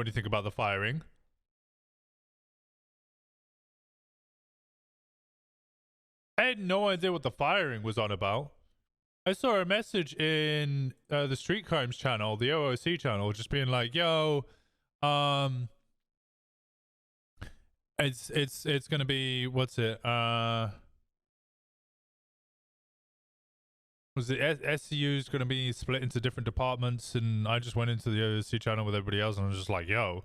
anything about the firing. I had no idea what the firing was on about. I saw a message in the Street Crimes channel, the OOC channel, just being like, "Yo, it's gonna be what's it? Was it SCU's gonna be split into different departments?" And I just went into the OOC channel with everybody else, and I was just like, "Yo,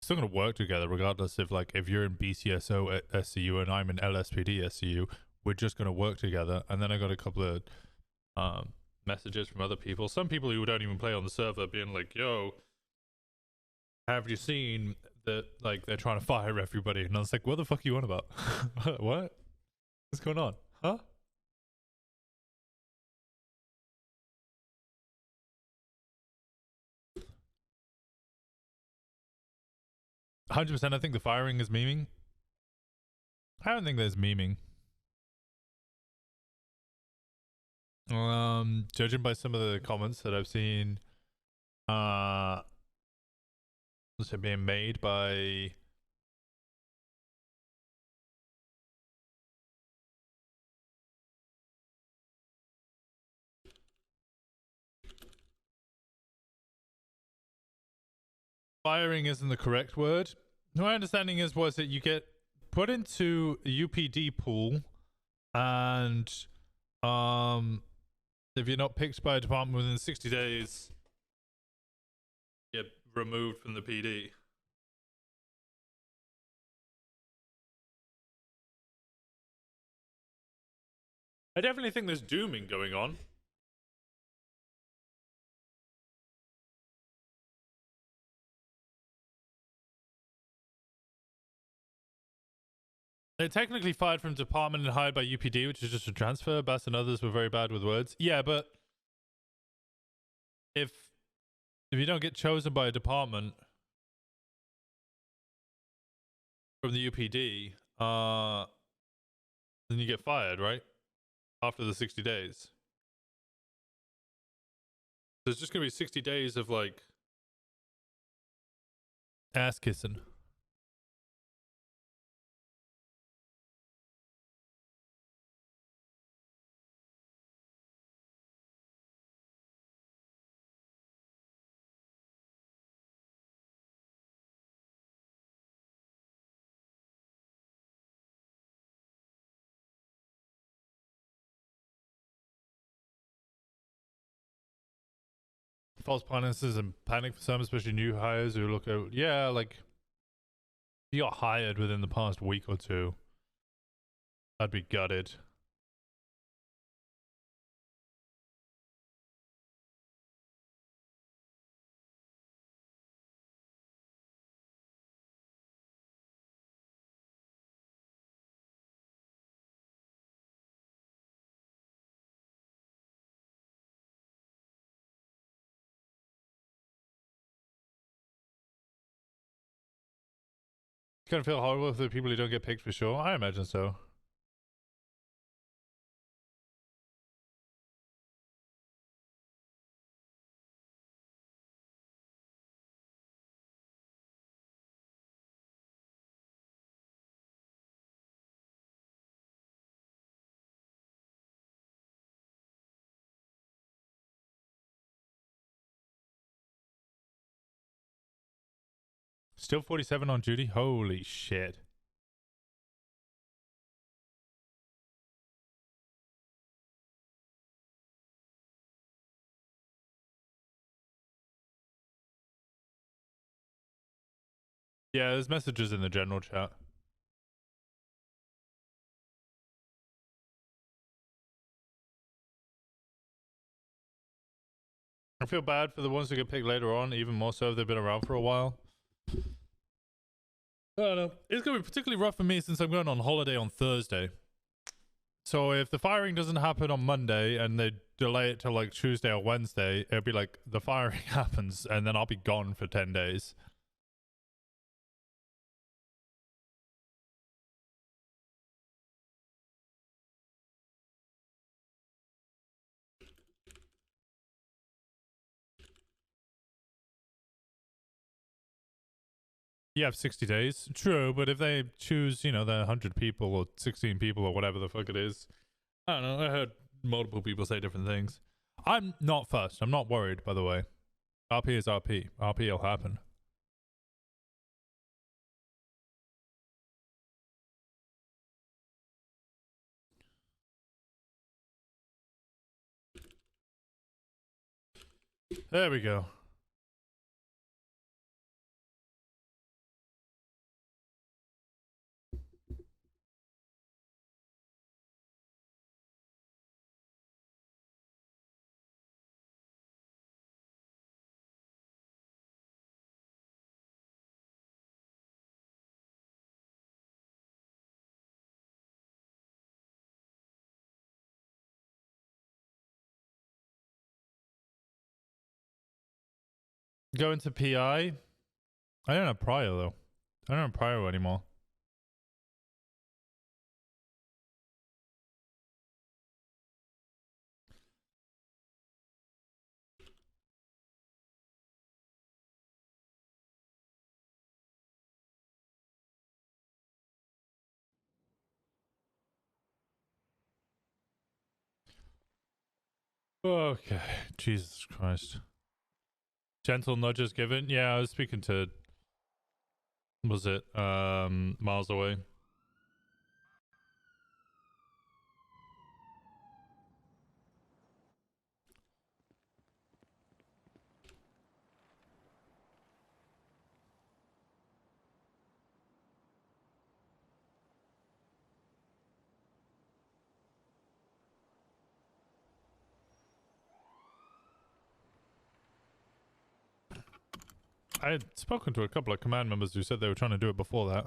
still gonna work together regardless if you're in BCSO SCU and I'm in LSPD SCU. We're just gonna work together." And then I got a couple of messages from other people, some people who don't even play on the server, being like, "Yo, have you seen that, like, they're trying to fire everybody?" And I was like, "What the fuck are you on about?" What? What's going on? Huh? "100%, I think the firing is memeing." I don't think there's memeing. Judging by some of the comments that I've seen, being made by firing isn't the correct word. My understanding was that you get put into a UPD pool, and if you're not picked by a department within 60 days, you get removed from the PD. I definitely think there's dooming going on. They're technically fired from department and hired by UPD, which is just a transfer. Bass and others were very bad with words. Yeah, but if you don't get chosen by a department from the UPD, then you get fired, right? After the 60 days. There's just gonna be 60 days of, like, ass kissing. False promises and panic for some, especially new hires who look out. Yeah, like, if you got hired within the past week or two, I'd be gutted. It's gonna feel horrible for the people who don't get picked for sure. I imagine so. Still 47 on duty? Holy shit. Yeah, there's messages in the general chat. I feel bad for the ones who get picked later on, even more so if they've been around for a while. I don't know. It's going to be particularly rough for me since I'm going on holiday on Thursday. So if the firing doesn't happen on Monday and they delay it till like Tuesday or Wednesday, it'll be like the firing happens and then I'll be gone for 10 days. You have 60 days. True, but if they choose, you know, the 100 people or 16 people or whatever the fuck it is, I don't know. I heard multiple people say different things. I'm not fussed. I'm not worried, by the way. RP is RP. RP will happen. There we go. Go into PI. I don't have prior though. I don't have prior anymore. Okay. Jesus Christ. Gentle nudges given. Yeah, I was speaking to, was it miles away. I had spoken to a couple of command members who said they were trying to do it before that.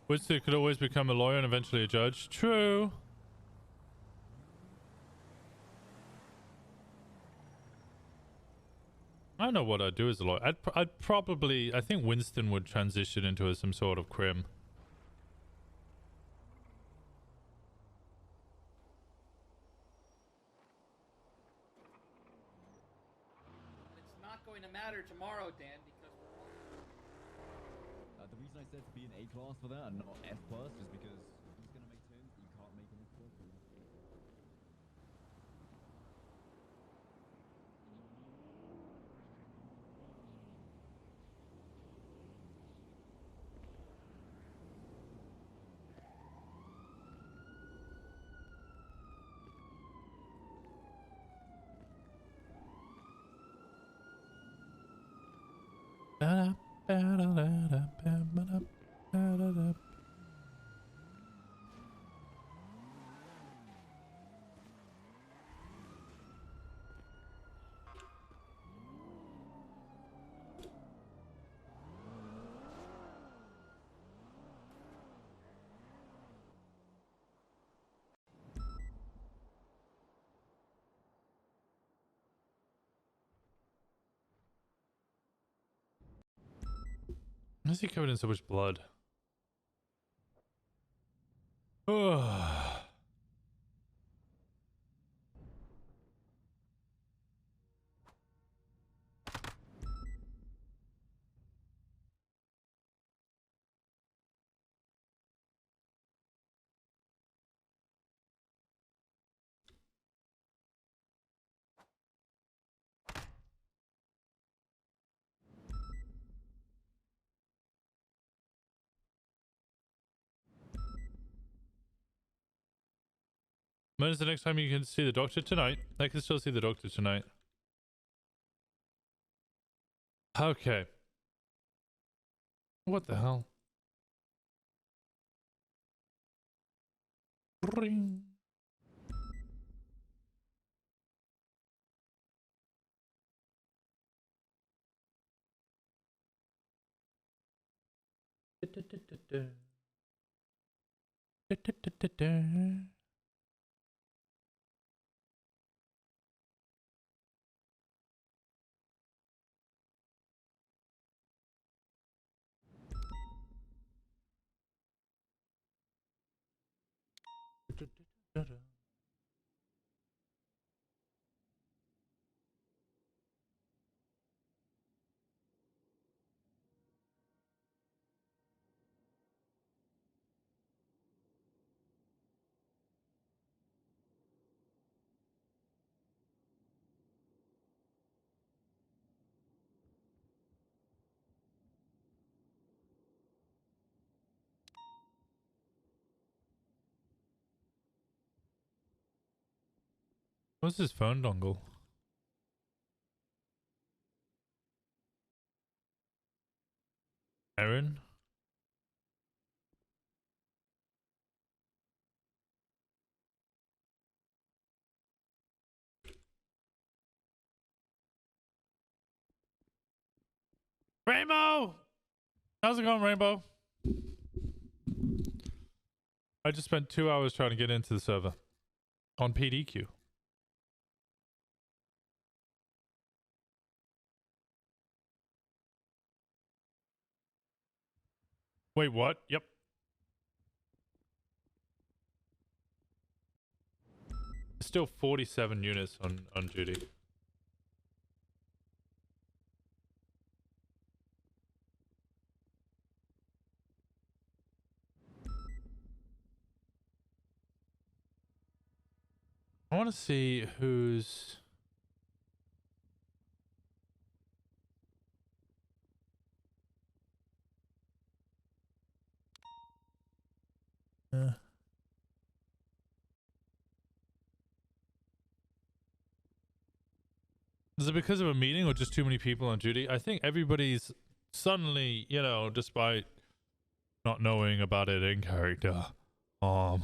Winston could always become a lawyer and eventually a judge. True. I don't know what I'd do as a lawyer. I'd probably, I think Winston would transition into some sort of crim. It's not going to matter tomorrow, Dan, because the reason I said to be an A class for that and not F plus is because he's gonna make turns that you can't make in F plus. Why is he covered in so much blood? When is the next time you can see the doctor? Tonight. I can still see the doctor tonight. Okay. What the hell? Ring. What's his phone dongle? Aaron? Rainbow! How's it going, Rainbow? I just spent 2 hours trying to get into the server on PDQ. Wait, what? Yep. Still 47 units on duty. I want to see who's... Is it because of a meeting or just too many people on duty? I think everybody's suddenly, you know, despite not knowing about it in character, I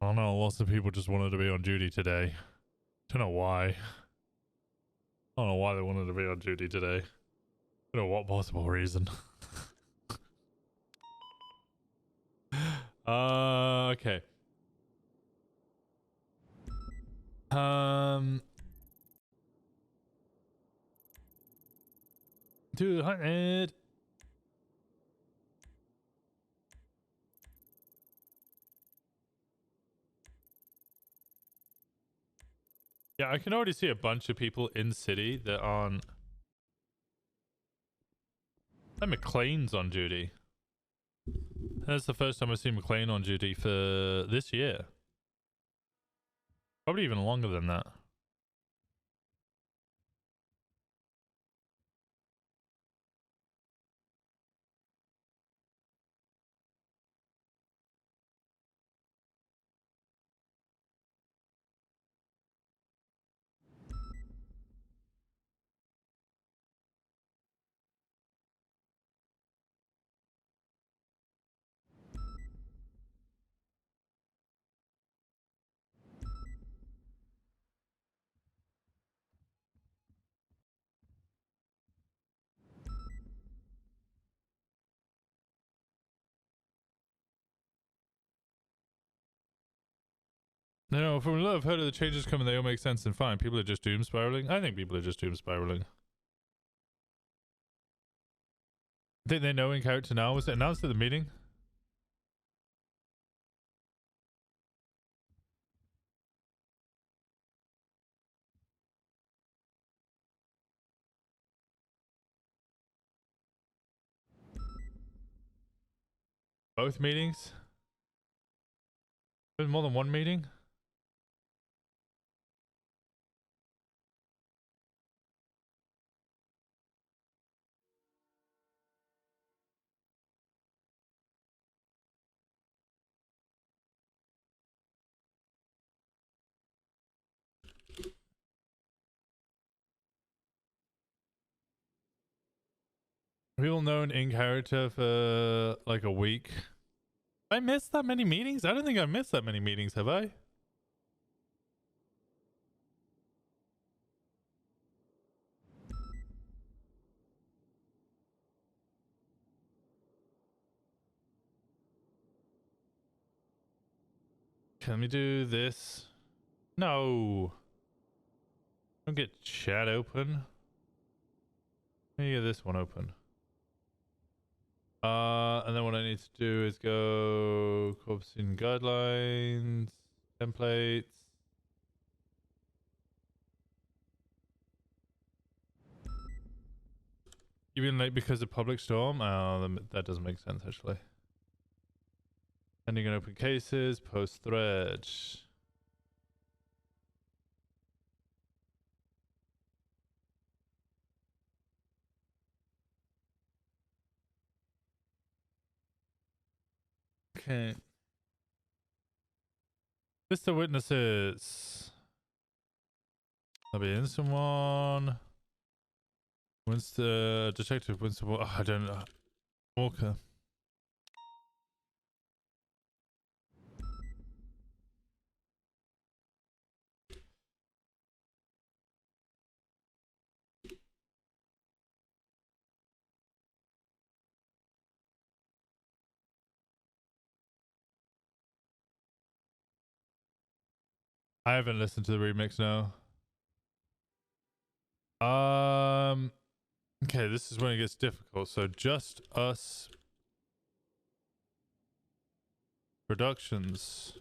don't know, lots of people just wanted to be on duty today. Don't know why. I don't know why they wanted to be on duty today. Don't know what possible reason. Okay. 200. Yeah, I can already see a bunch of people in city that aren't... That McLean's on duty. That's the first time I've seen McLean on duty for this year. Probably even longer than that. No, from what I've heard of the changes coming, they all make sense and fine. People are just doom spiraling. I think people are just doom spiraling. I think they know in character now. Was it announced at the meeting? Both meetings? Been more than one meeting? People known in character for like a week. I missed that many meetings? I don't think I missed that many meetings, have I? Can we do this? No. Don't get chat open. Let me get this one open. And then what I need to do is go corpsing guidelines, templates. You've been late because of public storm? Oh, that doesn't make sense actually. Ending in open cases, post thread. Okay. List the witnesses. That'll be instant one. Winston, Detective Winston. Oh, I don't know. Walker. I haven't listened to the remix now. Okay, this is when it gets difficult. So Just Us Productions.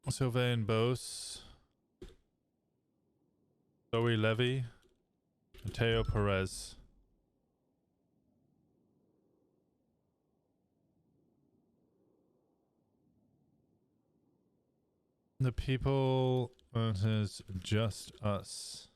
Sylvain Bose. Zoe Levy. Mateo Perez. The People versus Just Us.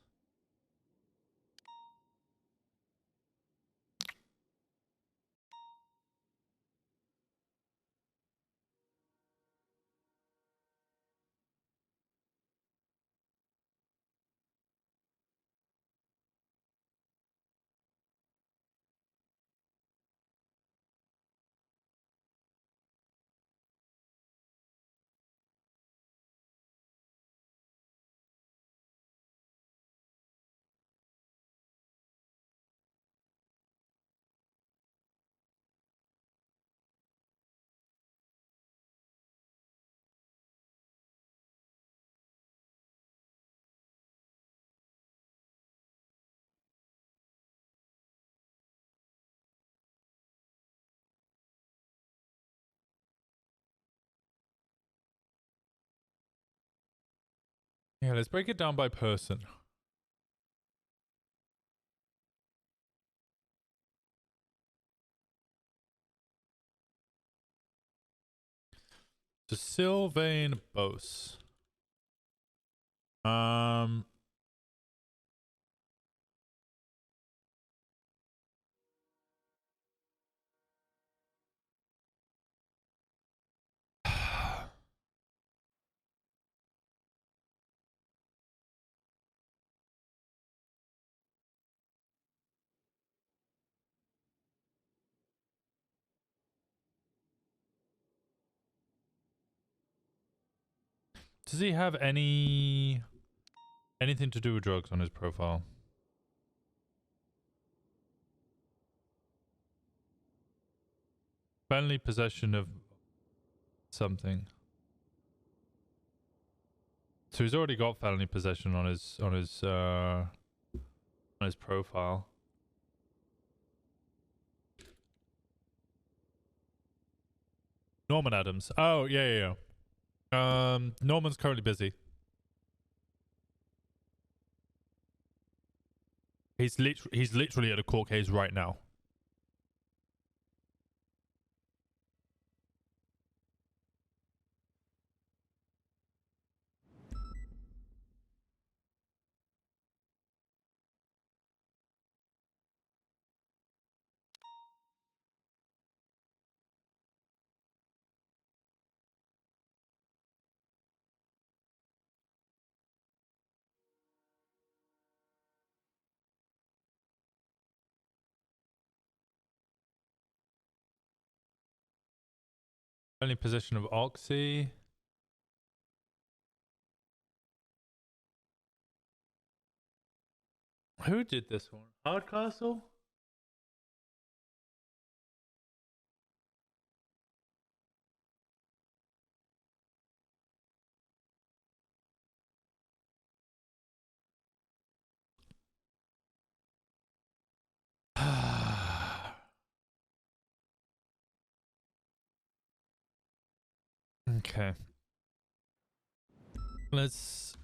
Yeah, let's break it down by person. So Sylvain Bose. Does he have anything to do with drugs on his profile? Felony possession of something. So he's already got felony possession on his profile. Norman Adams. Oh, yeah. Norman's currently busy. He's literally at a court case right now. Felony possession of Oxy. Who did this one? Hardcastle? Okay. Let's...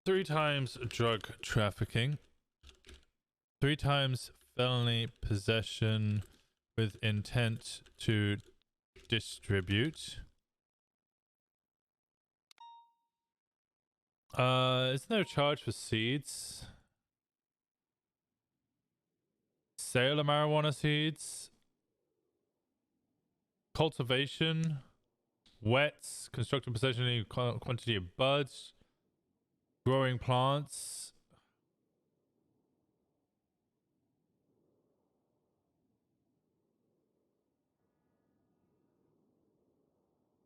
Three times drug trafficking. 3 times felony possession with intent to distribute. Isn't there a charge for seeds? sale of marijuana seeds, cultivation, wets, constructing possession, any quantity of buds, growing plants.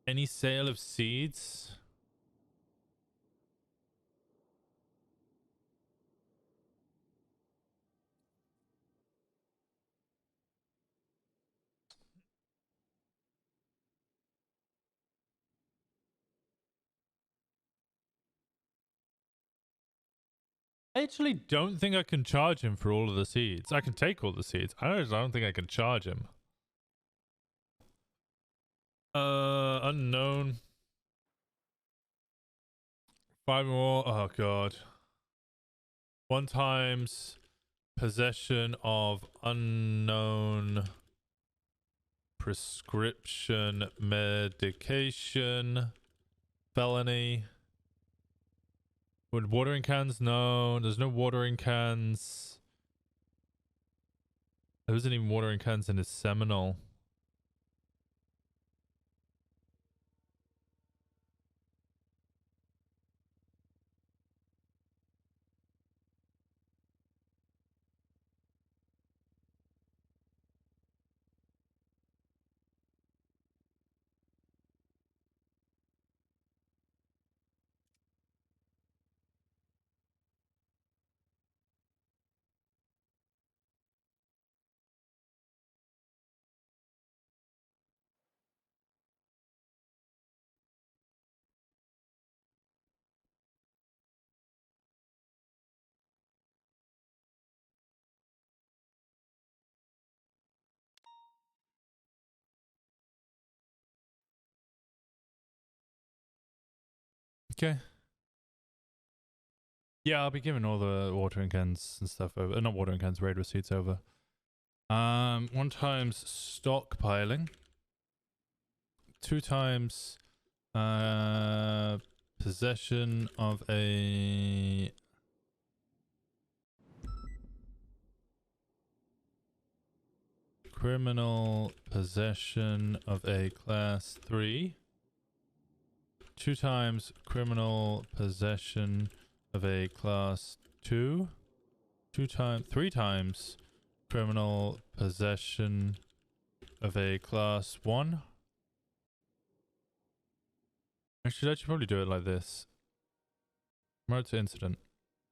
Any sale of seeds? I actually don't think I can charge him for all of the seeds. I can take all the seeds. I don't think I can charge him. Unknown. 5 more. Oh god. 1 times possession of unknown prescription medication. Felony. Would watering cans? No, there's no watering cans. There wasn't even watering cans in his Seminole. Okay. Yeah, I'll be giving all the watering cans and stuff over. Not watering cans, raid receipts over. 1 times stockpiling. 2 times possession of a criminal possession of a class 3. 2 times criminal possession of a class 2. 3 times criminal possession of a class 1. I should probably do it like this. Promote to incident.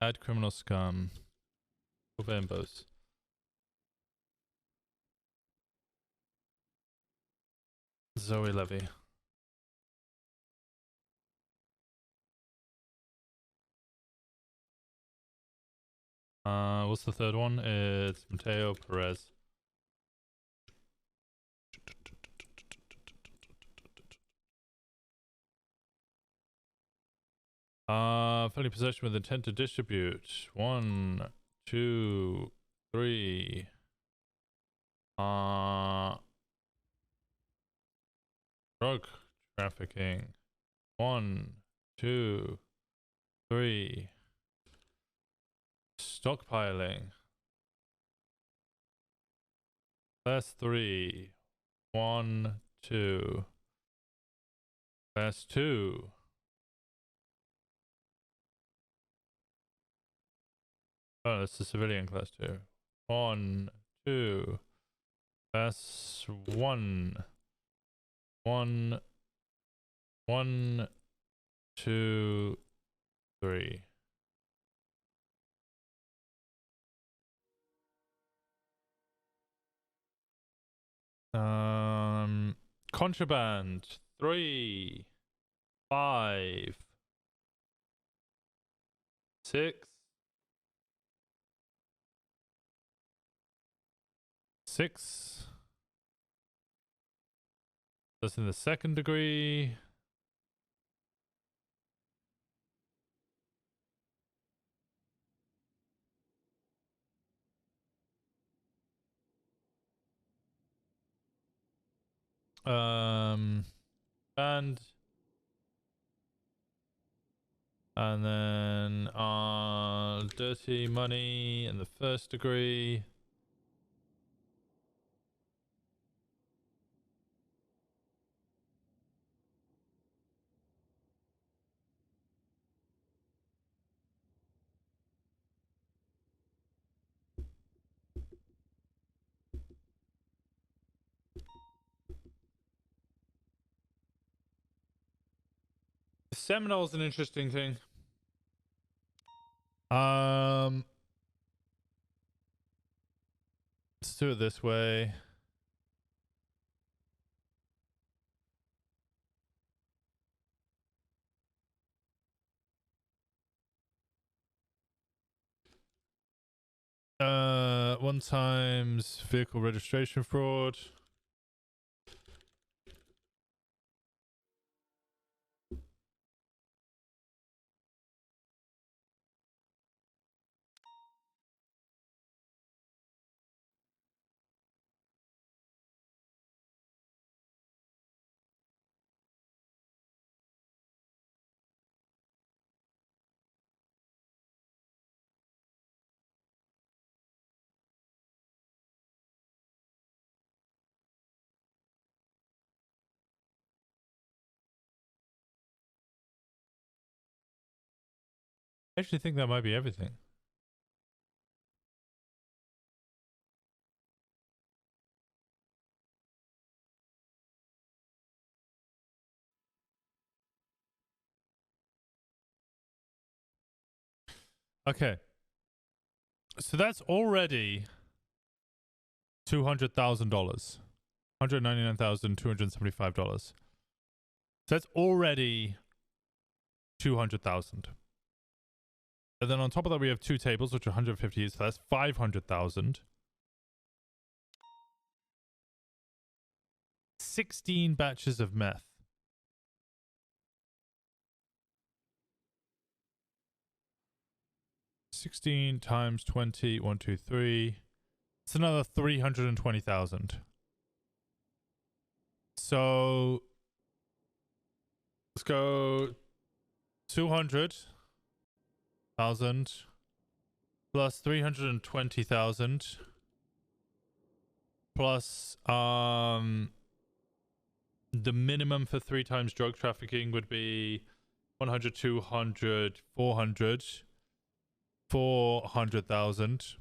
Add criminal scum. Ovembos. Zoe Levy. What's the third one? It's Mateo Perez. Felony possession with intent to distribute. 1, 2, 3. Drug trafficking. 1, 2, 3. Stockpiling. Class 3. 1, 2. Class 2. Oh, that's the civilian class 2. 1, 2. Class 1. 1, 1, 2, 3. Contraband 3, 5, 6, 6. That's in the 2nd degree. And then dirty money in the 1st degree. Seminole's an interesting thing. Let's do it this way. One times vehicle registration fraud. I actually think that might be everything. Okay. So that's already $200,000. $199,275. So that's already 200,000. And then on top of that, we have two tables, which are 150. So that's 500,000. 16 batches of meth. $16 times 20, 1, 2, 3. It's another 320,000. So let's go 200,000 plus 320,000 plus the minimum for 3 times drug trafficking would be 100, 200, 400, 400,000.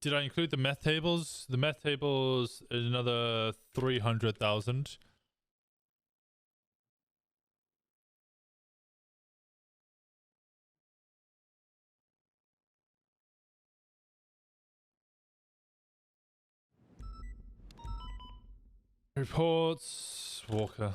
Did I include the meth tables? The meth tables is another 300,000. Reports, Walker.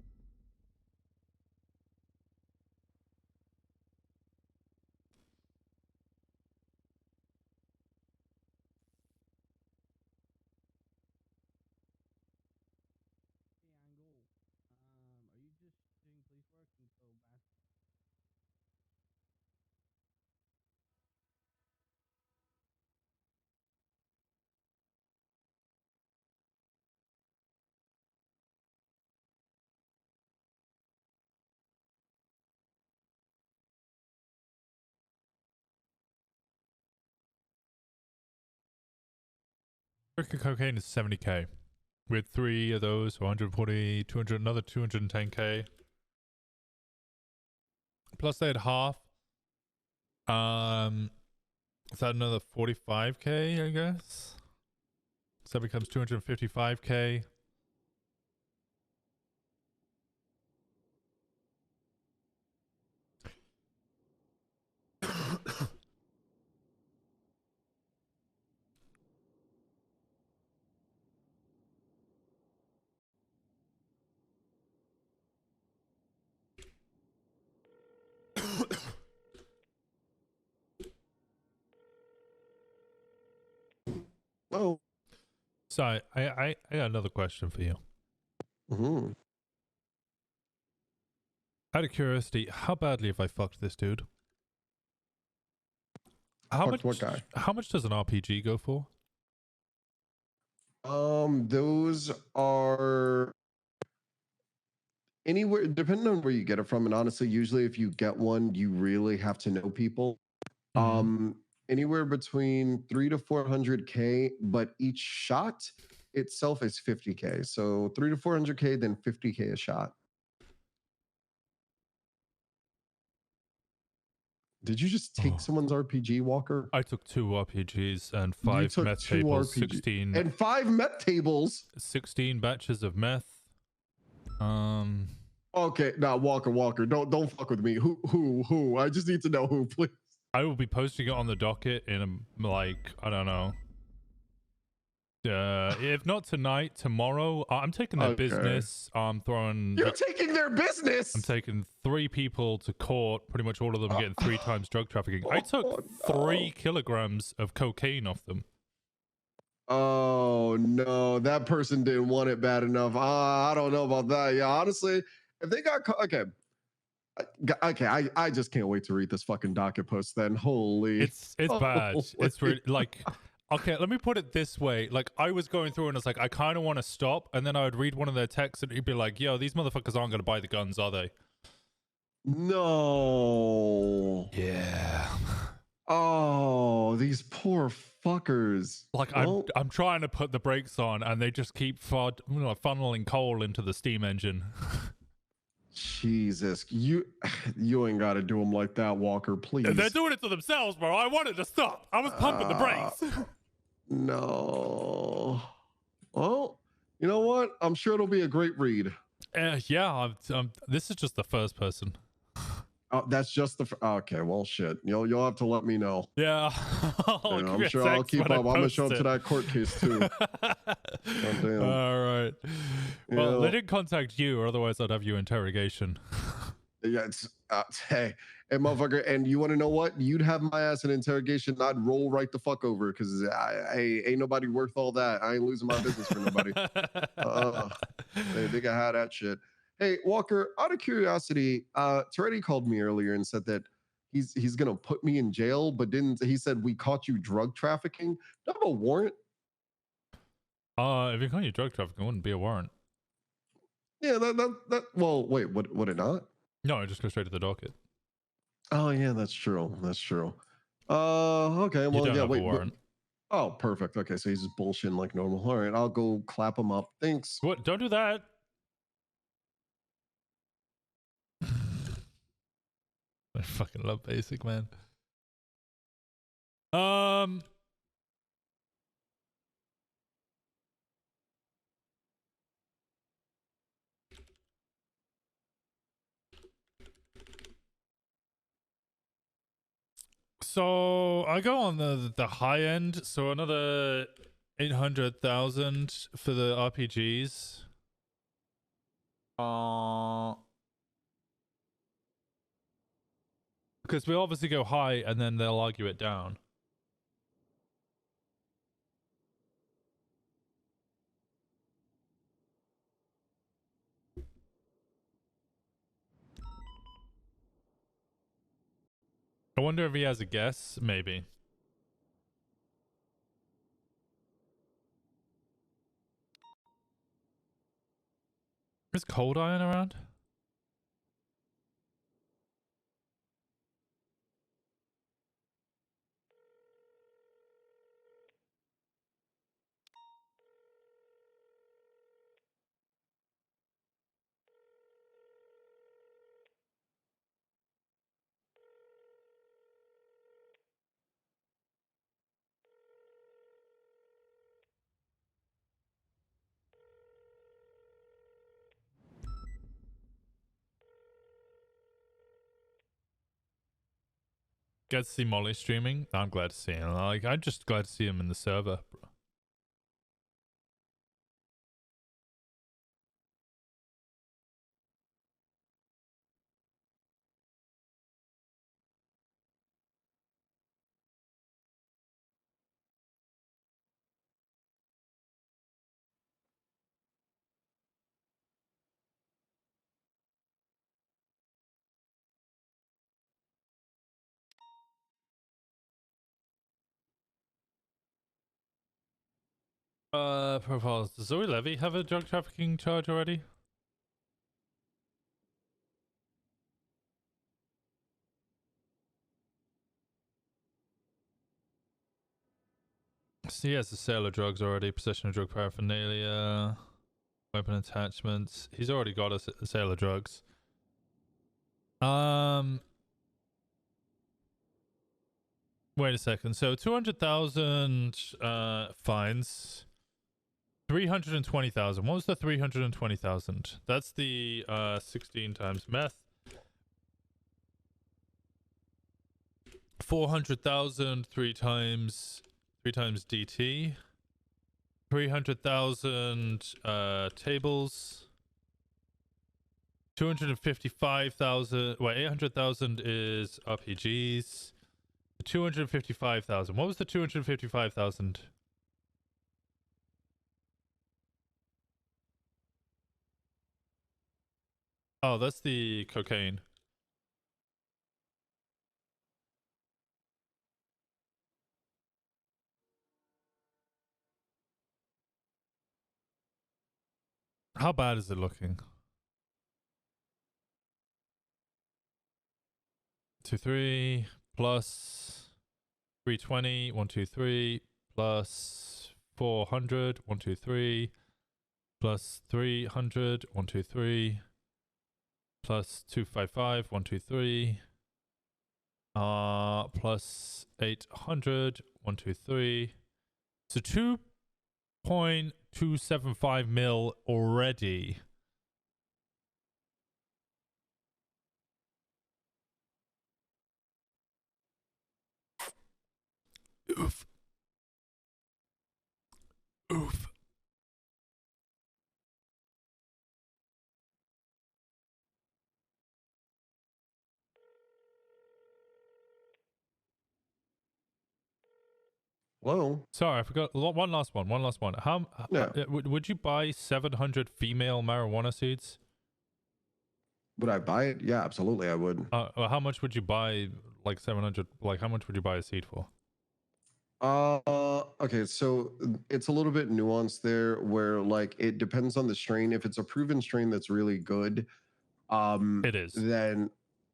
Are you just doing police work until back? American cocaine is 70k. We had 3 of those, 140, 200, another 210k. Plus they had half. Is that another 45k, I guess? So that becomes 255k. Oh. So I got another question for you. Mm-hmm. Out of curiosity, how badly have I fucked this dude? How Fucked what guy? How much does an RPG go for? Those are anywhere, depending on where you get it from. And honestly, usually if you get one, you really have to know people. Mhm. Anywhere between 3 to 400K, but each shot itself is 50K. So 3 to 400K, then 50K a shot. Did you just take Oh. someone's RPG, Walker? I took 2 RPGs and You 5 took meth 2 tables, RPG and 5 met tables. 16 batches of meth. Okay, now Walker, don't fuck with me. Who? I just need to know who, please. I will be posting it on the docket in like, I don't know. If not tonight, tomorrow. I'm taking their Okay. business. I'm You're taking their business. I'm taking 3 people to court. Pretty much all of them getting 3 times drug trafficking. I took 3 kilograms of cocaine off them. Oh no, that person didn't want it bad enough. I don't know about that. Yeah, honestly, if they got okay, I just can't wait to read this fucking docket post. Then holy, It's bad. holy. It's really like. Okay, let me put it this way. Like, I was going through and it's like, I kind of want to stop. And then I would read one of their texts and it'd be like, yo, these motherfuckers aren't going to buy the guns, are they? No. Yeah. Oh, these poor fuckers. Like, Well, I'm trying to put the brakes on and they just keep funneling coal into the steam engine. Jesus, you ain't got to do them like that, Walker. Please. They're doing it to themselves, bro. I wanted to stop. I was pumping the brakes. No. Well, you know what? I'm sure it'll be a great read. Yeah, this is just the first person. Oh, that's just the. Okay, well, shit. You'll have to let me know. Yeah, I'm sure I'll keep up. I'm gonna show up to that court case too. Oh, damn. All right. Well, they Yeah. didn't contact you, or otherwise I'd have you interrogation. Yeah, it's hey, motherfucker, and you want to know what? You'd have my ass in interrogation. I'd roll right the fuck over because I ain't nobody worth all that. I ain't losing my business for nobody. They can have that shit. Hey, Walker, out of curiosity, Toretti called me earlier and said that he's gonna put me in jail, but didn't he said we caught you drug trafficking? Do you have a warrant? If you call you drug trafficking, it wouldn't be a warrant. Yeah, that well, wait, would it not? No, I just go straight to the docket. Oh yeah, that's true. That's true. Okay, You well, don't yeah, have a wait. warrant. Oh, perfect. Okay, so he's just bullshitting like normal. All right, I'll go clap him up. Thanks. What? Don't do that. I fucking love basic, man. So I go on the high end, so another 800,000 for the RPGs. Because we obviously go high and then they'll argue it down. I wonder if he has a guess, maybe. Is Cold Iron around? Get to see Molly streaming. I'm glad to see him. Like, I'm just glad to see him in the server. Profiles. Does Zoe Levy have a drug trafficking charge already? So he has the sale of drugs already, possession of drug paraphernalia, weapon attachments. He's already got a sale of drugs. Wait a second. So 200,000 fines. 320,000. What was the 320,000? That's the 16 times meth. 400,000 three times DT. 300,000 tables. 255,000. Wait, 800,000 is RPGs. 255,000. What was the 255,000? Oh, that's the cocaine. How bad is it looking? 2, 3 plus 320, 1, 2, 3 plus 400, 1, 2, 3 plus 300, 1, 2, 3 plus 255, 1, 2, 3 plus 800, 1, 2, 3. So 2.275 mil already. Oof. Oof. Hello. Sorry, I forgot. One last one. One last one. Yeah. Would you buy 700 female marijuana seeds? Would I buy it? Yeah, absolutely, I would. How much would you buy? Like 700. Like how much would you buy a seed for? Okay, so it's a little bit nuanced there, where like it depends on the strain. If it's a proven strain that's really good, It is. then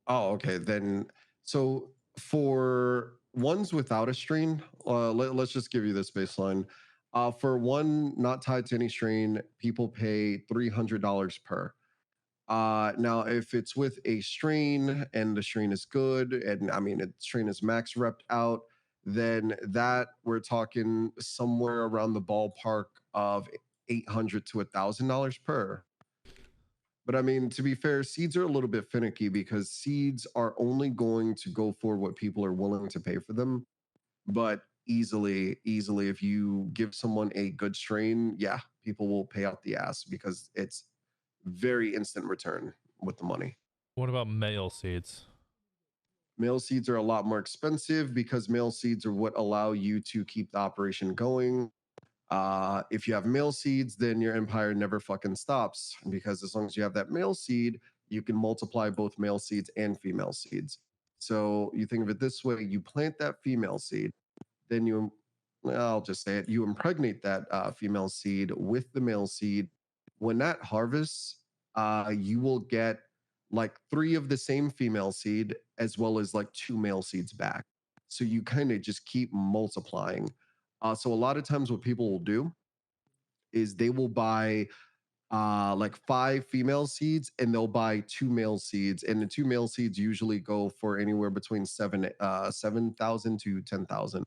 okay, then so for ones without a strain, let's just give you this baseline. For one not tied to any strain, people pay $300 per. Now, if it's with a strain and the strain is good, and I mean, the strain is max repped out, then that we're talking somewhere around the ballpark of $800 to $1,000 per. But I mean, to be fair, seeds are a little bit finicky because seeds are only going to go for what people are willing to pay for them. But easily, if you give someone a good strain, yeah, people will pay out the ass because it's very instant return with the money. What about male seeds? Male seeds are a lot more expensive because male seeds are what allow you to keep the operation going. If you have male seeds, then your empire never fucking stops because as long as you have that male seed, you can multiply both male seeds and female seeds. So you think of it this way: you plant that female seed, then I'll just say it, you impregnate that female seed with the male seed. When that harvests, you will get like three of the same female seed as well as like two male seeds back. So you kind of just keep multiplying. So a lot of times, what people will do is they will buy like five female seeds and they'll buy two male seeds, and the two male seeds usually go for anywhere between 7,000 to 10,000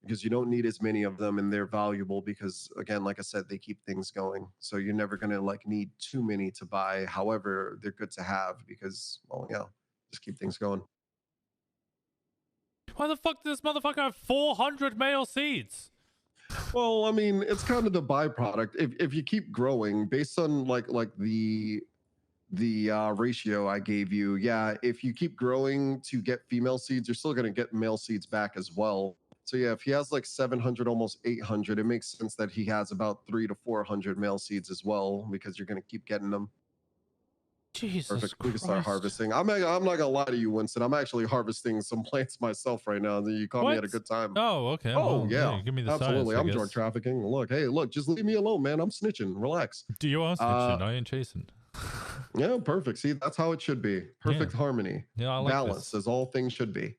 because you don't need as many of them and they're valuable because again like I said they keep things going, so you're never going to like need too many to buy. However, they're good to have because well yeah, just keep things going. Why the fuck does this motherfucker have 400 male seeds? Well, I mean, it's kind of the byproduct. If you keep growing based on like the ratio I gave you, yeah, if you keep growing to get female seeds, you're still going to get male seeds back as well. So yeah, if he has like 700, almost 800, it makes sense that he has about 300 to 400 male seeds as well because you're going to keep getting them. Jesus Perfect. We can Christ. start harvesting. I'm not gonna lie to you, Winston. I'm actually harvesting some plants myself right now. You caught me at a What? good time. Oh, okay. Oh Well, yeah, give me the absolutely. science, I I'm drug guess. trafficking. Look, hey, look, just leave me alone, man. I'm snitching. Relax. Do you are Uh, snitching? I ain't chasing. yeah, perfect. See, that's how it should be. Perfect harmony, Yeah, I like balance, this. as all things should be.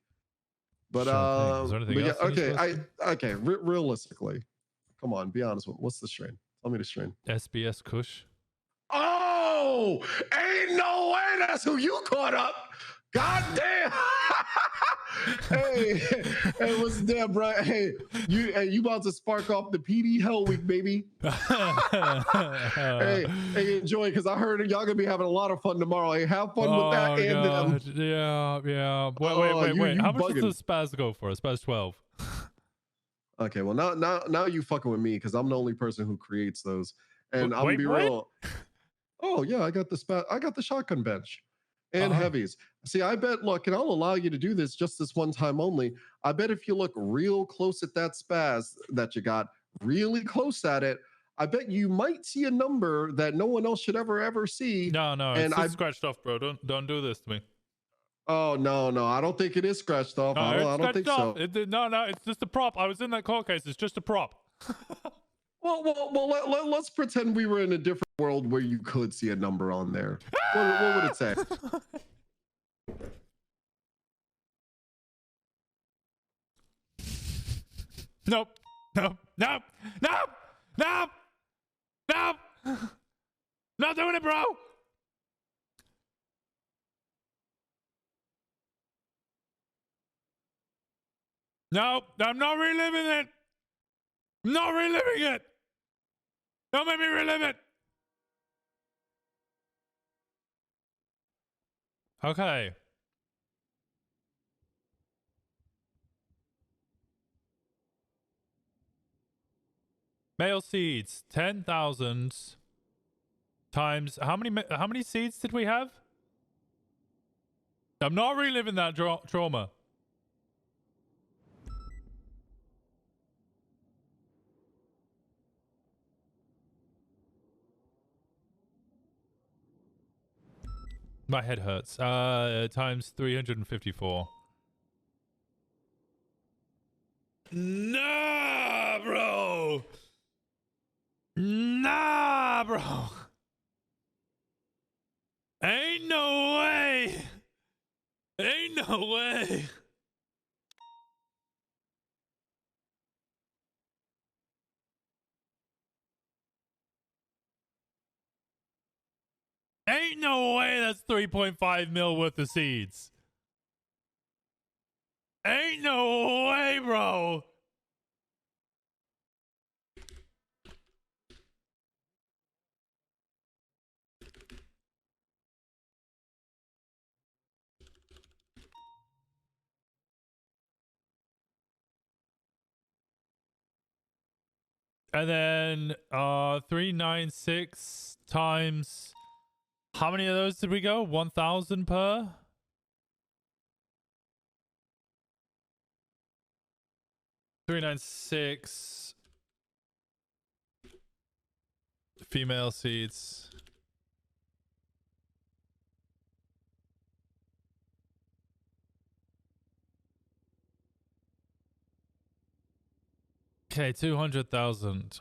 But Sure thing. Is there anything but yeah, else you need okay. to ask me? Okay. Realistically, come on, be honest with me. What's the strain? Tell me the strain. SBS Kush. Oh, ain't no way that's who you caught up. God damn. hey, hey, what's that, bro? Hey, you about to spark off the PD Hell Week, baby. hey, enjoy, because I heard y'all gonna be having a lot of fun tomorrow. Hey, have fun with that. And God. Yeah. Wait. you How much bugging. does the spaz go for? A spaz 12. Okay, well now you fucking with me, because I'm the only person who creates those. And I'm gonna be what? real. Oh yeah, I got the shotgun bench and heavies. See, I bet, look, and I'll allow you to do this just this one time only. I bet if you look real close at that spaz that you got, really close at it, I bet you might see a number that no one else should ever see. No, And it's just scratched off, bro. Don't do this to me. Oh no, I don't think it is scratched off. No, I don't think so. No, it's just a prop. I was in that court case. It's just a prop. Well, let's pretend we were in a different world where you could see a number on there. What would it say? Nope. Not doing it, bro. No, I'm not reliving it. I'm not reliving it. Don't make me relive it. Okay. Male seeds, 10,000 times how many seeds did we have? I'm not reliving that trauma. My head hurts. Times 354. Nah, bro. Nah, bro. Ain't no way. Ain't no way. Ain't no way that's 3.5 mil worth of seeds. Ain't no way, bro. And then 396 times, how many of those did we go? 1,000 per? $396 female seeds. Okay, 200,000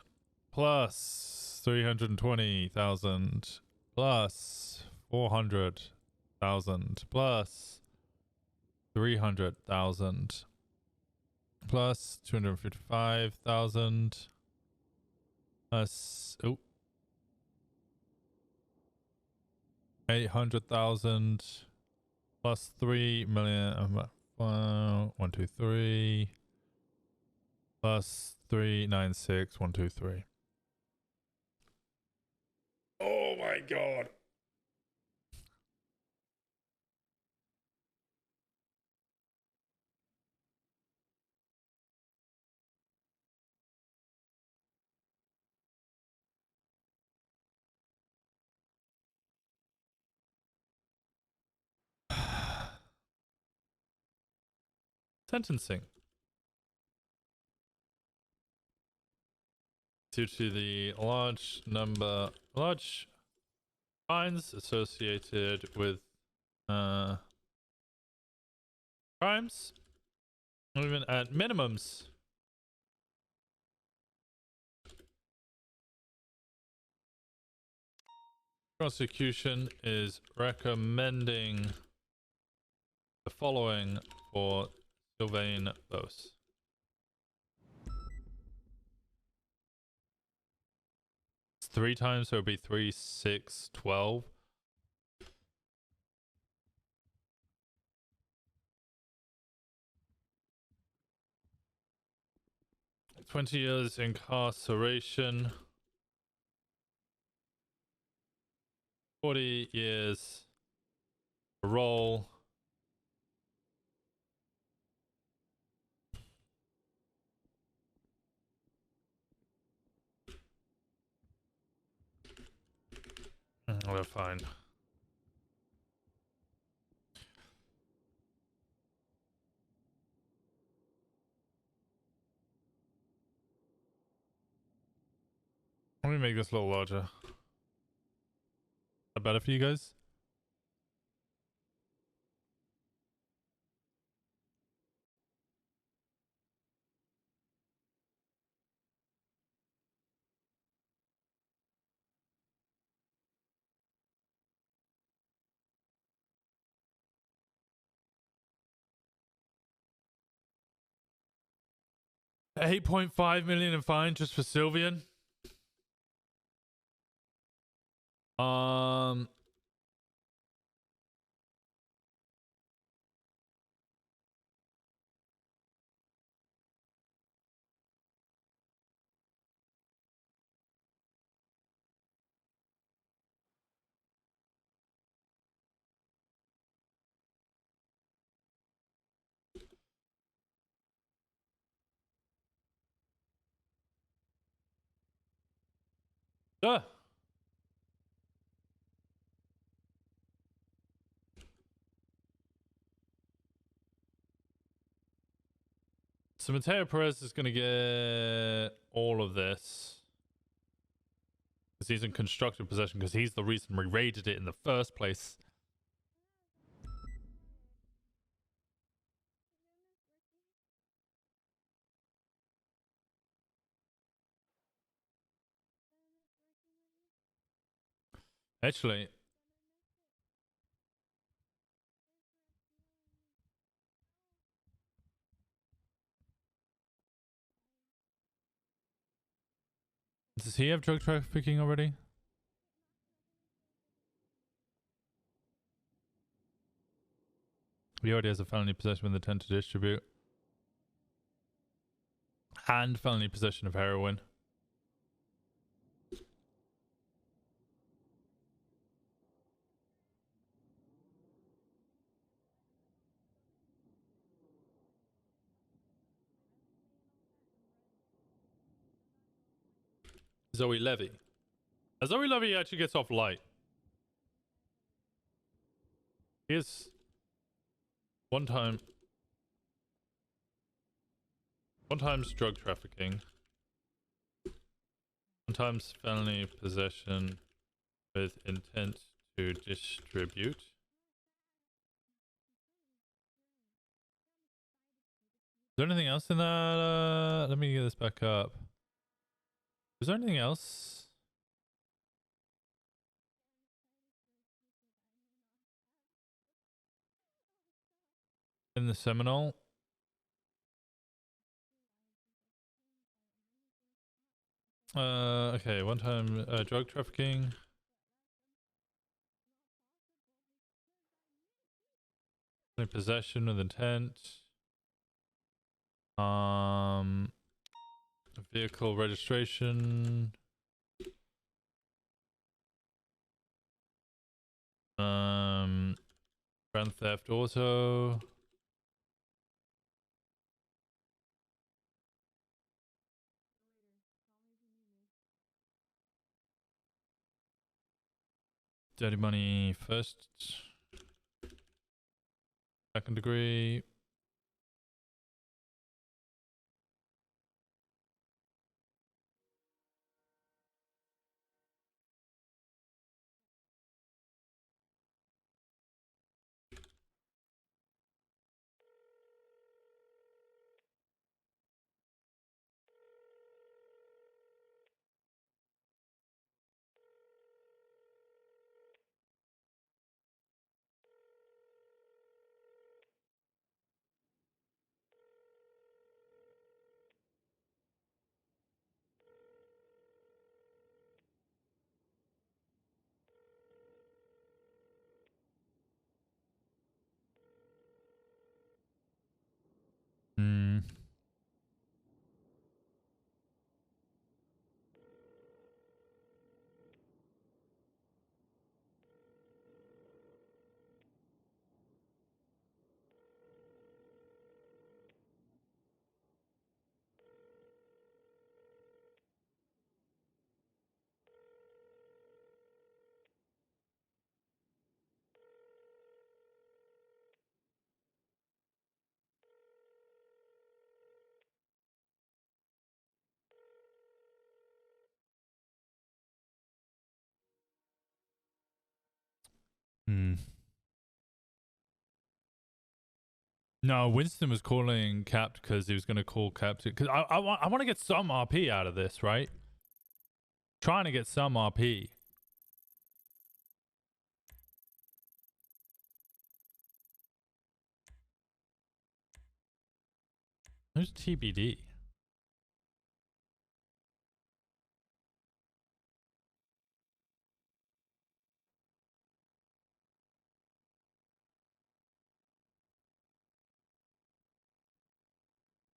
plus 320,000 plus 400,000 plus 300,000 plus 255,000 plus 800,000 plus 3 million. 1, 2, 3 plus 396. 1, 2, 3. Oh my god. Sentencing. Due to the large fines associated with crimes, even at minimums. Prosecution is recommending the following for Sylvain Bose. It's 3 times, so it'd be 3, 6, 12. $20 years incarceration. 40 years parole. We're fine. Let me make this a little larger. Is that better for you guys? $8.5 million in fine just for Sylvian. Duh. So Mateo Perez is going to get all of this. Because he's in constructive possession, because he's the reason we raided it in the first place. Actually, does he have drug trafficking already? He already has a felony possession with intent to distribute. And felony possession of heroin. Zoe Levy. Zoe Levy actually gets off light. He is one time's drug trafficking. One time's felony possession with intent to distribute. Is there anything else in that? Let me get this back up. Is there anything else? In the Seminole? Okay, one time drug trafficking. Possession with intent. Vehicle registration. Grand theft auto. Dirty money first. Second degree. Hmm. No, Winston was calling Capt because he was going to call Capt because I want to get some RP out of this, right? Trying to get some RP. Who's TBD?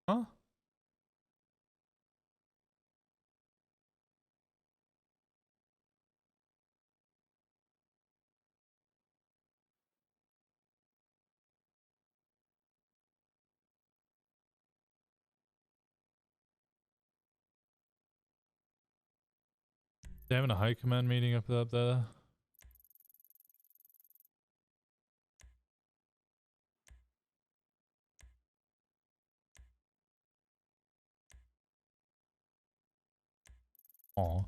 Huh? They having a high command meeting up there? Aw.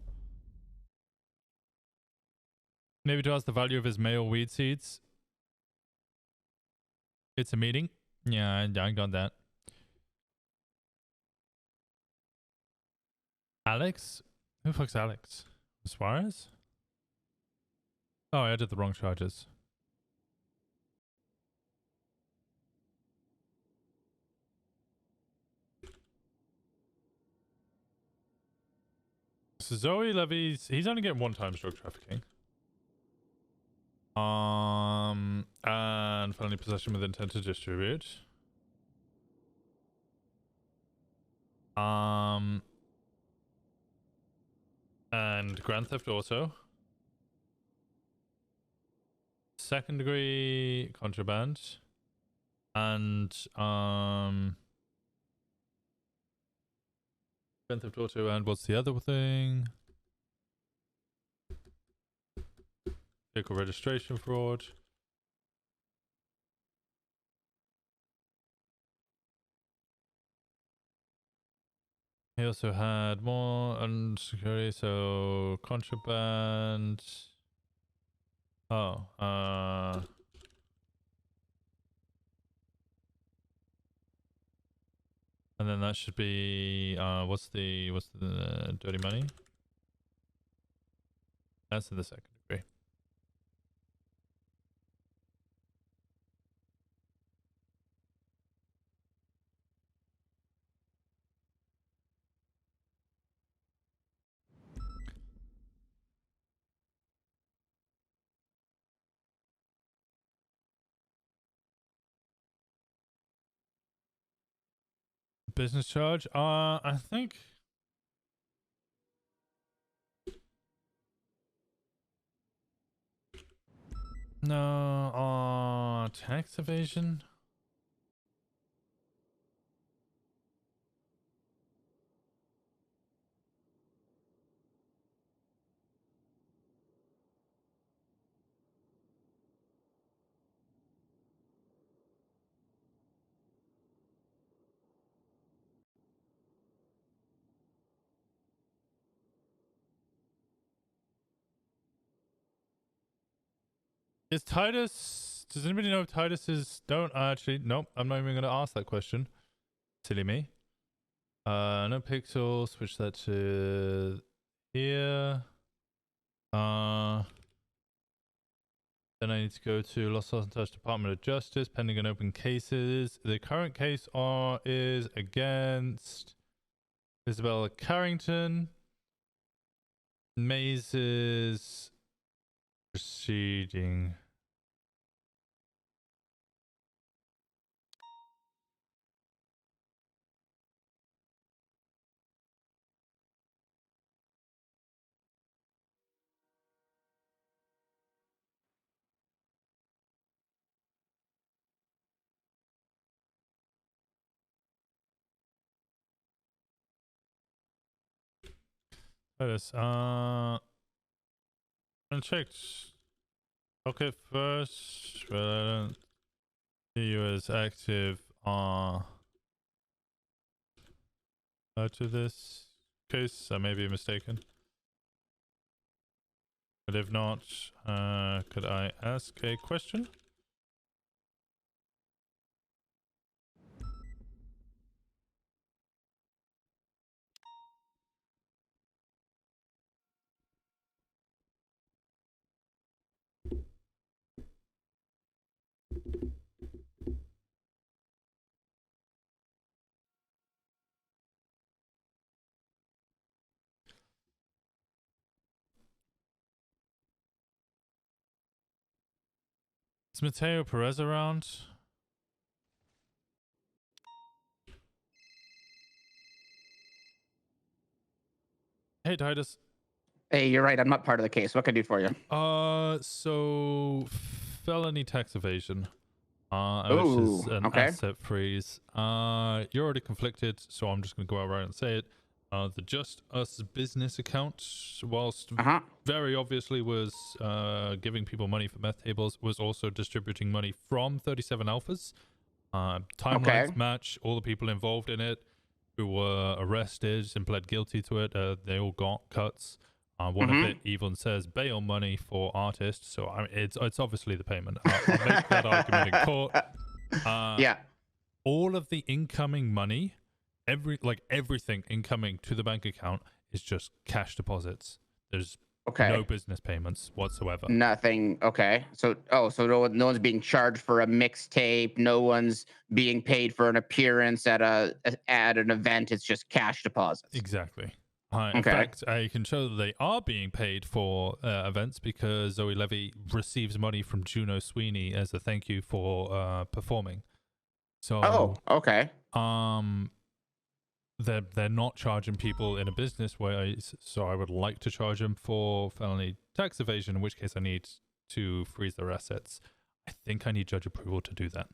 Maybe to ask the value of his male weed seeds. It's a meeting. Yeah, I got that. Alex? Who the fuck's Alex? Suarez? Oh, I did the wrong charges. So Zoe levies. He's only getting 1 times drug trafficking. And felony possession with intent to distribute. And grand theft auto. 2nd degree contraband. And grand theft auto, and what's the other thing? Vehicle registration fraud. He also had more unsecurity, so contraband. Oh, and then that should be what's the dirty money? That's in the 2nd degree. Business charge? I think. No, tax evasion? Is Titus... Does anybody know if Titus is... Don't actually... Nope, I'm not even going to ask that question. Silly me. NoPixel, switch that to here. Then I need to go to Los Santos Department of Justice, pending and open cases. The current case is against Isabella Carrington. Mays is proceeding. Titus, and checked. Okay, first, but I don't see you as active to this case. I may be mistaken. But if not, could I ask a question? Is Mateo Perez around? Hey, Titus. Hey, you're right. I'm not part of the case. What can I do for you? So felony tax evasion. Which Ooh, is an okay. asset freeze. You're already conflicted, so I'm just gonna go out right and say it. The Just Us business account, whilst very obviously was giving people money for meth tables, was also distributing money from 37 Alphas. Timelines match. All the people involved in it who were arrested and pled guilty to it, they all got cuts. One of it even says bail money for artists, so I mean, it's obviously the payment. I'll make that argument in court. Yeah. All of the incoming money, everything incoming to the bank account is just cash deposits. There's no business payments whatsoever. Nothing. Okay. So no one's being charged for a mixtape. No one's being paid for an appearance at an event. It's just cash deposits. Exactly. In fact, I can show that they are being paid for events because Zoe Levy receives money from Juno Sweeney as a thank you for performing. So, they're not charging people in a business way. So I would like to charge them for felony tax evasion, in which case I need to freeze their assets. I think I need judge approval to do that.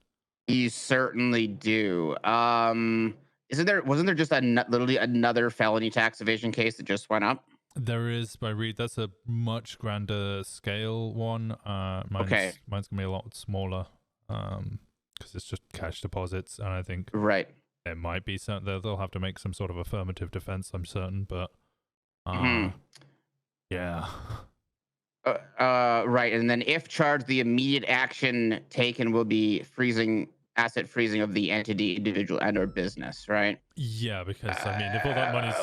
You certainly do. Wasn't there just literally another felony tax evasion case that just went up? There is, by Reed. That's a much grander scale one. Mine's gonna be a lot smaller, because it's just cash deposits, and I think it might be something they'll have to make some sort of affirmative defense. I'm certain, but yeah. Right, and then if charged, the immediate action taken will be asset freezing of the entity, individual, and/or business. Right? Yeah, because I mean, if all that money's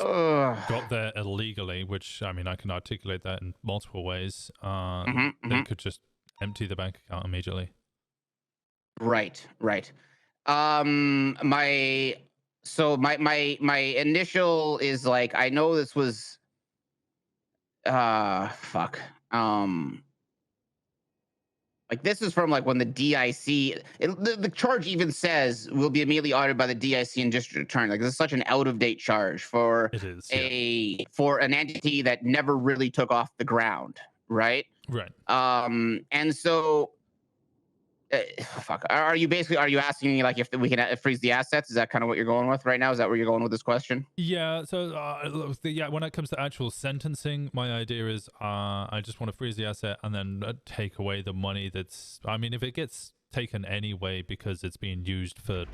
got there illegally, which I mean, I can articulate that in multiple ways, they could just empty the bank account immediately. Right. My initial is like, I know this was fuck. Like this is from like when the DIC, the charge even says will be immediately audited by the DIC and district attorney. Like this is such an out of date charge for for an entity that never really took off the ground, right? Right. And so, fuck. Are you asking me like if we can freeze the assets? Is that kind of what you're going with right now? Is that where you're going with this question? Yeah. So when it comes to actual sentencing, my idea is I just want to freeze the asset and then take away the money that's. I mean, if it gets taken anyway because it's being used for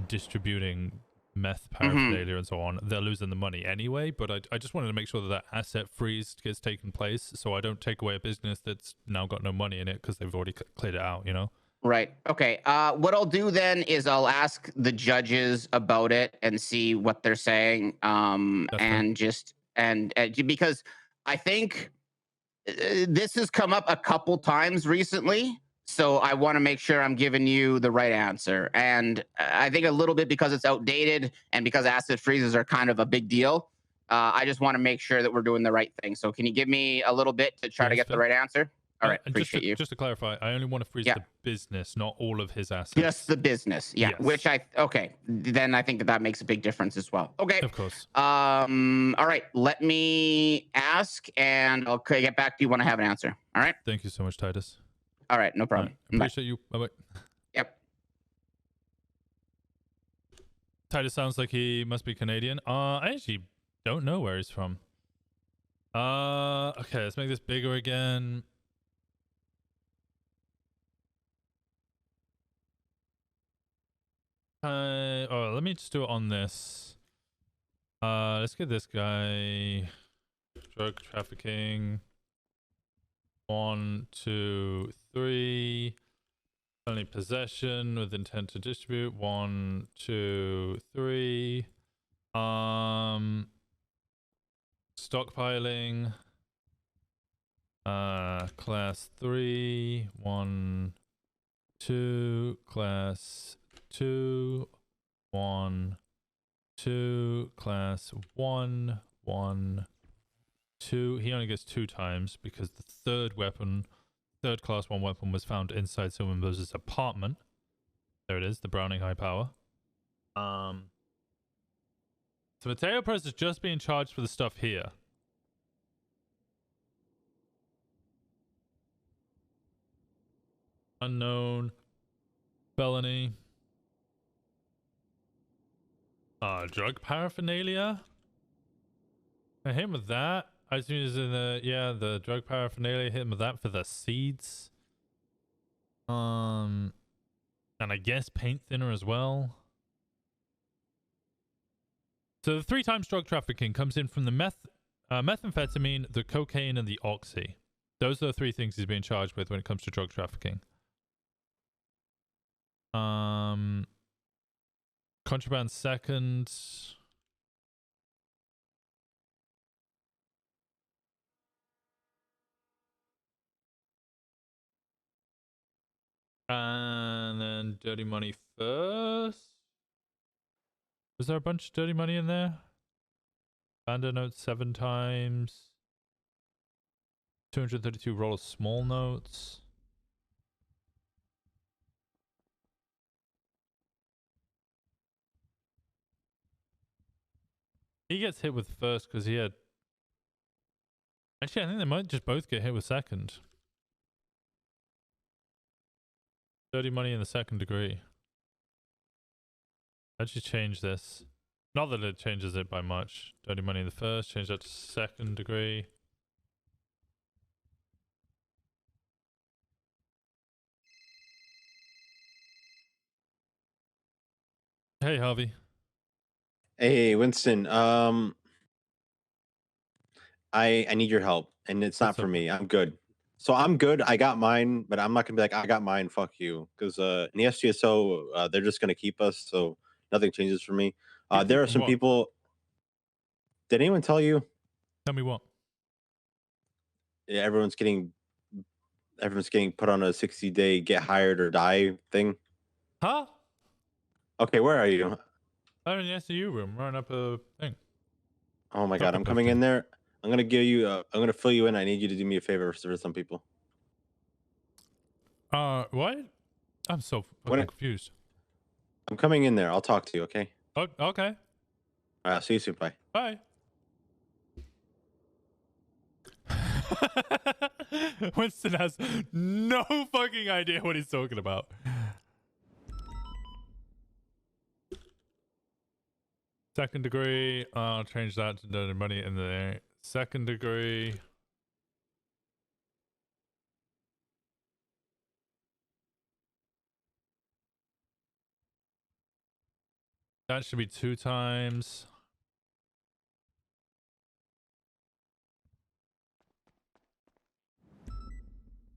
distributing meth paraphernalia and so on, they're losing the money anyway. But I just wanted to make sure that asset freeze gets taken place, so I don't take away a business that's now got no money in it because they've already cleared it out, you know? Right. Okay. What I'll do then is I'll ask the judges about it and see what they're saying. And because I think this has come up a couple times recently. So I want to make sure I'm giving you the right answer. And I think a little bit because it's outdated and because asset freezes are kind of a big deal. I just want to make sure that we're doing the right thing. So can you give me a little bit to try to get the right answer? All right, appreciate you. Just to clarify, I only want to freeze the business, not all of his assets. Just the business, yeah. Yes. Then I think that makes a big difference as well. Okay. Of course. All right, let me ask, and I'll get back to you when I have an answer. All right. Thank you so much, Titus. All right, no problem. Appreciate you. Bye-bye. Yep. Titus sounds like he must be Canadian. I actually don't know where he's from. Okay, let's make this bigger again. Let me just do it on this. Let's get this guy. Drug trafficking. 1, 2, 3. Only possession with intent to distribute. 1, 2, 3. Stockpiling. Class 3. 1, 2. Class 2. 1, 2. Class 1. 1, 2. He only gets 2 times because the third class 1 weapon was found inside someone else's apartment. There it is, the Browning high power. So Mateo Perez is just being charged for the stuff here. Unknown. Felony. Drug paraphernalia? I hit him with that. I assume he's in the drug paraphernalia. Hit him with that for the seeds. And I guess paint thinner as well. So the 3 times drug trafficking comes in from the methamphetamine, the cocaine, and the oxy. Those are the 3 things he's being charged with when it comes to drug trafficking. Contraband second. And then dirty money first. Was there a bunch of dirty money in there? Banda notes 7 times. 232 roll of small notes. He gets hit with first because he had... Actually, I think they might just both get hit with second. Dirty money in the second degree. Let's just change this. Not that it changes it by much. Dirty money in the first, change that to second degree. Hey, Harvey. Hey, Winston. I need your help, and it's not What's for up? me. I'm good. So I'm good. I got mine, but I'm not gonna be like I got mine. Fuck you, because in the SGSO, they're just gonna keep us, so nothing changes for me. There are some What? people. Did anyone tell you? Tell me what? Yeah, everyone's getting put on a 60-day get hired or die thing. Huh? Okay, where are you? I'm in the SCU room, running up a thing. Oh my god, I'm coming in there. I'm gonna give you. I'm gonna fill you in. I need you to do me a favor for some people. What? I'm so fucking confused. I'm coming in there. I'll talk to you. Okay. Oh, okay. All right. See you soon. Bye. Bye. Winston has no fucking idea what he's talking about. Second degree. I'll change that to the money in the second degree. That should be 2 times.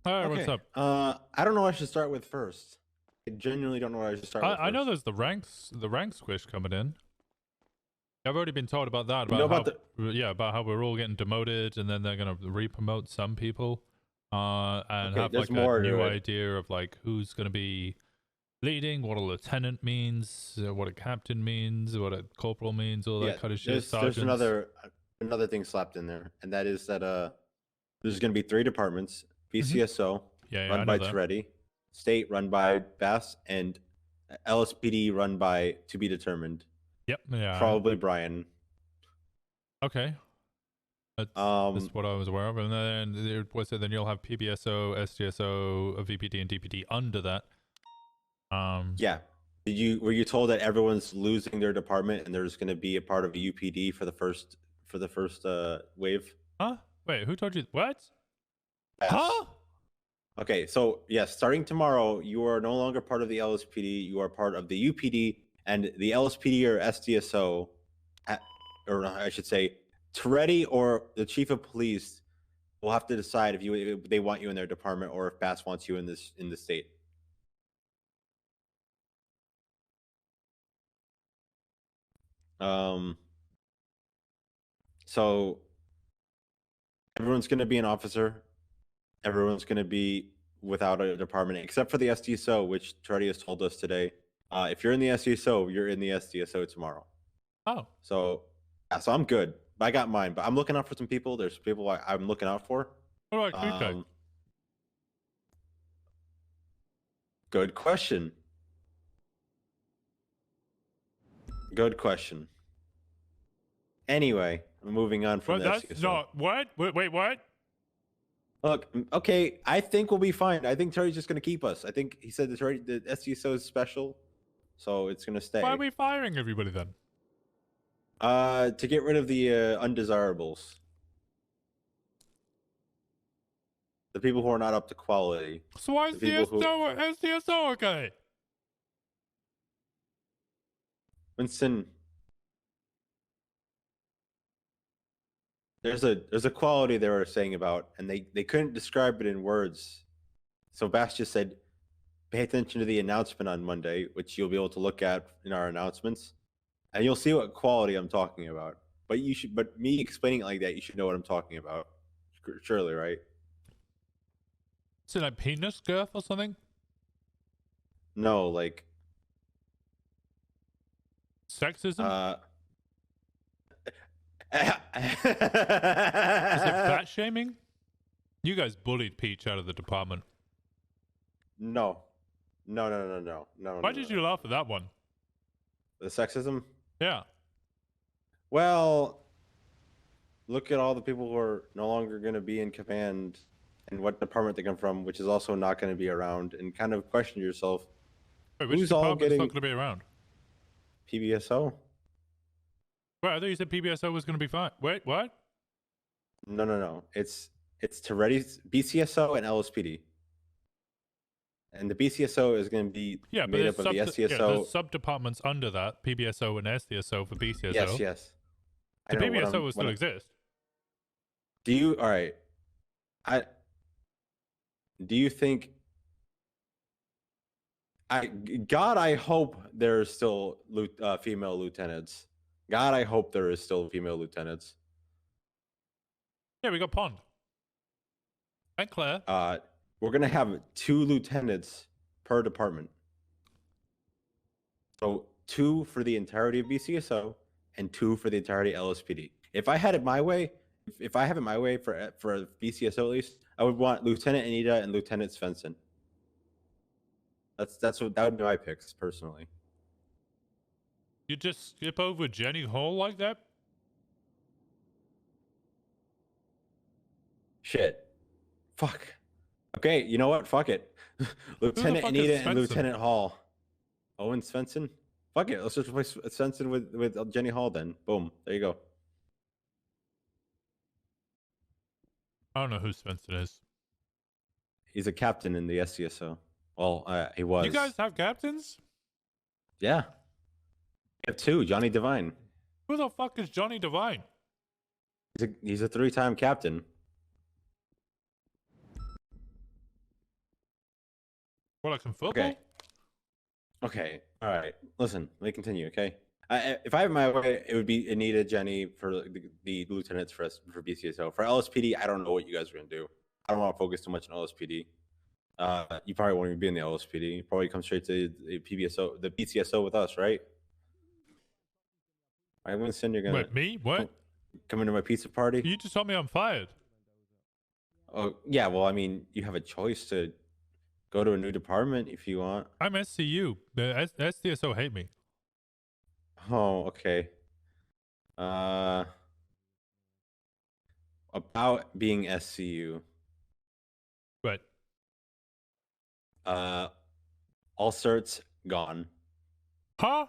All right, what's up? I don't know what I should start with first. I genuinely don't know what I should start with I know first. there's the rank squish coming in. I've already been told about that. About how we're all getting demoted, and then they're gonna re-promote some people, and have like a new idea of like who's gonna be leading, what a lieutenant means, what a captain means, what a corporal means, all that kind of shit. There's another thing slapped in there, and that is that there's gonna be 3 departments: BCSO, run by Toretti, State run by Bass, and LSPD run by to be determined. Yep. Yeah. Probably Brian. Okay. That's what I was aware of. And then what's it? Then you'll have PBSO, SGSO, a VPD, and DPD under that. Yeah. Were you told that everyone's losing their department and there's going to be a part of a UPD for the first wave? Huh? Wait, who told you what? Yes. Huh? Okay, so yes, starting tomorrow, you are no longer part of the LSPD. You are part of the UPD, and the LSPD or SDSO, or I should say, Toretti or the chief of police will have to decide if they want you in their department or if Bass wants you in the state. So everyone's going to be an officer. Everyone's going to be without a department, except for the SDSO, which Truddy has told us today. If you're in the SDSO, you're in the SDSO tomorrow. Oh. So I'm good. I got mine, but I'm looking out for some people. There's people I'm looking out for. What about Creek Guy? Good question. Good question. Anyway, moving on from that's SDSO. not what? Wait, what? Look, okay, I think we'll be fine. I think Terry's just going to keep us. I think he said the SDSO is special, so it's going to stay. Why are we firing everybody then? To get rid of the undesirables. The people who are not up to quality. So why is the SDSO okay? Winston, there's a quality they were saying about, and they couldn't describe it in words. So Bass just said, pay attention to the announcement on Monday, which you'll be able to look at in our announcements, and you'll see what quality I'm talking about. But me explaining it like that, you should know what I'm talking about. Surely, right? Is it like penis girth or something? No, like sexism? Is it fat shaming? You guys bullied Peach out of the department. No. Why did you laugh at that one? The sexism? Yeah. Well, look at all the people who are no longer going to be in command and what department they come from, which is also not going to be around, and kind of question yourself. Wait, which department's not going to be around? PBSO. Wait, I thought you said PBSO was going to be fine. Wait, what? No. It's Toretti's BCSO and LSPD. And the BCSO is going to be made up of the SDSO. Yeah, there's sub-departments under that, PBSO and SDSO for BCSO. Yes. The PBSO will still exist. All right. Do you think... I hope there's still female lieutenants. God, I hope there is still female lieutenants. Yeah, we got Pond. And Claire. We're going to have 2 lieutenants per department. So 2 for the entirety of BCSO and 2 for the entirety of LSPD. If I had it my way, for BCSO at least, I would want Lieutenant Anita and Lieutenant Svensson. That would be my picks personally. You just skip over Jenny Hall like that? Shit. Fuck. Okay, you know what? Fuck it. Lieutenant Anita and Lieutenant Hall. Owen Svensson? Fuck it. Let's just replace Svensson with Jenny Hall then. Boom. There you go. I don't know who Svensson is. He's a captain in the SCSO. Well, he was. You guys have captains? Yeah. We have 2. Johnny Devine. Who the fuck is Johnny Devine? He's a 3-time captain. Well, like in football? Okay. All right. Listen, let me continue, okay? If I have my way, it would be Anita, Jenny for the lieutenants for BCSO. For LSPD, I don't know what you guys are going to do. I don't want to focus too much on LSPD. You probably won't even be in the LSPD. You probably come straight to the BCSO with us, right? All right, Winston, you're going to... Wait, me? What? Come into my pizza party? You just told me I'm fired. Oh, yeah, well, I mean, you have a choice to go to a new department if you want. I'm SCU. The SDSO hate me. Oh, okay. About being SCU. What? All certs gone. Huh?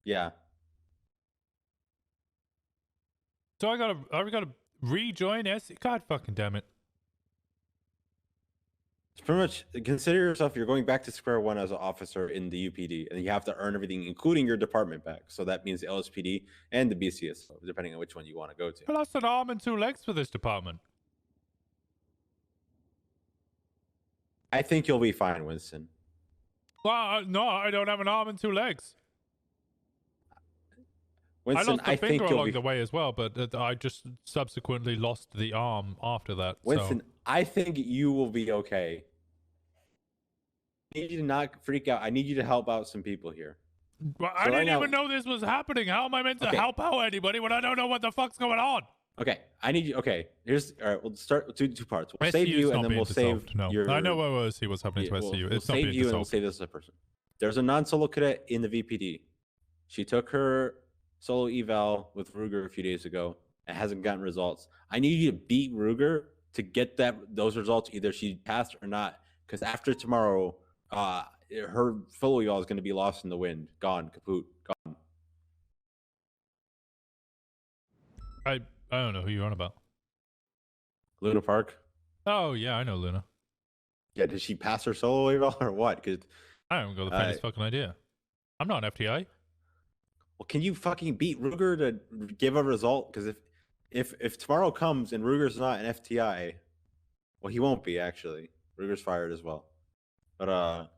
Yeah. So I gotta rejoin SC. God fucking damn it. It's pretty much, consider yourself, you're going back to square one as an officer in the UPD, and you have to earn everything, including your department back. So that means the LSPD and the BCSO, depending on which one you want to go to. I lost an arm and 2 legs for this department. I think you'll be fine, Winston. Well, no, I don't have an arm and 2 legs. Winston, I lost a finger think along the way as well, but I just subsequently lost the arm after that. Winston, so. I think you will be okay. I need you to not freak out. I need you to help out some people here. Well, I didn't even know this was happening. How am I meant to help out anybody when I don't know what the fuck's going on? Okay, I need you. Okay, here's all right. We'll start with two parts. We'll save you, and then we'll save your. I know we'll see what's happening to SCU. It's not being dissolved. We'll save you, and we'll save this as a person. There's a non-solo cadet in the VPD. She took her solo eval with Ruger a few days ago and hasn't gotten results. I need you to beat Ruger to get those results. Either she passed or not, because after tomorrow, her solo eval is going to be lost in the wind, gone, kaput, gone. I don't know who you're on about. Luna Park. Oh yeah, I know Luna. Yeah, did she pass her solo eval or what? Because I haven't got the faintest fucking idea. I'm not an FTI. Well, can you fucking beat Ruger to give a result? Because if tomorrow comes and Ruger's not an FTI, well, he won't be actually. Ruger's fired as well. But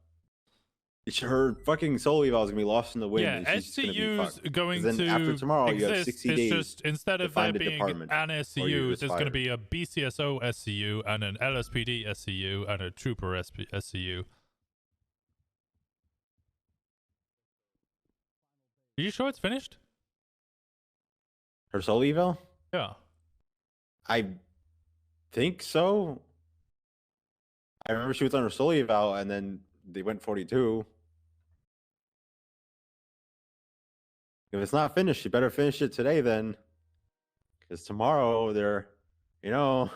her fucking solo eval is gonna be lost in the wind. Yeah, and she's SCU's going then to after tomorrow exist. you have 60 days. Just instead of there being an SCU, there's going to fired. be a BCSO SCU and an LSPD SCU and a Trooper SCU. Are you sure it's finished? Her solo eval? Yeah. I think so. I remember she was on her solo eval and then they went 42. If it's not finished, you better finish it today then. Because tomorrow they're, you know.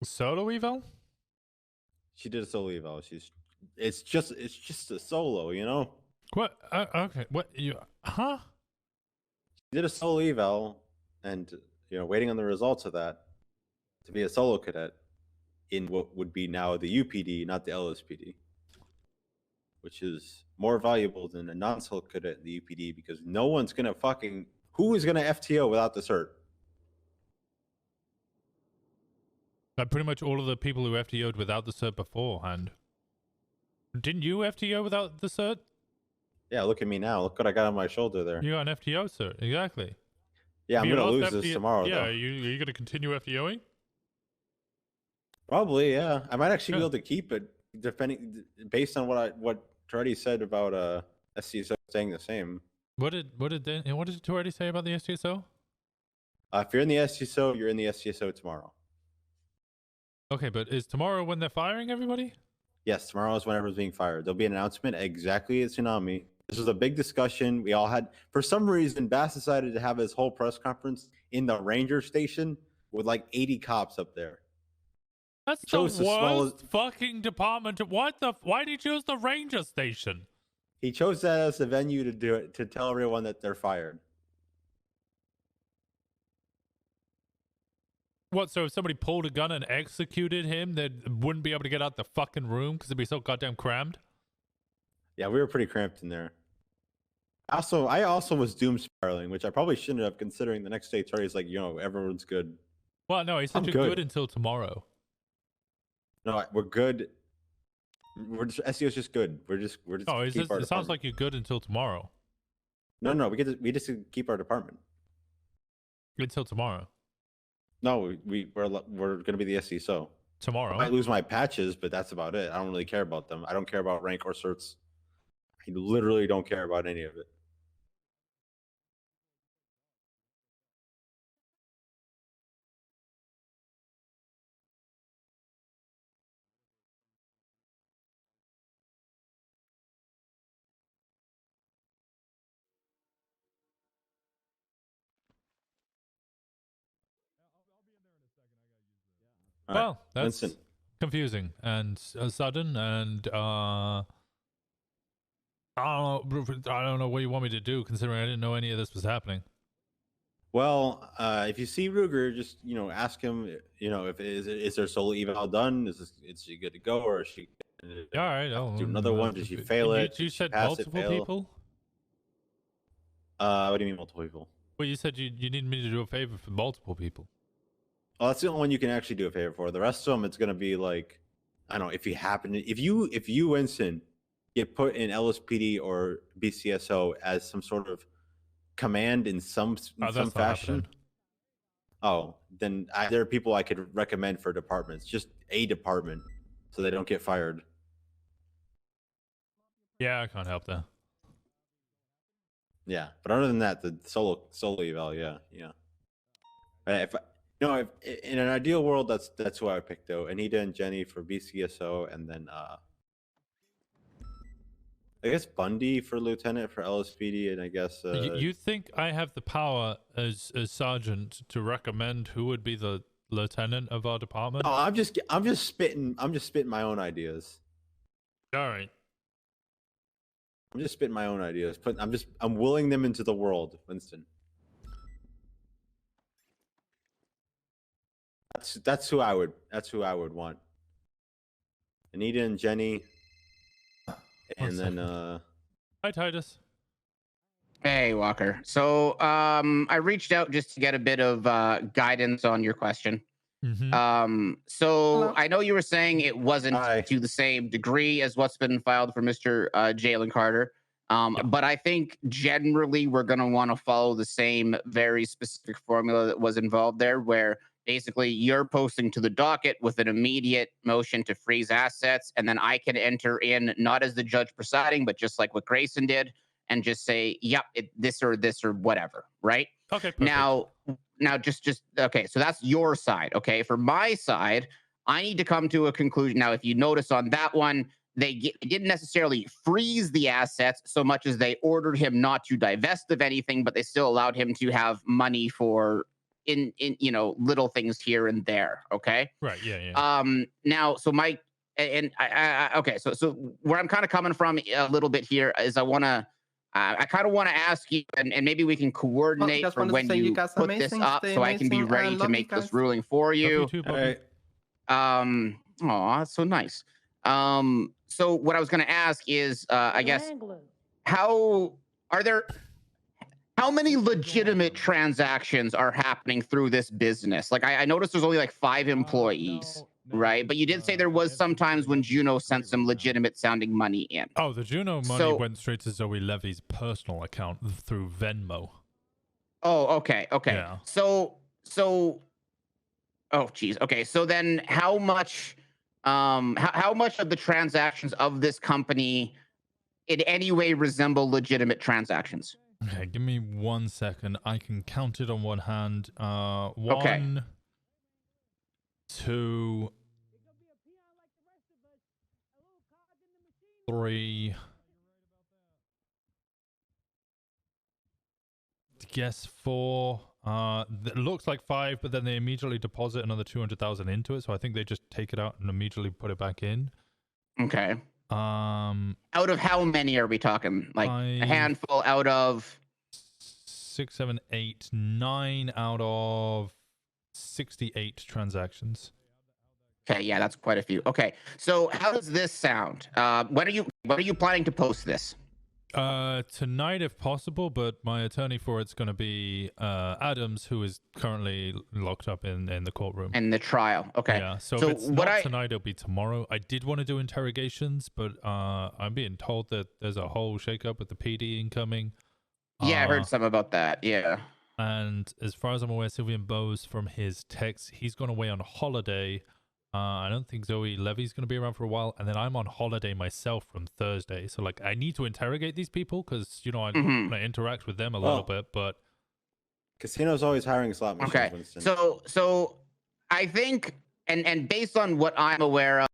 Solo eval? She did a solo eval. It's just a solo, you know? What? Okay. What you? Huh? She did a solo eval, and waiting on the results of that to be a solo cadet in what would be now the UPD, not the LSPD, which is more valuable than a non-solo cadet in the UPD because no one's gonna who is gonna FTO without the cert? Like pretty much all of the people who FTO'd without the cert beforehand. Didn't you FTO without the cert? Yeah, look at me now. Look what I got on my shoulder there. You got an FTO cert, exactly. Yeah, I'm gonna lose this tomorrow. Yeah, though. are you gonna continue FTOing? Probably, yeah. I might actually be able to keep it, depending based on what Toretti said about SCSO staying the same. What did Toretti say about the SCSO? If you're in the SCSO, you're in the SCSO tomorrow. Okay, but is tomorrow when they're firing everybody? Yes, tomorrow is when everyone's being fired. There'll be an announcement exactly at Tsunami. This was a big discussion. We all had, for some reason, Bass decided to have his whole press conference in the ranger station with like 80 cops up there. That's the worst fucking department. Why did he choose the ranger station? He chose that as the venue to do it, to tell everyone that they're fired. What, so if somebody pulled a gun and executed him, they wouldn't be able to get out the fucking room because it'd be so goddamn crammed? Yeah, we were pretty cramped in there. I also was doom spiraling, which I probably shouldn't have, considering the next day Terry's like, everyone's good. Well, no, he said you're good until tomorrow. No, we're good. SEO's just good. We're just. Oh, it sounds like you're good until tomorrow. No, we just keep our department until tomorrow. No, we're going to be the SESO tomorrow. I might lose my patches, but that's about it. I don't really care about them. I don't care about rank or certs. I literally don't care about any of it. Well, that's Winston. Confusing and sudden, and I don't know what you want me to do, considering I didn't know any of this was happening. Well, if you see Ruger, just ask him. If is their solo eval done? Is she good to go, or is she Yeah, all right. Do another one. Did she fail it? You said multiple people. What do you mean multiple people? Well, you said you need me to do a favor for multiple people. Well, that's the only one you can actually do a favor for. The rest of them, it's gonna be like, I don't know, if you Winston get put in LSPD or BCSO as some sort of command in some fashion. Happening. Oh, then there are people I could recommend for departments, just a department, so they don't get fired. Yeah, I can't help that. Yeah, but other than that, the solo eval, yeah. If in an ideal world, that's who I would pick though. Anita and Jenny for BCSO, and then I guess Bundy for lieutenant for LSPD, and I guess you think I have the power as sergeant to recommend who would be the lieutenant of our department? No, I'm just spitting my own ideas. All right. I'm just spitting my own ideas. I'm willing them into the world, Winston. That's who I would want. Anita and Jenny. And then hi Titus. Hey Walker. So I reached out just to get a bit of guidance on your question. Mm-hmm. So I know you were saying it wasn't to the same degree as what's been filed for Mr. Jalen Carter. But I think generally we're going to want to follow the same very specific formula that was involved there, where basically you're posting to the docket with an immediate motion to freeze assets, and then I can enter in, not as the judge presiding, but just like what Grayson did, and just say, yep, this or whatever, right? Okay, perfect. Now just okay, so that's your side. Okay, for my side, I need to come to a conclusion. Now, if you notice on that one, they didn't necessarily freeze the assets so much as they ordered him not to divest of anything, but they still allowed him to have money for in little things here and there. Okay, right, yeah. Now, so Mike and I okay, so where I'm kind of coming from a little bit here is I kind of want to ask you, and maybe we can coordinate for when you put this up, so I can be ready to make this ruling for you. All right. Oh, that's so nice. So what I was going to ask is, I guess, how many legitimate transactions are happening through this business? Like, I noticed there's only like 5 employees. Right, but you did say there was sometimes when Juno sent some legitimate sounding money in. Oh, the Juno money went straight to Zoe Levy's personal account through Venmo. Oh, okay. Yeah. So, oh, geez. Okay, so then how much of the transactions of this company in any way resemble legitimate transactions? Okay, give me 1 second. I can count it on one hand. Okay. 1, 2, 3. Guess 4. It looks like 5, but then they immediately deposit another 200,000 into it. So I think they just take it out and immediately put it back in. Okay. Out of how many are we talking? Like a handful out of 6, 7, 8, 9 out of 68 transactions. Okay, yeah, that's quite a few. Okay, so how does this sound? When are you planning to post this? Tonight, if possible. But my attorney for it's going to be Adams, who is currently locked up in the courtroom in the trial. Okay, yeah. So if it's not tonight, it'll be tomorrow. I did want to do interrogations, but I'm being told that there's a whole shakeup with the PD incoming. Yeah, I heard some about that. Yeah. And as far as I'm aware, Sylvian Bowes, from his text, he's gone away on holiday. I don't think Zoe Levy's going to be around for a while. And then I'm on holiday myself from Thursday. So, like, I need to interrogate these people because, I want to interact with them a little bit. But Casino's always hiring slot machines. Okay. Winston. So I think, and based on what I'm aware of,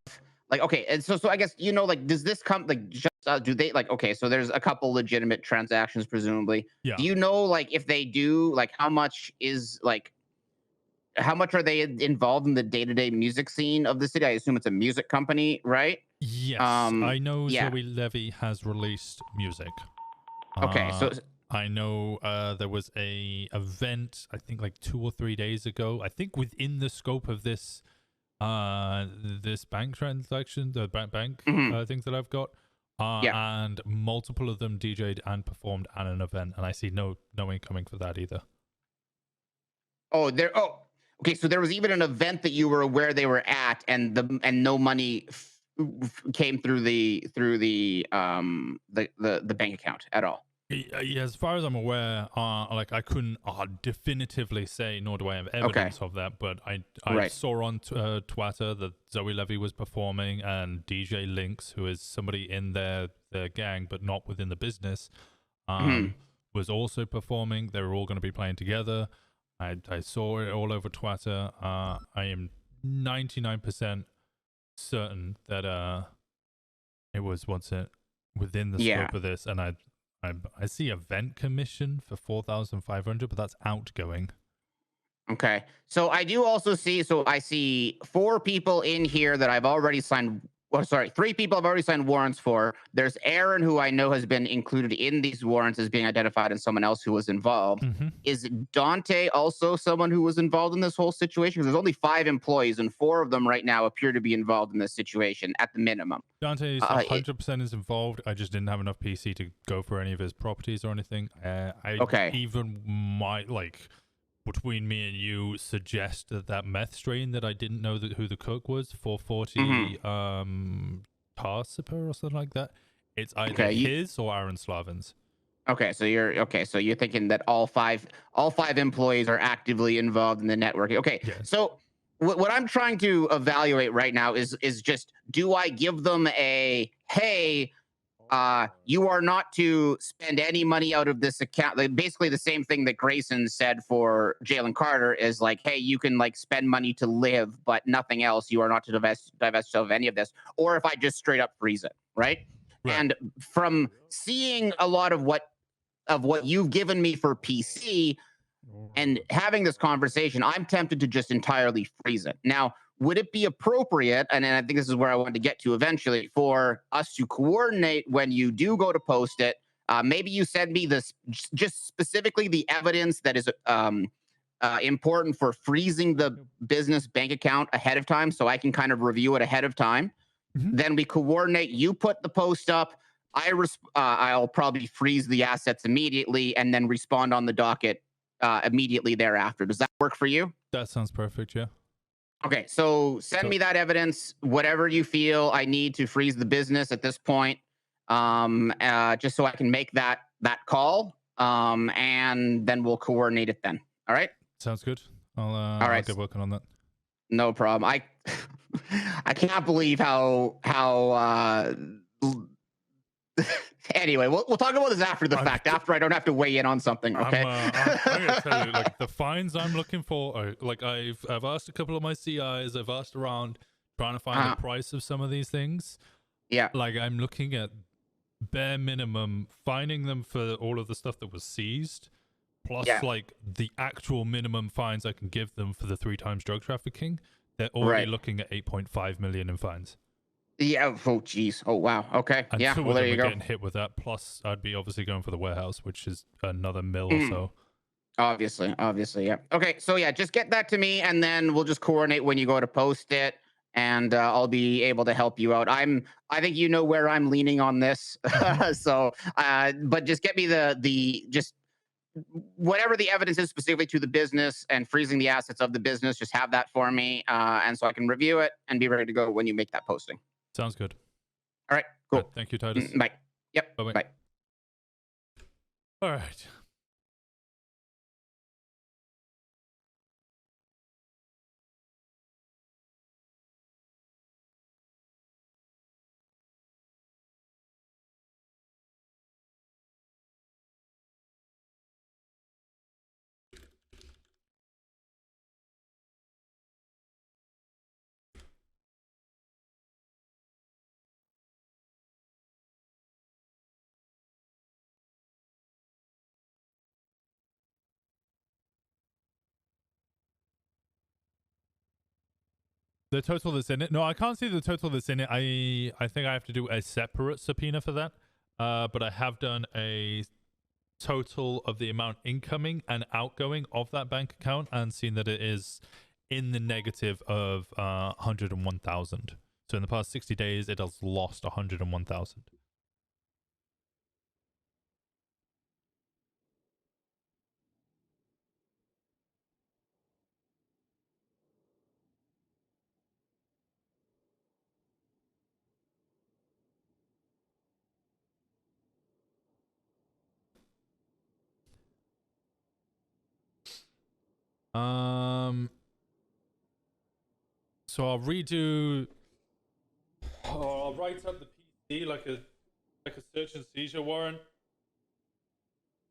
like, okay. And so I guess, like, does this come, like, just, do they, like, okay, so there's a couple legitimate transactions, presumably. Yeah. Do you know, like, if they do, like, how much are they involved in the day-to-day music scene of the city? I assume it's a music company, right? Yes. I know Zoe Levy has released music. Okay, so I know there was a event, I think like 2 or 3 days ago. I think within the scope of this This bank transaction, the bank Mhm. things that I've got, and multiple of them DJ'd and performed at an event, and I see no incoming for that either. Oh, okay. So there was even an event that you were aware they were at, and no money came through the bank account at all. Yeah, as far as I'm aware, like I couldn't definitively say, nor do I have evidence of that, but I saw on Twitter that Zoe Levy was performing, and DJ Lynx, who is somebody in their gang but not within the business, was also performing. They were all going to be playing together. I saw it all over Twitter. I am 99% certain that it was within the scope of this, and I see event commission for 4,500, but that's outgoing. Okay. So I do also see, I see 4 people in here that I've already signed. Well, sorry, 3 people I've already signed warrants for. There's Aaron, who I know has been included in these warrants as being identified, and someone else who was involved. Is Dante also someone who was involved in this whole situation? Because there's only 5 employees, and 4 of them right now appear to be involved in this situation at the minimum. Dante 100% is involved. I just didn't have enough PC to go for any of his properties or anything. I even might, like, between me and you, suggest that meth strain that I didn't know who the cook was, 440 Tarsiper or something like that. It's either his or Aaron Slavin's. Okay, so you're thinking that all five employees are actively involved in the networking. Okay, so what I'm trying to evaluate right now is just, do I give them a, hey, you are not to spend any money out of this account? Like, basically the same thing that Grayson said for Jalen Carter is like, hey, you can like spend money to live, but nothing else. You are not to divest of any of this. Or if I just straight up freeze it, right? And from seeing a lot of what you've given me for PC and having this conversation, I'm tempted to just entirely freeze it. Now, would it be appropriate, and I think this is where I wanted to get to eventually, for us to coordinate when you do go to post it? Maybe you send me this, just specifically the evidence that is important for freezing the business bank account ahead of time, so I can kind of review it ahead of time. Then we coordinate. You put the post up. I'll probably freeze the assets immediately and then respond on the docket immediately thereafter. Does that work for you? That sounds perfect, yeah. Okay, so send me that evidence, whatever you feel I need to freeze the business at this point, just so I can make that call, and then we'll coordinate it then. All right? Sounds good. I'll get working on that. No problem. I can't believe how anyway, we'll talk about this after the fact. After I don't have to weigh in on something. Okay. I'm gonna tell you, like, the fines I'm looking for are, like, I've asked a couple of my CIs. I've asked around trying to find the price of some of these things. Yeah. Like, I'm looking at bare minimum fining them for all of the stuff that was seized, plus like the actual minimum fines I can give them for the 3 times drug trafficking. They're already looking at 8.5 million in fines. Yeah. Oh, geez. Oh, wow. Okay. And yeah. Well, there you go. Getting hit with that. Plus, I'd be obviously going for the warehouse, which is another mil or so. Obviously, yeah. Okay, so yeah, just get that to me, and then we'll just coordinate when you go to post it, and I'll be able to help you out. I think you know where I'm leaning on this, so but just get me the just whatever the evidence is specifically to the business and freezing the assets of the business. Just have that for me, and so I can review it and be ready to go when you make that posting. Sounds good. All right, cool. Right, thank you, Titus. Bye. Yep. Bye-bye. Bye. All right. The total that's in it. No, I can't see the total that's in it. I think I have to do a separate subpoena for that. But I have done a total of the amount incoming and outgoing of that bank account and seen that it is in the negative of 101,000. So in the past 60 days, it has lost 101,000. So I'll redo. I'll write up the PC like a search and seizure warrant.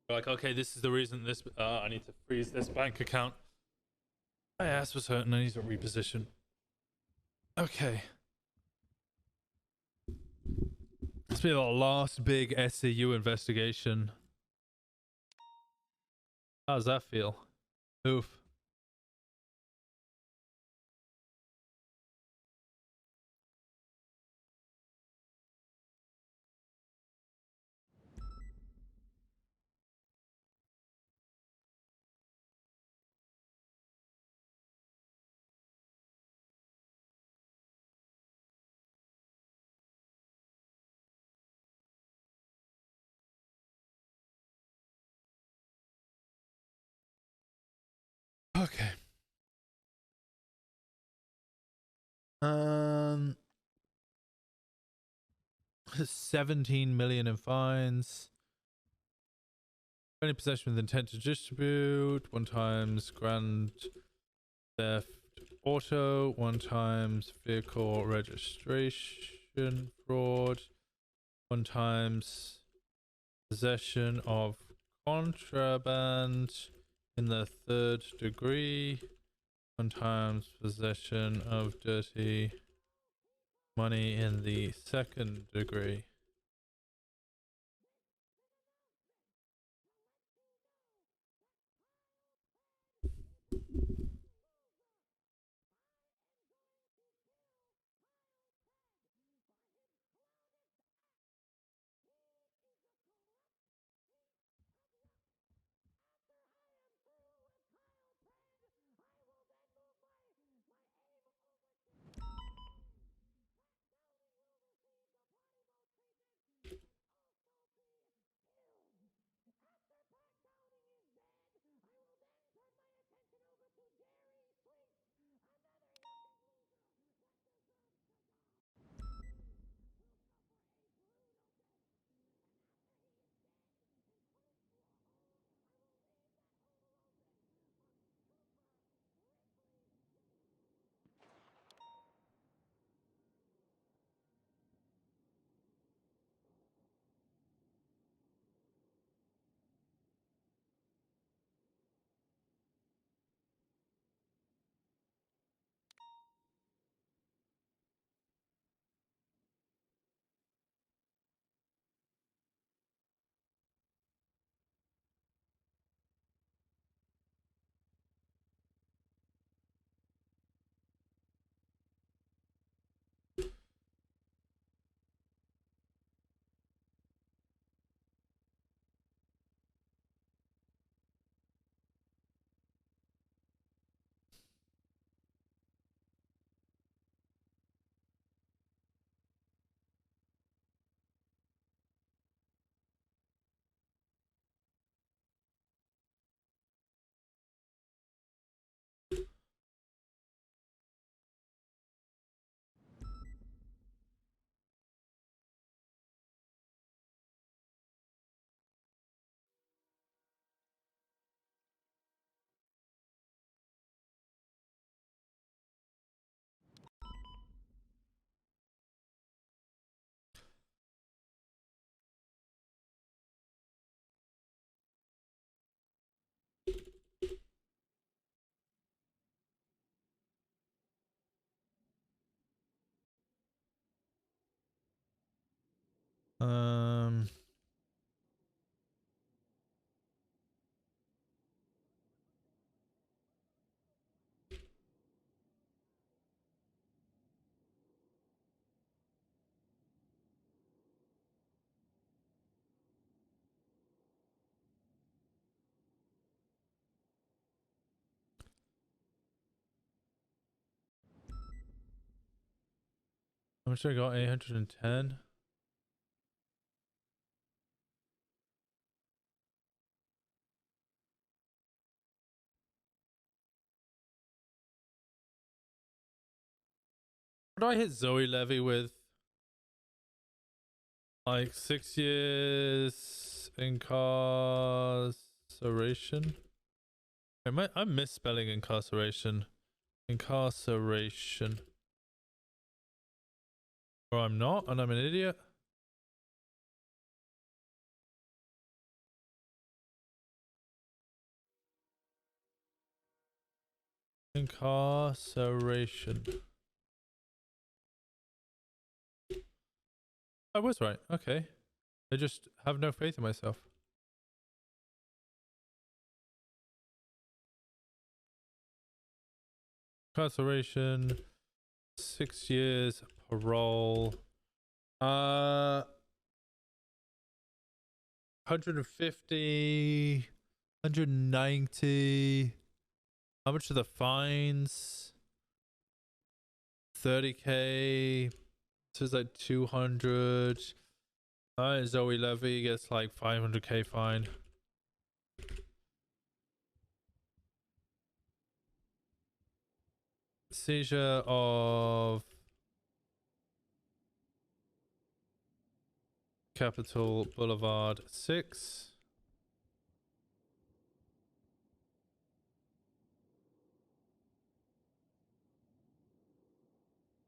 Like, okay, this is the reason this. I need to freeze this bank account. My ass was hurting. I need to reposition. Okay. This will be the last big SCU investigation. How does that feel? Oof. Okay. 17 million in fines. Any possession with intent to distribute. 1 times grand theft auto. 1 times vehicle registration fraud. 1 times possession of contraband in the 3rd degree. 1 times possession of dirty money in the 2nd degree. Um How much I got? 810. What do I hit Zoe Levy with? Like 6 years incarceration? I'm misspelling incarceration. Incarceration. Or I'm not, and I'm an idiot. Incarceration. I was right. Okay. I just have no faith in myself. Incarceration. 6 years parole. 150. 190. How much are the fines? 30k. This is like 200. Zoe Levy gets like 500k fine. Seizure of Capitol Boulevard 6.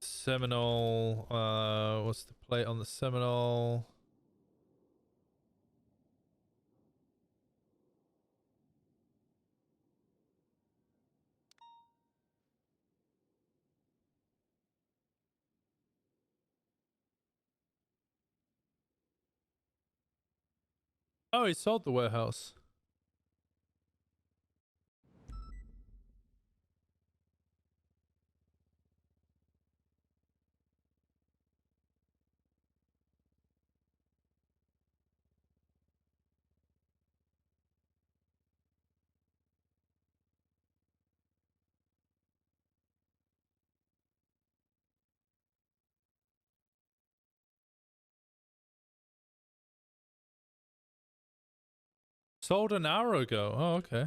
Seminole. What's the plate on the Seminole? Oh, he sold the warehouse. Sold an hour ago. Oh, okay.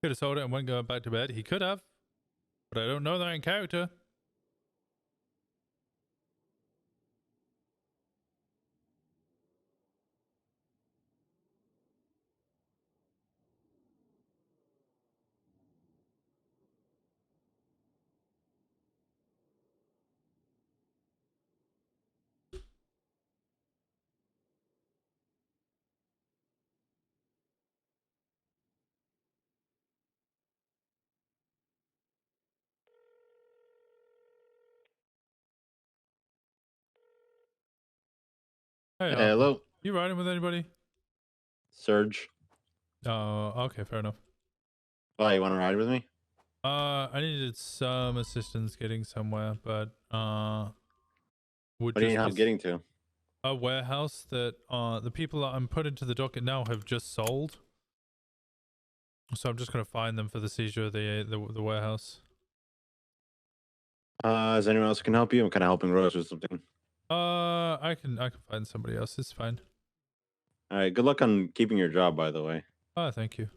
Could have sold it and went going back to bed. He could have, but I don't know that in character. Hey, Hello. You riding with anybody? Surge. Oh, okay, fair enough. Oh, you want to ride with me? I needed some assistance getting somewhere, but What do you need help getting to? A warehouse that the people that I'm put into the docket now have just sold. So I'm just gonna find them for the seizure of the warehouse. Is anyone else who can help you? I'm kind of helping Rose with something. I can find somebody else. It's fine. All right. Good luck on keeping your job, by the way. Oh, thank you.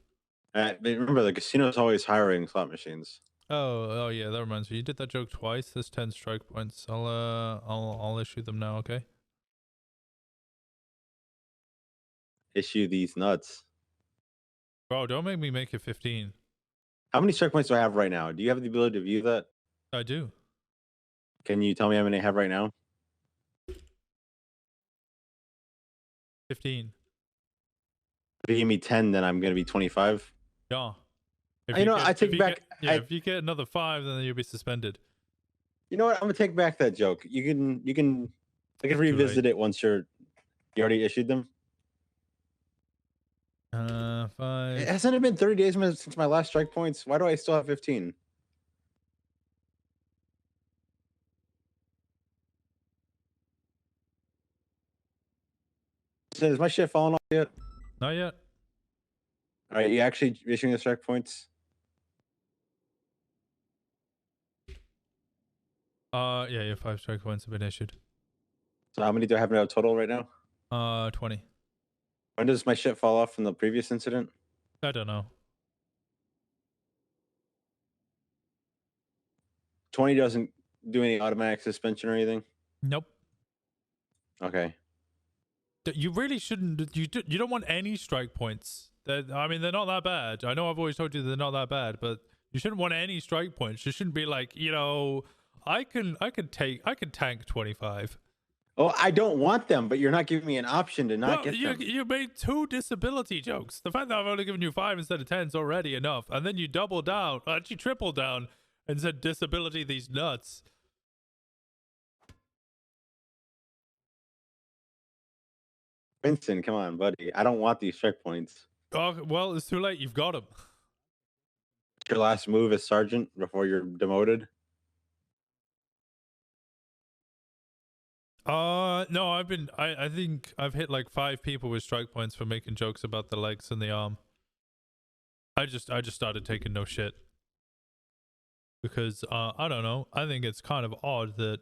Remember, the casino is always hiring slot machines. Oh yeah, that reminds me. You did that joke twice. There's 10 strike points. I'll issue them now. Okay. issue these nuts. Bro, don't make me make it 15. How many strike points do I have right now? Do you have the ability to view that? I do. Can you tell me how many I have right now? 15. If you give me 10, then I'm going to be 25. Yeah. I take back. If you get another 5, then you'll be suspended. You know what? I'm going to take back that joke. I can revisit it once you already issued them. 5. Hasn't it been 30 days since my last strike points? Why do I still have 15? Is my shit falling off yet? Not yet. All right, you actually issuing the strike points? Yeah, your 5 strike points have been issued. So how many do I have now total right now? 20. When does my shit fall off from the previous incident? I don't know. 20 doesn't do any automatic suspension or anything? Nope. Okay. You really shouldn't. You don't want any strike points. I mean, they're not that bad. I know I've always told you they're not that bad, but you shouldn't want any strike points. You shouldn't be like, I could tank 25. Oh, I don't want them, but you're not giving me an option to not get them. You made 2 disability jokes. The fact that I've only given you 5 instead of 10 is already enough. And then you double down, actually triple down, and said disability these nuts. Winston, come on, buddy. I don't want these strike points. Oh, well, it's too late. You've got them. Your last move as sergeant before you're demoted? No, I think I've hit like 5 people with strike points for making jokes about the legs and the arm. I just started taking no shit. Because, I don't know. I think it's kind of odd that,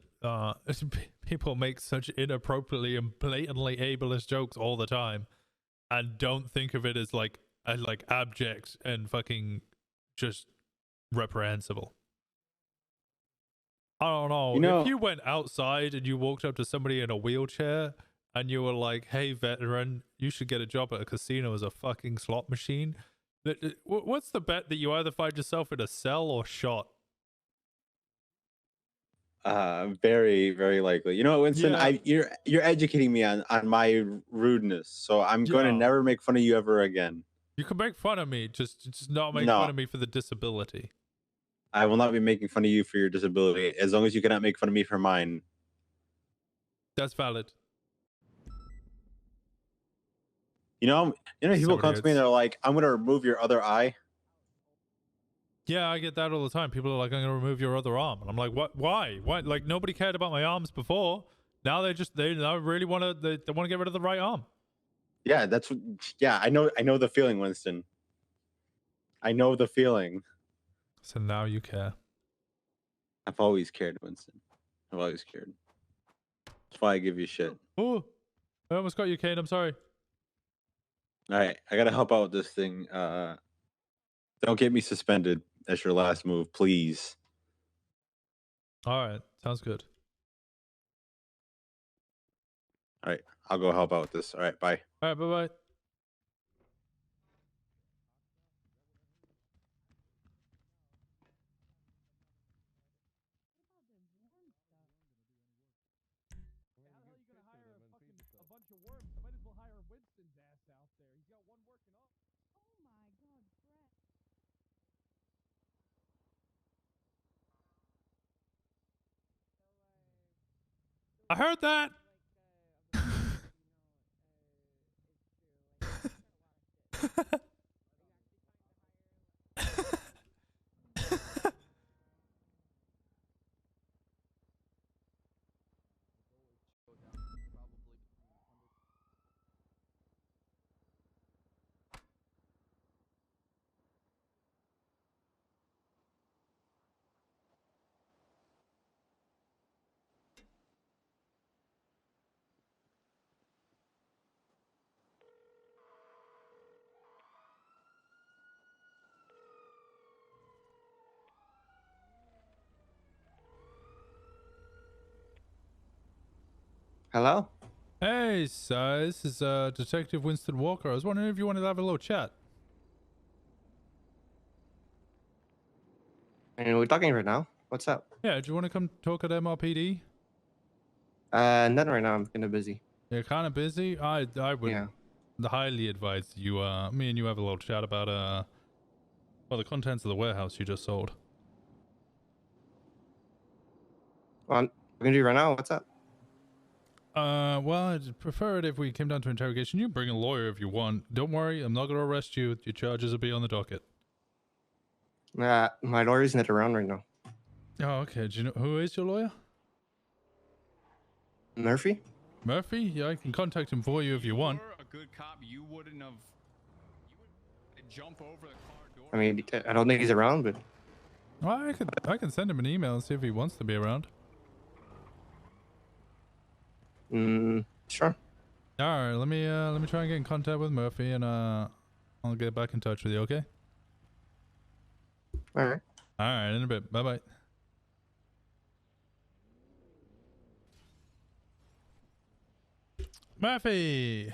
people make such inappropriately and blatantly ableist jokes all the time and don't think of it as like abject and fucking just reprehensible. I don't know. If you went outside and you walked up to somebody in a wheelchair and you were like, "Hey, veteran, you should get a job at a casino as a fucking slot machine," what's the bet that you either find yourself in a cell or shot? Very, very likely. You know what, Winston? Yeah. You're educating me on my rudeness, so I'm going to never make fun of you ever again. You can make fun of me, just not make fun of me for the disability. I will not be making fun of you for your disability, as long as you cannot make fun of me for mine. That's valid. People come to me and they're like, "I'm going to remove your other eye." Yeah, I get that all the time. People are like, "I'm going to remove your other arm," and I'm like, "What? Why? Why? Like nobody cared about my arms before. Now they now really want to they want to get rid of the right arm." Yeah, I know the feeling, Winston. I know the feeling. So now you care. I've always cared, Winston. I've always cared. That's why I give you shit. Oh, I almost got you, Kane. I'm sorry. All right, I gotta help out with this thing. Don't get me suspended. That's your last move, please. All right, sounds good. All right, I'll go help out with this. All right, bye. All right, bye-bye. A bunch of worms. Might as well hire Winston's ass out there. He's got one working off. Oh my god, I heard that. Hello? Hey, sir, this is Detective Winston Walker. I was wondering if you wanted to have a little chat. And we're talking right now. What's up? Yeah, do you want to come talk at MRPD? None right now. I'm kind of busy. You're kind of busy. I would Yeah. highly advise you. Me and you have a little chat about well, the contents of the warehouse you just sold. Well, we're gonna do it right now. What's up? Well, I'd prefer it if we came down to interrogation. You bring a lawyer if you want. Don't worry, I'm not gonna arrest you. Your charges will be on the docket. My lawyer's not around right now. Oh, okay. Do you know who is your lawyer? Murphy? Murphy? Yeah, I can contact him for you if you want. A good cop, you wouldn't have. You would jump over the car door. I mean, I don't think he's around, but. Well, I can send him an email and see if he wants to be around. Sure. All right, let me try and get in contact with Murphy, and I'll get back in touch with you. Okay. All right. All right, in a bit. Bye bye. Murphy.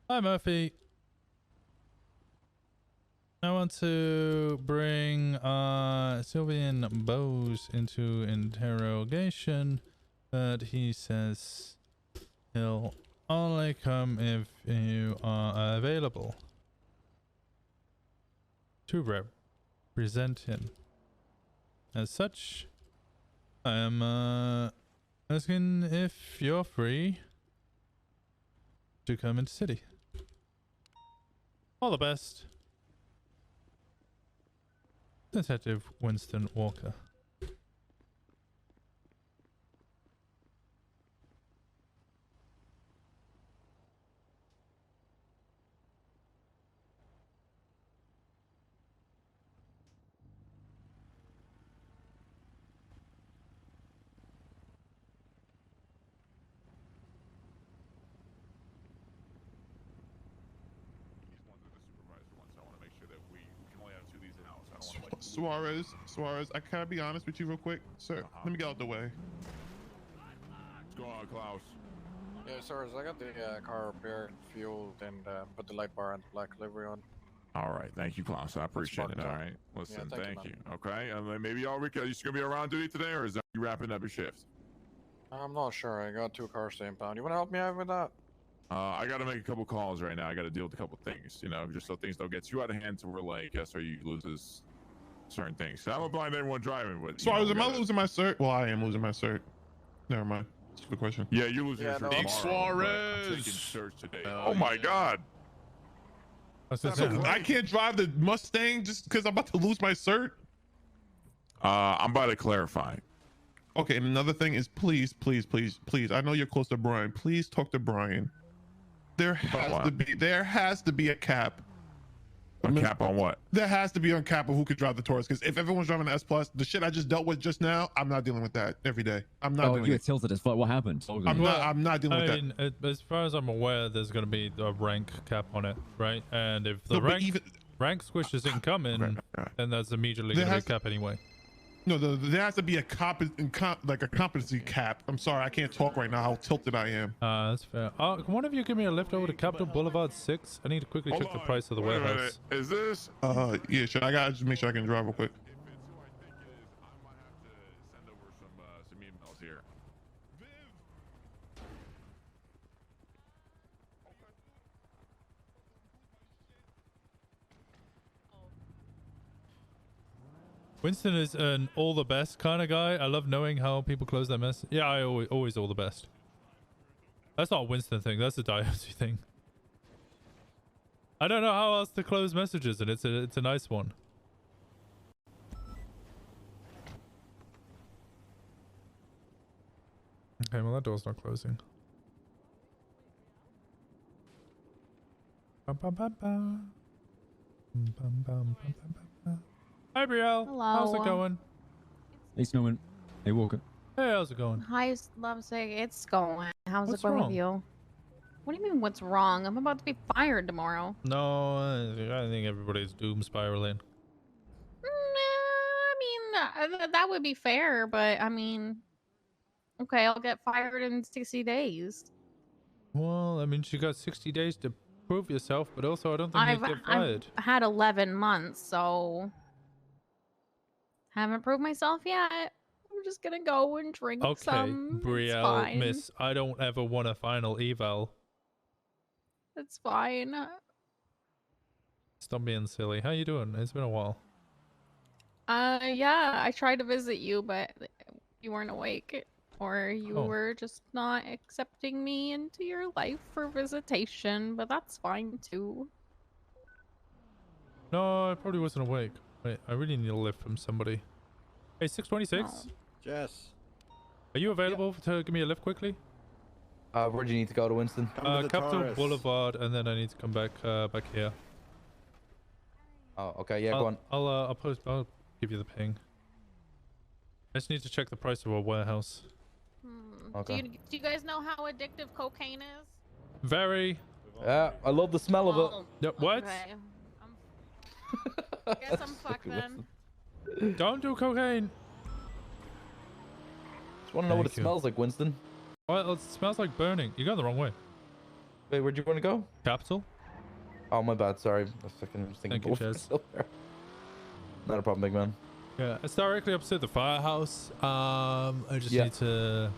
Hi, Murphy. I want to bring Sylvian Bose into interrogation, but he says he'll only come if you are available to represent him. As such, I am asking if you're free to come into city. All the best. Detective Winston Walker. Suarez, can I be honest with you real quick? Sir, let me get out the way. What's going on, Klaus? Yeah, sir, I got the car repaired, fueled, and put the light bar and black livery on. All right, thank you, Klaus. I appreciate it. All right, listen, yeah, thank you. Okay, maybe all week. Are you gonna be around duty today, or is that you wrapping up your shift? I'm not sure. I got 2 cars to impound. You wanna help me out with that? I gotta make a couple calls right now. I gotta deal with a couple things, you know, just so things don't get too out of hand. So we're like, SRU loses certain things. So I'm gonna blind everyone driving, but So am I losing my cert? Well, I am losing my cert. Never mind. That's the question. Yeah, you're losing your no, cert tomorrow, but I'm taking certs today. Oh my god. So I can't drive the Mustang just because I'm about to lose my cert? I'm about to clarify. Okay, and another thing is please. I know you're close to Brian. Please talk to Brian. There has to be a cap. A cap on what? There has to be a cap of who could drive the Taurus. Because if everyone's driving the S Plus, the shit I just dealt with just now, I'm not dealing with that every day. I'm not doing you it. get tilted as fuck. What happened? I'm not dealing with that. As far as I'm aware, there's going to be a rank cap on it, right? And if the rank squish is incoming, then that's immediately going to be a cap anyway. No, there has to be a competency cap. I'm sorry, I can't talk right now. How tilted I am. That's fair. Can one of you give me a lift over to Capitol Boulevard 6? I need to quickly check the price of the warehouse. Is this? Yeah, sure. I gotta just make sure I can drive real quick. Some emails here. Winston is an all the best kind of guy. I love knowing how people close their mess. Yeah, I always all the best. That's not a Winston thing. That's a Diocese thing. I don't know how else to close messages, and it's a nice one. Okay, well that door's not closing. Hi, Brielle. Hello. How's it going? Hey, Snowman. Hey, Walker. Hey, how's it going? Hi, Lovesick. It's going. How's What's it going wrong? with you? What do you mean, what's wrong? I'm about to be fired tomorrow. No, I think everybody's doom spiraling. I mean, that would be fair, but I mean, okay, I'll get fired in 60 days. Well, I mean, you got 60 days to prove yourself, but also I don't think you'd get fired. I've had 11 months, so haven't proved myself yet. I'm just gonna go and drink some. It's Brielle, fine. miss, I don't ever want a final eval. It's fine. Stop being silly. How you doing? It's been a while. Yeah, I tried to visit you, but you weren't awake. Or you were just not accepting me into your life for visitation, but that's fine too. No, I probably wasn't awake. Wait, I really need a lift from somebody. Hey, 626? Jess. Are you available to give me a lift quickly? Where do you need to go to, Winston? Capital Boulevard, and then I need to come back back here. Oh, okay, yeah, go on. I'll give you the ping. I just need to check the price of a warehouse. Okay. Do you guys know how addictive cocaine is? Very. Yeah, I love the smell of it. Yep, what? Okay. I guess I'm fucked then. Don't do cocaine. Just want to know what it smells like, Winston. Well, it smells like burning. You got the wrong way. Wait, where'd you want to go? Capital. Oh, my bad. Sorry. I was thinking Thank you, Chaz. Not a problem, big man. Yeah, it's directly opposite the firehouse. I just need to...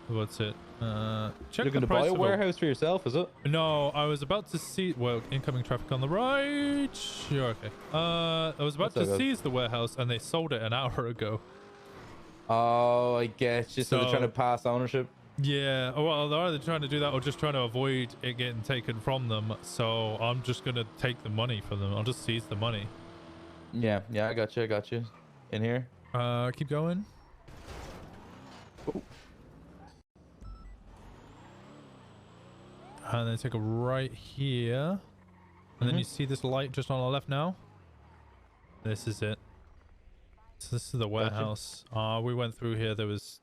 What's it? Check You're going to buy a warehouse for yourself, is it? No, I was about to see... Well, incoming traffic on the right. You're okay. I was about to seize the warehouse, and they sold it an hour ago. Oh, I guess. Just so they're trying to pass ownership? Yeah, well, they're either trying to do that or just trying to avoid it getting taken from them. So I'm just going to take the money from them. I'll just seize the money. Yeah, I got you. In here. Keep going. Ooh. And then take a right here. And then you see this light just on the left now? This is it. So this is the warehouse. We went through here. There was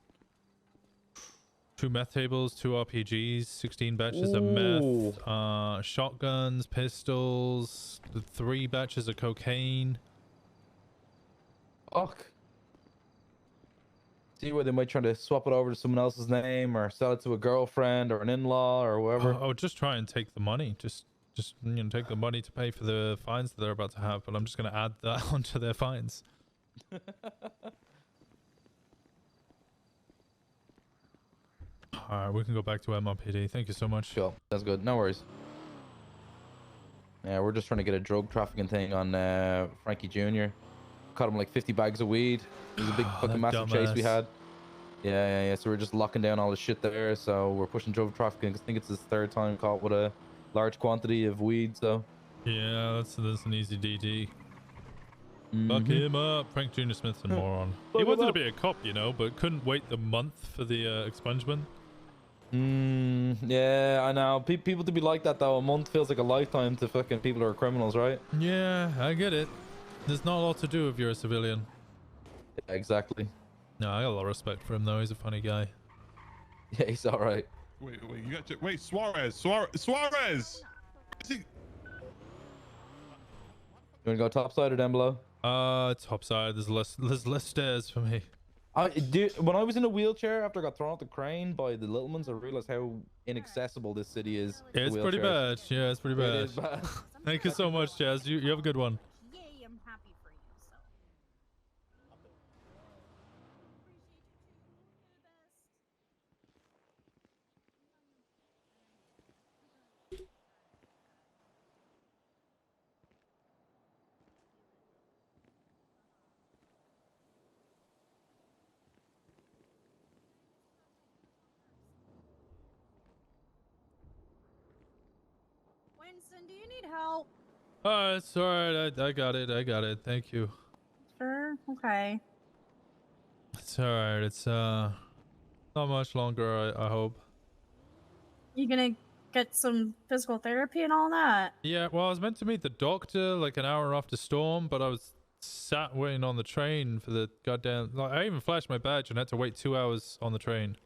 2 meth tables, 2 RPGs, 16 batches of meth, shotguns, pistols, 3 batches of cocaine. Fuck. See where they might try to swap it over to someone else's name or sell it to a girlfriend or an in-law or whoever. I would just try and take the money. Just take the money to pay for the fines that they're about to have. But I'm just going to add that onto their fines. Alright, we can go back to MRPD. Thank you so much. Cool. That's good. No worries. Yeah, we're just trying to get a drug trafficking thing on Frankie Jr. Caught him like 50 bags of weed. It was a big fucking massive chase we had. Yeah. So we're just locking down all the shit there. So we're pushing drug trafficking. I think it's his 3rd time caught with a large quantity of weed. So yeah, that's an easy DD. Fuck him up. Frank Jr. Smith's a moron. He wanted to be a cop, you know, but couldn't wait the month for the expungement. Yeah, I know. People to be like that though. A month feels like a lifetime to fucking people who are criminals, right? Yeah, I get it. There's not a lot to do if you're a civilian. Yeah, exactly. No, I got a lot of respect for him though. He's a funny guy. Yeah, he's all right. Wait, you got to wait. Suarez. Is he... You wanna go topside or down below? Topside. There's less stairs for me. When I was in a wheelchair after I got thrown off the crane by the little ones, I realized how inaccessible this city is. Yeah, it's pretty bad. Yeah, it's pretty bad. It is bad. Thank you so much, Jazz. You have a good one. Yay, I'm happy for you. So. Winston, do you need help? Oh, it's alright. I got it. Thank you. Sure. Okay. It's alright. It's not much longer, I hope. You gonna get some physical therapy and all that? Yeah, well, I was meant to meet the doctor like an hour after storm, but I was sat waiting on the train for the goddamn... Like, I even flashed my badge and had to wait 2 hours on the train.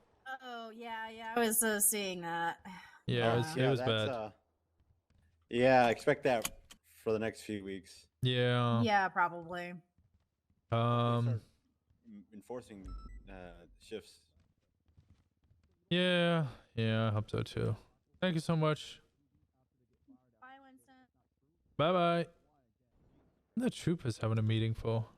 Oh, yeah. I was seeing that. Yeah, it was bad. Yeah, expect that for the next few weeks. Yeah. Yeah, probably. Enforcing shifts. Yeah, I hope so too. Thank you so much. Bye, Winston. Bye bye. The troopers having a meeting for.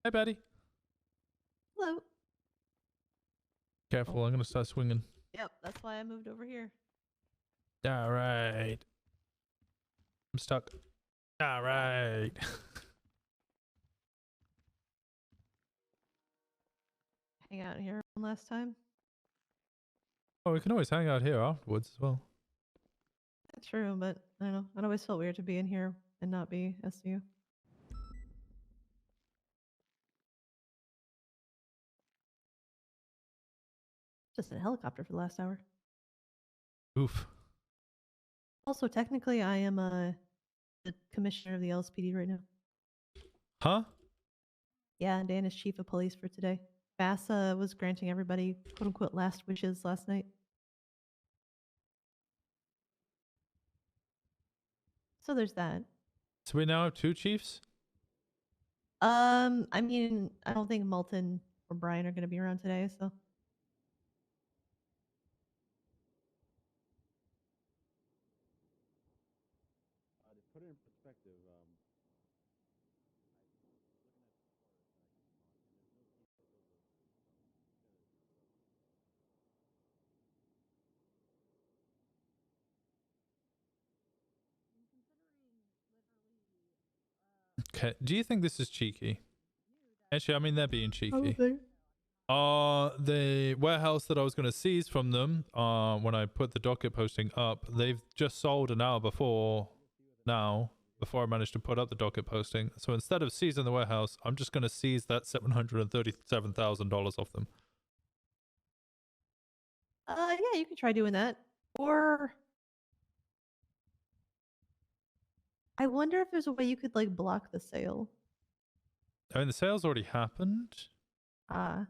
Hi, Betty. Hello. Careful, I'm gonna start swinging. Yep, that's why I moved over here. All right. I'm stuck. All right. Hang out here one last time. Oh, we can always hang out here afterwards as well. That's true, but I don't know. It always felt weird to be in here and not be SU. Just in a helicopter for the last hour. Oof. Also, technically, I am the commissioner of the LSPD right now. Huh? Yeah, Dan is chief of police for today. Bass was granting everybody quote unquote last wishes last night. So there's that. So we now have 2 chiefs? I mean, I don't think Malton or Brian are gonna be around today, so. To put it in perspective, Okay. Do you think this is cheeky? Actually, I mean, they're being cheeky. Probably. The warehouse that I was going to seize from them, when I put the docket posting up, they've just sold an hour before I managed to put up the docket posting. So instead of seizing the warehouse, I'm just going to seize that $737,000 off them. Yeah, you can try doing that. Or I wonder if there's a way you could like block the sale. I mean, the sale's already happened. I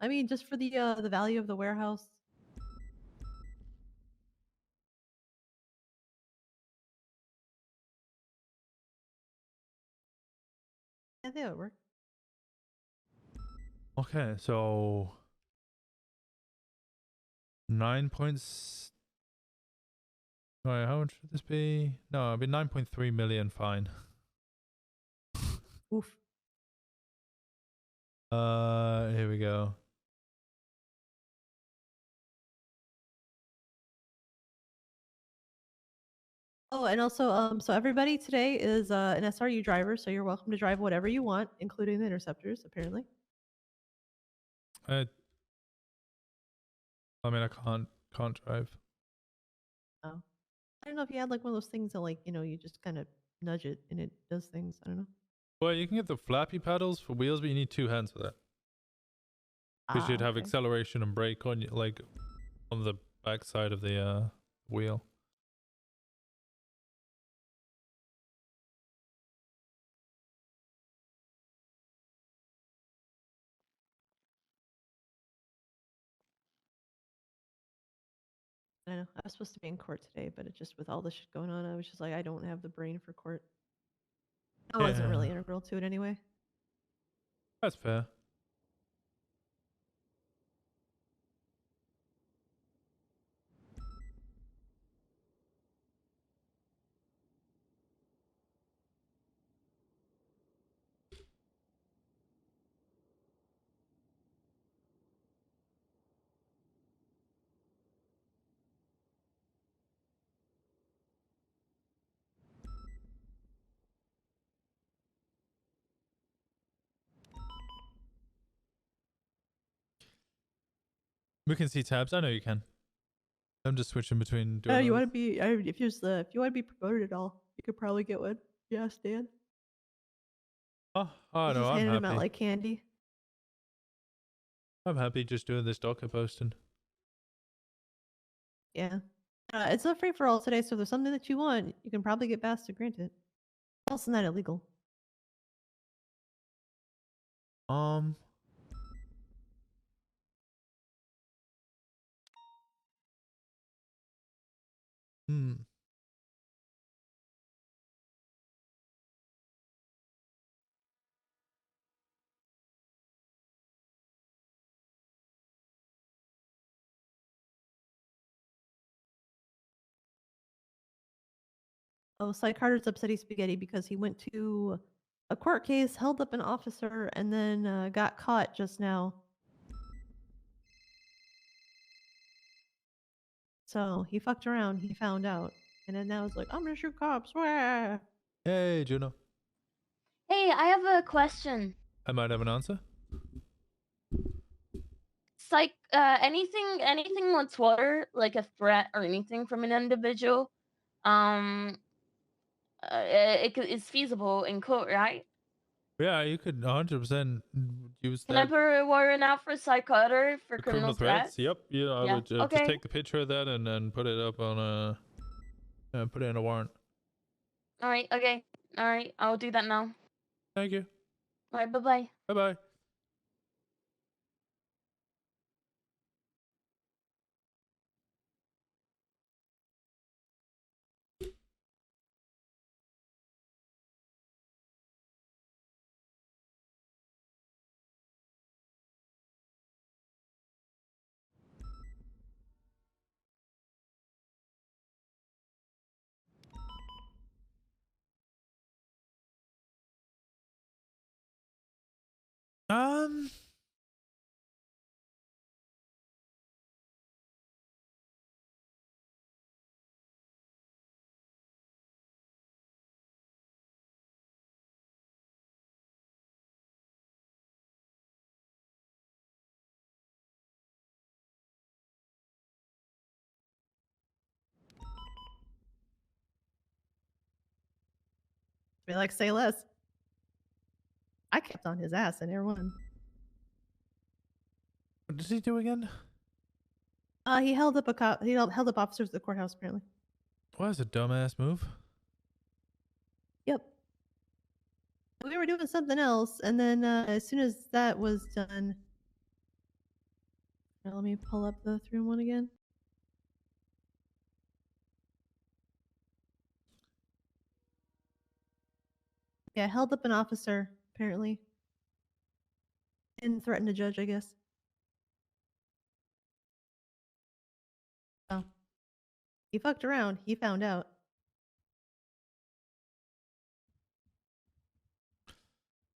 mean, just for the value of the warehouse. I think it would work. Okay, so 9 points. Wait, how much would this be? No, it'd be 9.3 million fine. Oof. Here we go. Oh, and also, so everybody today is an SRU driver, so you're welcome to drive whatever you want, including the interceptors, apparently. I mean, I can't drive. Oh. I don't know if you had like one of those things that like, you just kind of nudge it and it does things. I don't know. Well, you can get the flappy pedals for wheels, but you need 2 hands for that. Because you'd have acceleration and brake on like on the back side of the wheel. I know. I was supposed to be in court today, but it just with all this shit going on, I was just like, I don't have the brain for court. I wasn't really integral to it anyway. That's fair. We can see tabs. I know you can. I'm just switching between doing. Oh, you want to be? If you want to be promoted at all, you could probably get one. Yeah, Stan. Oh no, just I'm handing happy. them out like candy. I'm happy just doing this docket posting. Yeah, it's a free for all today. So if there's something that you want, you can probably get Bass to grant it. Also not illegal. Oh, Cy Carter's upsetty spaghetti because he went to a court case, held up an officer, and then got caught just now. So he fucked around. He found out, and then now it's like, I'm gonna shoot cops. Wah! Hey, Juno. Hey, I have a question. I might have an answer. Anything whatsoever, like a threat or anything from an individual, it's feasible in court, right? Yeah, you could 100% use Can I that. put a warrant out for Cy Carter for criminal threats? Yep. Yeah, I Yeah. would Okay. just take the picture of that and then put it up on put it in a warrant. All right. Okay. All right. I'll do that now. Thank you. All right. Bye bye. Bye bye. Be like, say less. I kept on his ass in Air One. What did he do again? He held up he held up officers at the courthouse apparently. What is a dumbass move? Yep. We were doing something else, and then as soon as that was done, now let me pull up the 3-1 again. Yeah, held up an officer apparently, and threatened a judge, I guess. Oh, he fucked around. He found out.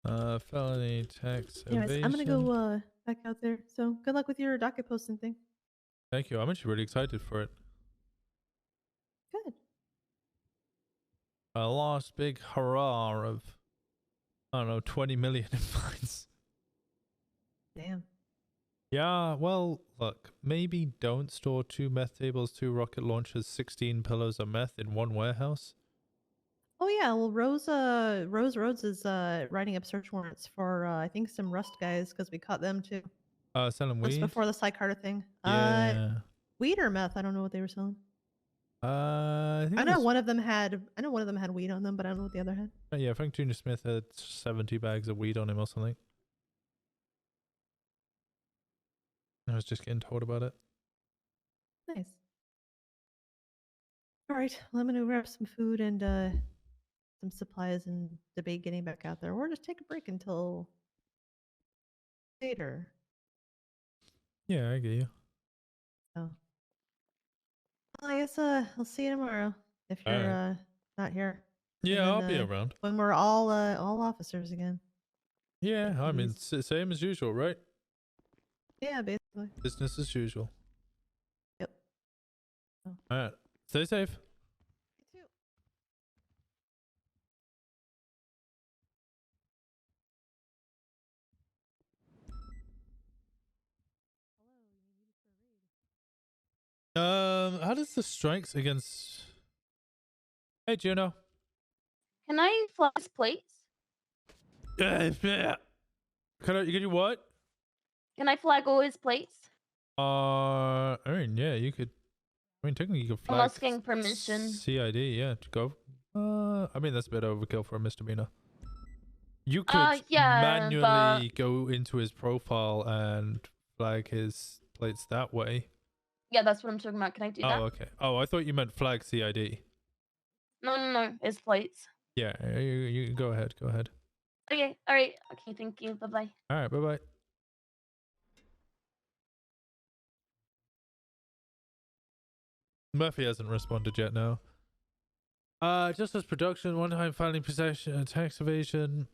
Felony tax Anyways, evasion. I'm gonna go back out there. So good luck with your docket posting thing. Thank you. I'm actually really excited for it. Good. A last big hurrah of, I don't know, 20 million in fines. Damn. Yeah, well, look, maybe don't store 2 meth tables, 2 rocket launchers, 16 pillows of meth in one warehouse. Oh yeah, well Rose Rhodes is writing up search warrants for I think some Rust guys because we caught them too. Selling Just weed? before the Cy Carter thing. Yeah. Weed or meth? I don't know what they were selling. I think I know one of them had weed on them, but I don't know what the other had. Yeah, I think Junior Smith had 70 bags of weed on him or something. I was just getting told about it. Nice. All right, well, I'm gonna grab some food and some supplies and debate getting back out there, or just take a break until later. Yeah, I get you. Oh. Well, I guess I'll see you tomorrow if you're not here. Yeah, I'll be around. When we're all officers again. Yeah, I mean, same as usual, right? Yeah, basically. Business as usual. Yep. Oh. All right. Stay safe. You too. How does the strikes against... Hey, Juno. Can I flag his plates? Yeah. Can you what? Can I flag all his plates? I mean, yeah, you could. I mean, technically, you could flag. I'm asking permission. CID, yeah, to go. I mean, that's a bit overkill for a misdemeanor. You could yeah, manually go into his profile and flag his plates that way. Yeah, that's what I'm talking about. Can I do that? Oh, okay. Oh, I thought you meant flag CID. No. It's plates. Yeah, you go ahead. Go ahead. Okay. All right. Okay. Thank you. Bye bye. All right. Bye bye. Murphy hasn't responded yet. No. Just as production, one-time filing possession, and tax evasion.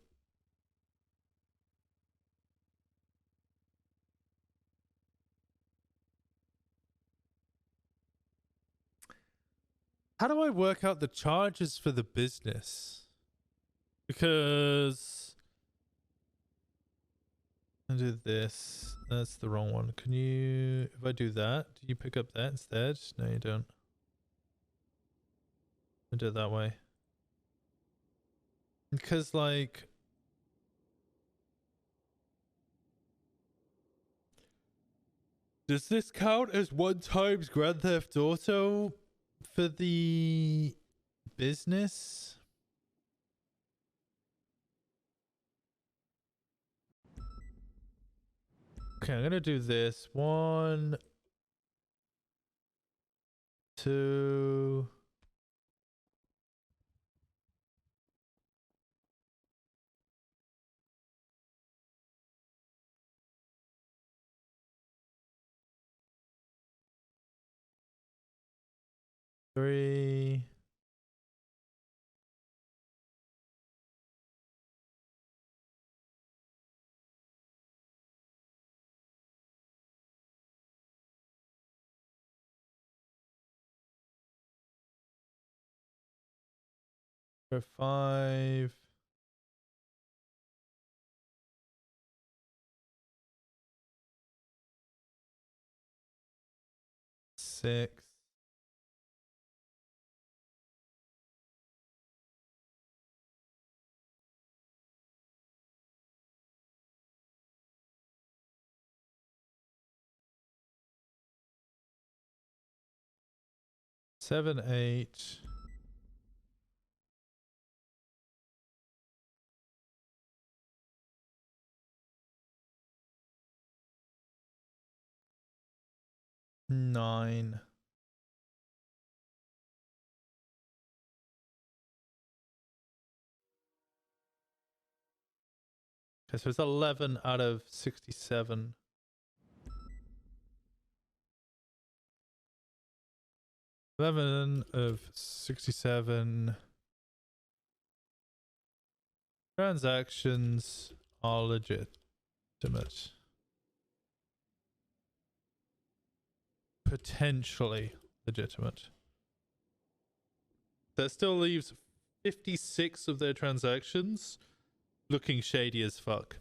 How do I work out the charges for the business? Because I did this. That's the wrong one. Can you, if I do that, do you pick up that instead? No, you don't. I do it that way. Because like, does this count as one times Grand Theft Auto for the business? Okay, I'm gonna do this. 1, 2. Three. For 5. Six. Seven, 8. Nine. Okay, so it's 11 out of 67. of 67 transactions are legitimate. Potentially legitimate. That still leaves 56 of their transactions looking shady as fuck.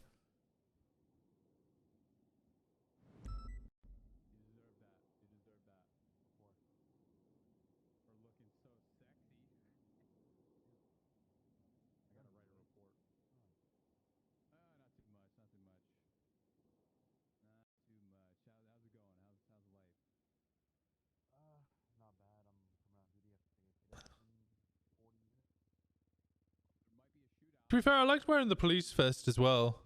To be fair, I liked wearing the police vest as well.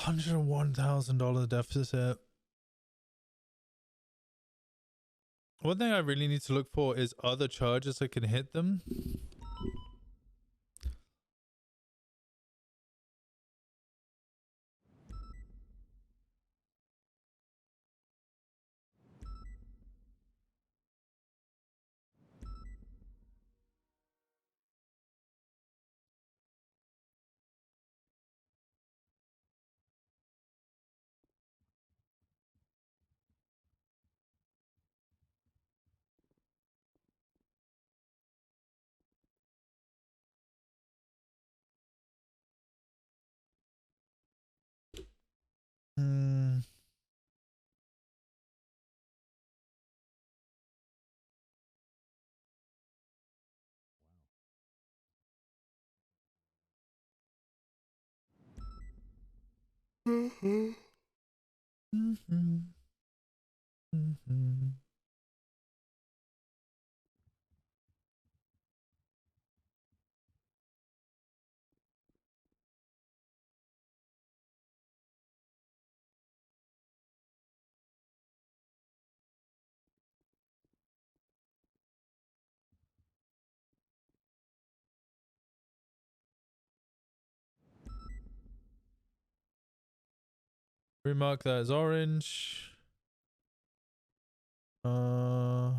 $101,000 deficit. One thing I really need to look for is other charges that can hit them. Hmm. Mm-hmm. Mm-hmm. Mm-hmm. Remark that as orange. Hmm.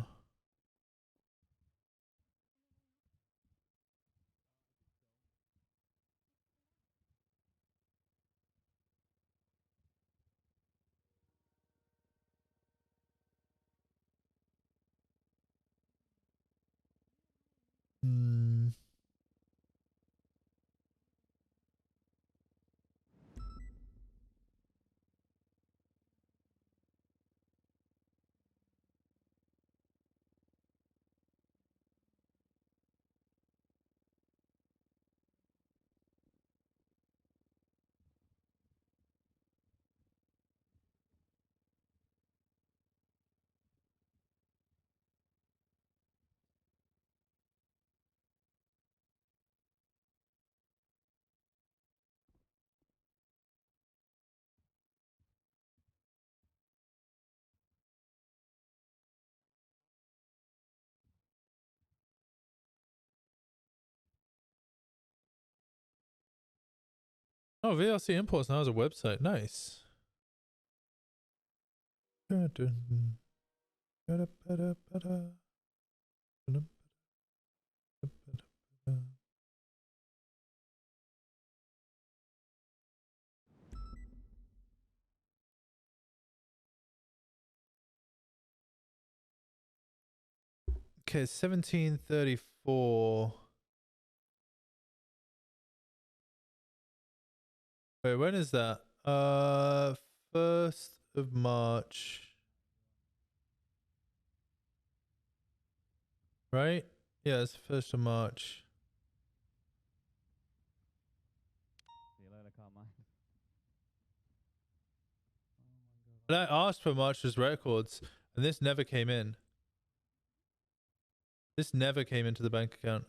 Oh, VLC Imports now has a website. Nice. Okay, 1734. Wait, when is that? 1st of March. Right? Yeah, it's 1st of March. See you later, Carmine. And I asked for March's records, and this never came in. This never came into the bank account.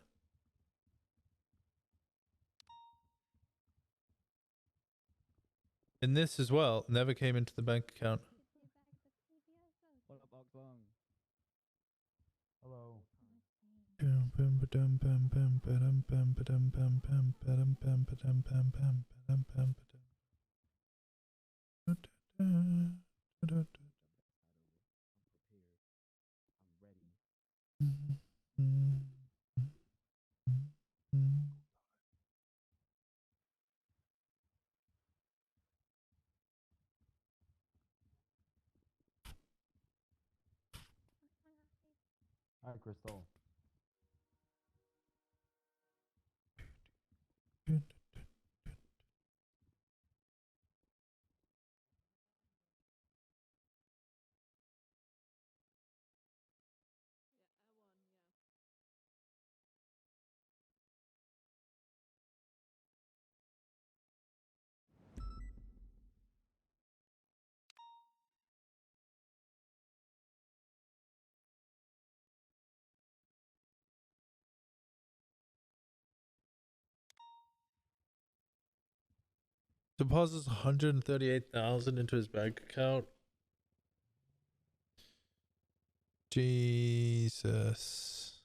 And this as well never came into the bank account. What up, Oxlong? Hello. Hi, Crystal. Deposits 138,000 into his bank account. Jesus.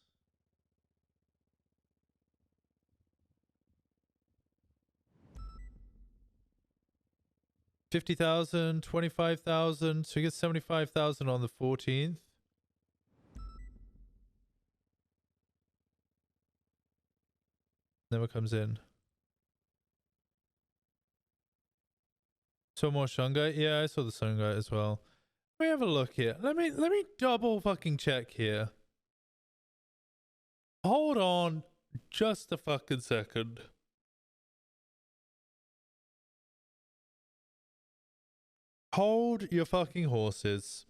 $50,000, $25,000. So he gets 75,000 on the 14th. Never comes in. So more Shungai? Yeah, I saw the Shungai as well. Let me have a look here. Let me double fucking check here. Hold on just a fucking second. Hold your fucking horses.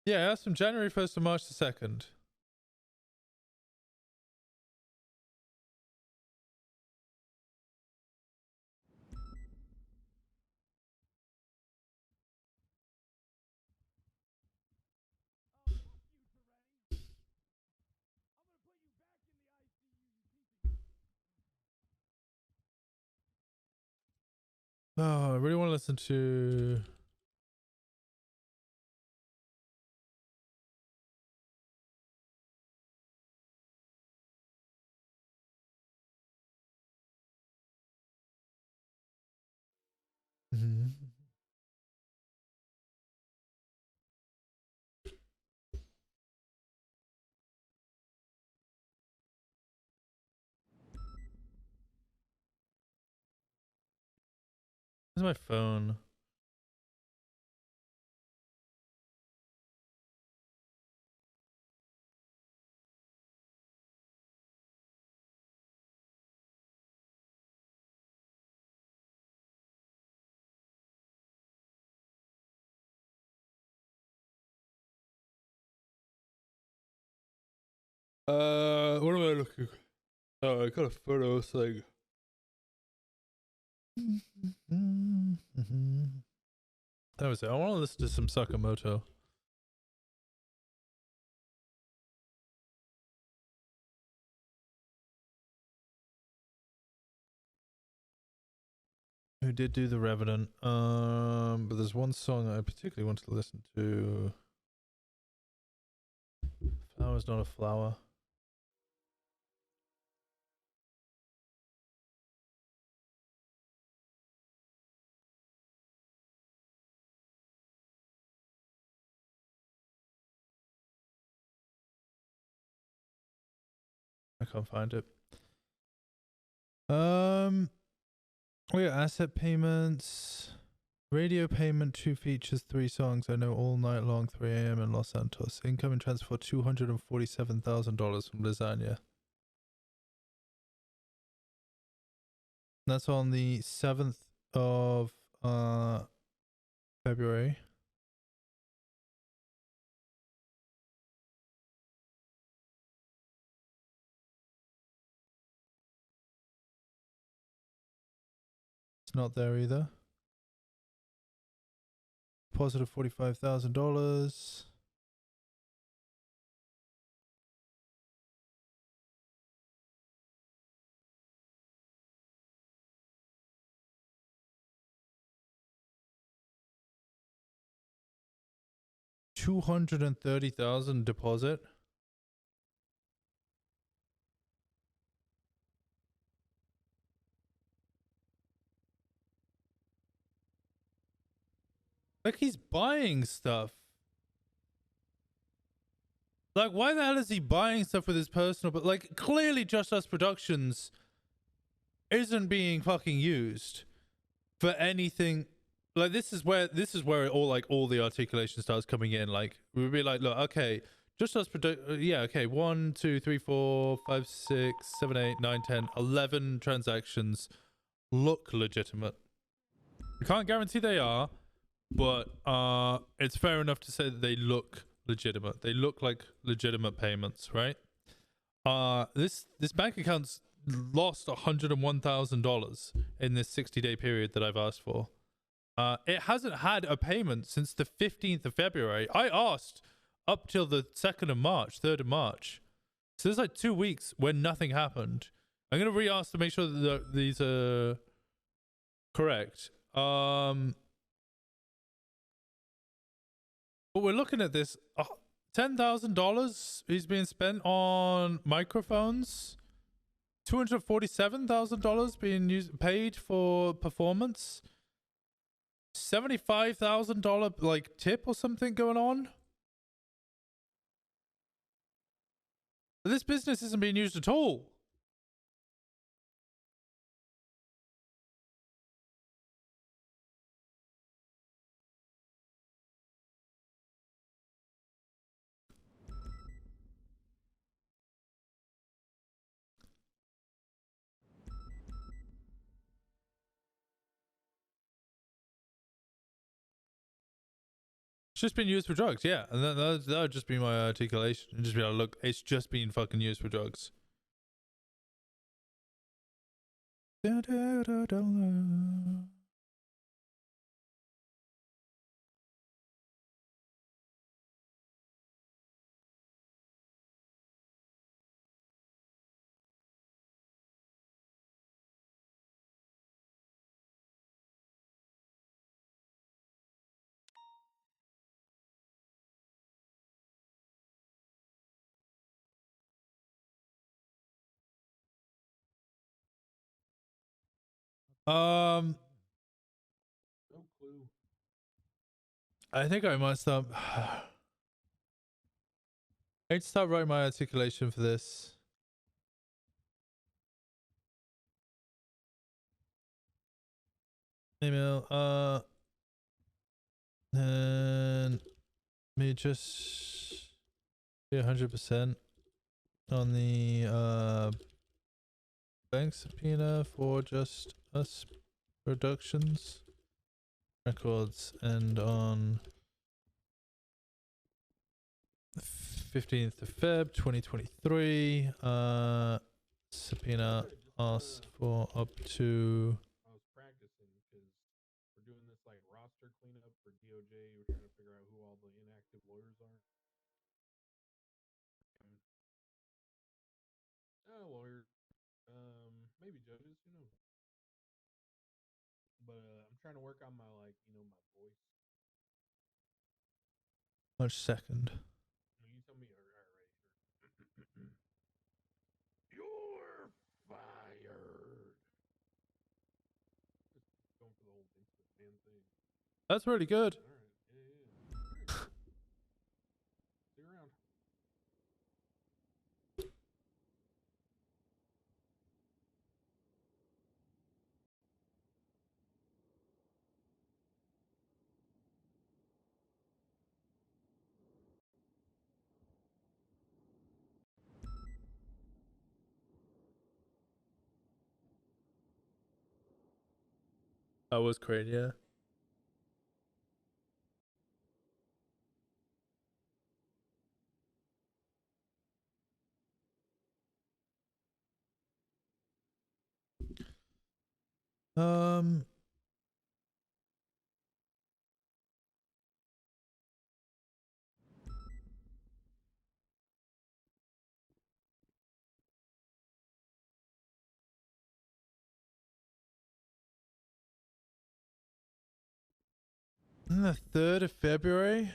Yeah, that's from January 1st to March the 2nd. Oh, I really want to listen to... Where's my phone? What am I looking? Oh, I got a photo thing. That was it. I want to listen to some Sakamoto. Who did do The Revenant? But there's one song I particularly wanted to listen to. Flower's Not a Flower. I can't find it. We got asset payments, radio payment, 2 features, 3 songs. I know all night long, 3 a.m. in Los Santos. Incoming transfer $247,000 from Lasagna. That's on the 7th of February. It's not there either. Deposit of $45,000. $230,000 deposit. Like, he's buying stuff. Like, why the hell is he buying stuff with his personal... But, like, clearly Just Us Productions isn't being fucking used for anything. Like, this is where it all, like, all the articulation starts coming in. Like, we'd be like, look, okay, Just Us yeah, okay, 1, 2, 3, 4, 5, 6, 7, 8, 9, 10, 11 transactions look legitimate. I can't guarantee they are, but it's fair enough to say that they look legitimate. They look like legitimate payments, right? This bank account's lost $101,000 in this 60-day period that I've asked for. It hasn't had a payment since the 15th of February. I asked up till the 2nd of March, 3rd of March. So there's like 2 weeks where nothing happened. I'm going to re-ask to make sure that these are correct. But we're looking at this. $10,000 is being spent on microphones. $247,000 being paid for performance. $75,000 like tip or something going on. This business isn't being used at all. It's just been used for drugs, yeah. And that would just be my articulation. And just be like, look, it's just been fucking used for drugs. Da, da, da, da. No clue. I think I must stop. I need to start writing my articulation for this. Email. And me just be 100% on the bank subpoena for Just Us Productions records, and on 15th of Feb 2023 subpoena asks for up to. I was practicing because we're doing this like roster cleanup for DOJ. We're trying to figure out who all the inactive lawyers are. Lawyers, maybe judges, who knows? But I'm trying to work on my my voice. 1 second. You tell me. All right, sure. You're fired. Just going for the whole instant man thing. That's really good. All right. Yeah. See you around. That was great, yeah. On the 3rd of February?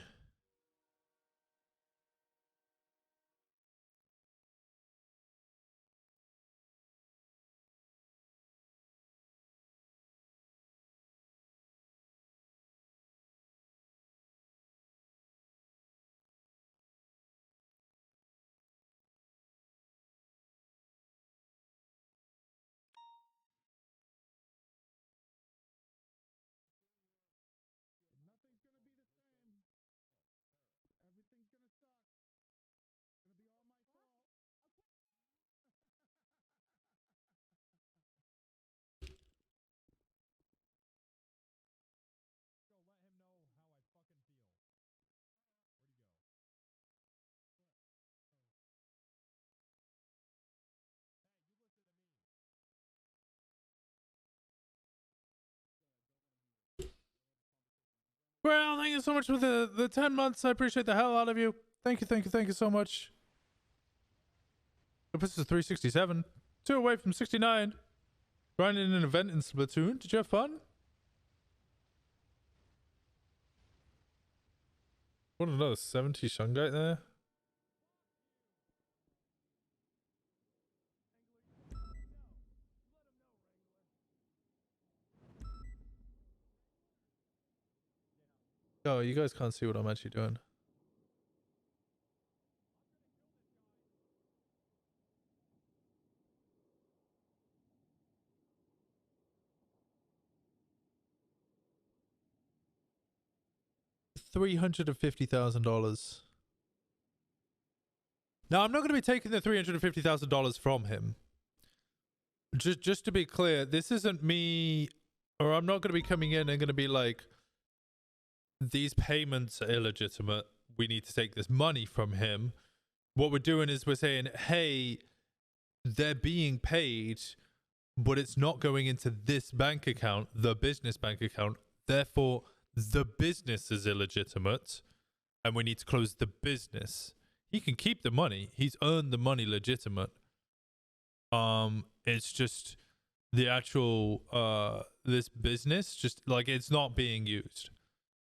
Well, thank you so much for the 10 months. I appreciate the hell out of you. Thank you so much. This is 367. 2 away from 69. Grinding an event in Splatoon. Did you have fun? What another 70 Shungite there? Oh, you guys can't see what I'm actually doing. $350,000. Now, I'm not going to be taking the $350,000 from him. Just to be clear, this isn't me, or I'm not going to be coming in and going to be like, these payments are illegitimate. We need to take this money from him. What we're doing is we're saying, hey, they're being paid, but it's not going into this bank account, the business bank account. Therefore, the business is illegitimate, and we need to close the business. He can keep the money. He's earned the money legitimate. It's just the actual this business, just like, it's not being used.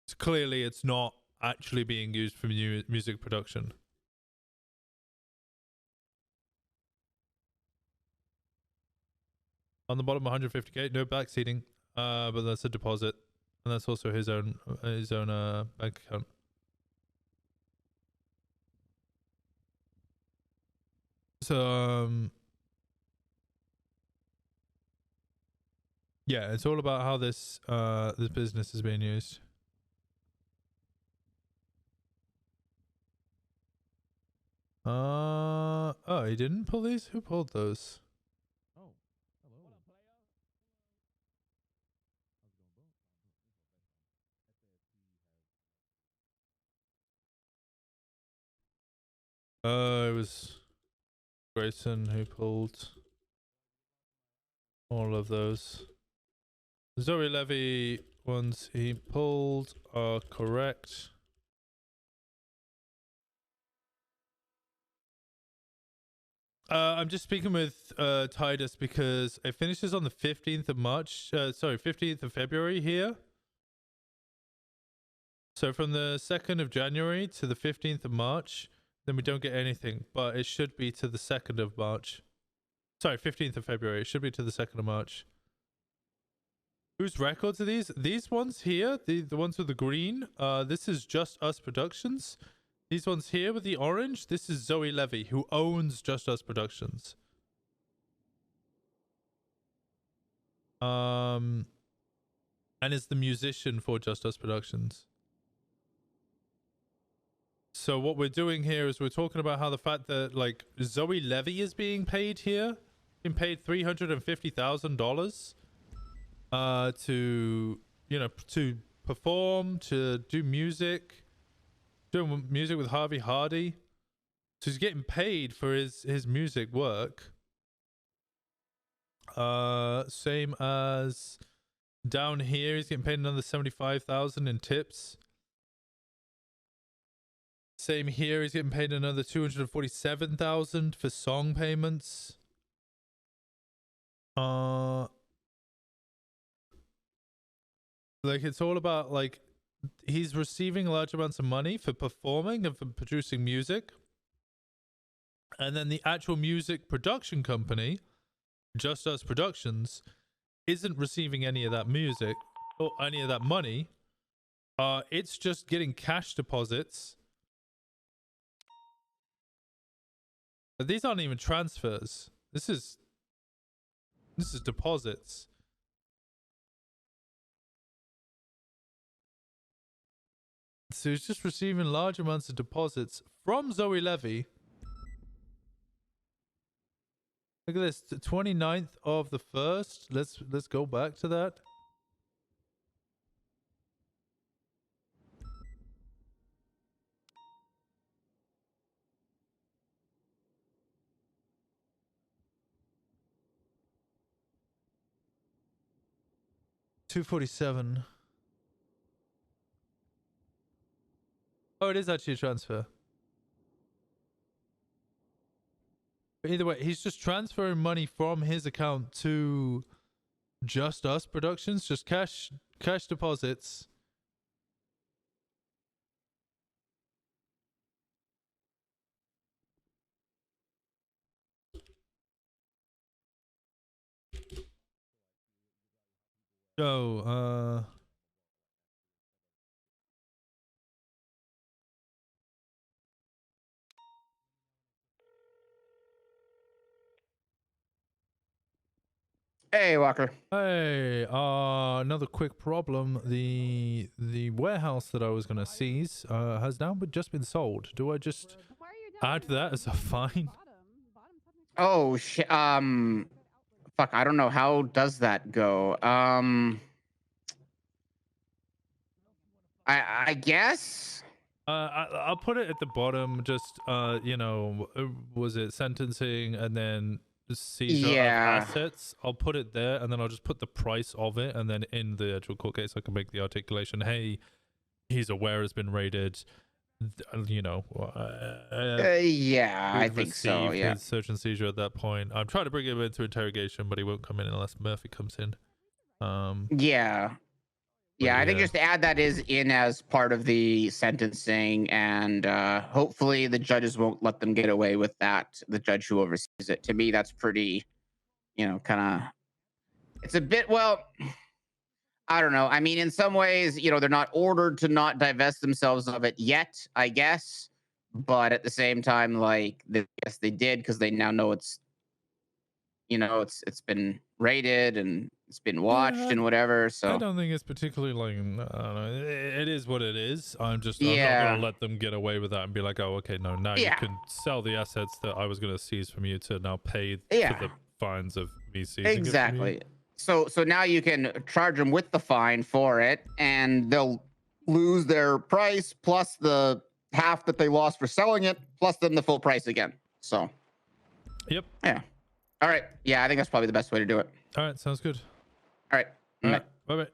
It's clearly it's not actually being used for music production. On the bottom, 150k, no backseating, but that's a deposit, and that's also his own bank account. So yeah, it's all about how this this business is being used. Oh, he didn't pull these? Who pulled those? Oh, hello. It was Grayson who pulled all of those. Zoe Levy ones he pulled are correct. I'm just speaking with Titus because it finishes on the 15th of March. Sorry, 15th of February here. So from the 2nd of January to the 15th of March, then we don't get anything, but it should be to the 2nd of March. Sorry, 15th of February. It should be to the 2nd of March. Whose records are these? These ones here, the ones with the green, this is Just Us Productions. These ones here with the orange, this is Zoe Levy, who owns Just Us Productions. And is the musician for Just Us Productions. So what we're doing here is we're talking about how the fact that, like, Zoe Levy is being paid here, being paid $350,000 to, you know, to perform, to do music. Doing music with Harvey Hardy. So he's getting paid for his music work. Same as down here, he's getting paid another $75,000 in tips. Same here, he's getting paid another $247,000 for song payments. Like, it's all about, like, he's receiving large amounts of money for performing and for producing music. And then the actual music production company, Just Us Productions, isn't receiving any of that music or any of that money. It's just getting cash deposits. But these aren't even transfers. This is deposits. So he's just receiving large amounts of deposits from Zoe Levy. Look at this, the 29th of the 1st. Let's go back to that. $247. Oh, it is actually a transfer. But either way, he's just transferring money from his account to Just Us Productions, just cash deposits. So, Hey, Walker. Hey, another quick problem. The warehouse that I was gonna seize has now just been sold. Do I just add that as a fine? Oh, fuck, I don't know. How does that go? I guess. I'll put it at the bottom. Just you know, was it sentencing and then seizure of assets? I'll put it there, and then I'll just put the price of it, and then in the actual court case, I can make the articulation. Hey, he's aware has been raided. You know, yeah, I think so. Yeah. His search and seizure at that point. I'm trying to bring him into interrogation, but he won't come in unless Murphy comes in. Yeah. Yeah, I think just to add that is in as part of the sentencing, and hopefully the judges won't let them get away with that. The judge who oversees it. To me, that's pretty, you know, kind of. It's a bit, well, I don't know. I mean, in some ways, you know, they're not ordered to not divest themselves of it yet, I guess. But at the same time, like, yes, they did because they now know it's, you know, it's been rated and it's been watched and whatever. So I don't think it's particularly like, I don't know. It is what it is. I'm not gonna let them get away with that and be like, oh, okay, no, now you can sell the assets that I was gonna seize from you to now pay for the fines of me seizing exactly. it from you. So now you can charge them with the fine for it, and they'll lose their price plus the half that they lost for selling it, plus then the full price again. So. Yep. Yeah. All right. Yeah, I think that's probably the best way to do it. All right, sounds good. All right. All right. Bye-bye.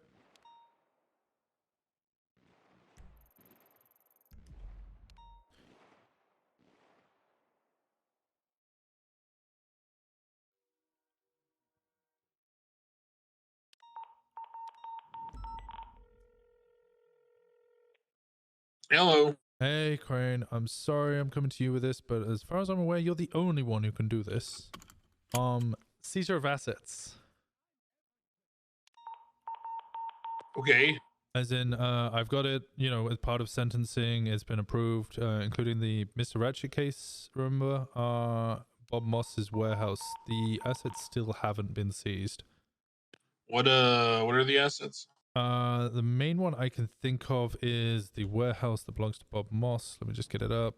Hello. Hey, Crane. I'm sorry I'm coming to you with this, but as far as I'm aware, you're the only one who can do this. Seizure of assets. Okay. As in, I've got it, you know, as part of sentencing, it's been approved, including the Mr. Ratchet case, remember? Bob Moss's warehouse. The assets still haven't been seized. What are the assets? The main one I can think of is the warehouse that belongs to Bob Moss. Let me just get it up.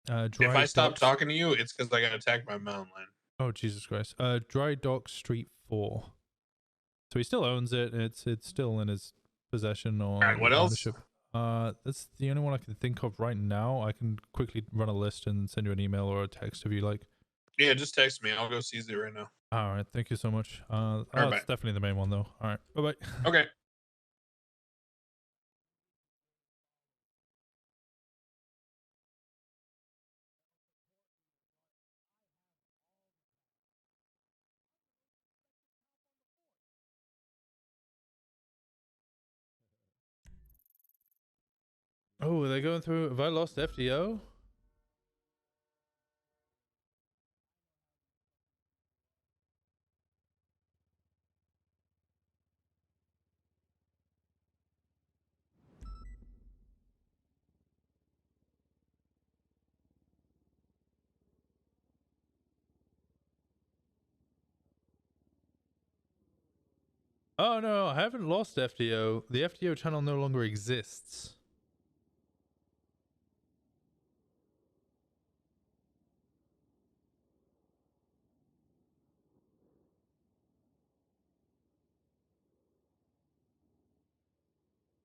If I stop talking to you, it's because I got attacked by a mountain lion. Oh, Jesus Christ. Dry Dock Street 4. So he still owns it. It's still in his possession or what ownership. That's the only one I can think of right now. I can quickly run a list and send you an email or a text if you like. Yeah, just text me. I'll go seize it right now. All right. Thank you so much. Right, that's definitely the main one, though. All right. Bye-bye. Okay. Oh, are they going through? Have I lost FDO? Oh, no, I haven't lost FDO. The FDO channel no longer exists.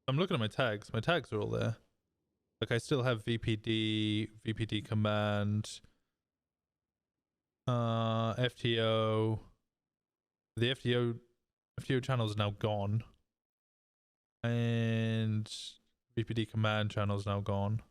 I'm looking at my tags. My tags are all there. Like, I still have VPD, VPD command, FTO. The FTO FTO channel is now gone. And VPD command channel is now gone.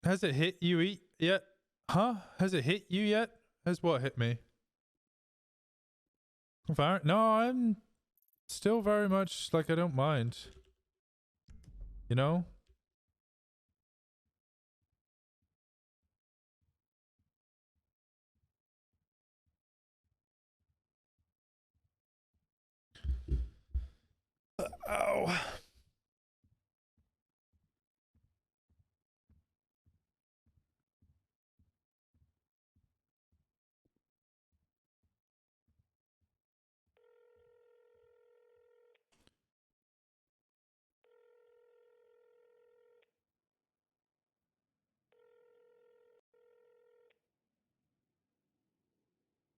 Has it hit you yet? Huh? Has it hit you yet? Has what hit me? No, I'm still very much like I don't mind. You know? Oh.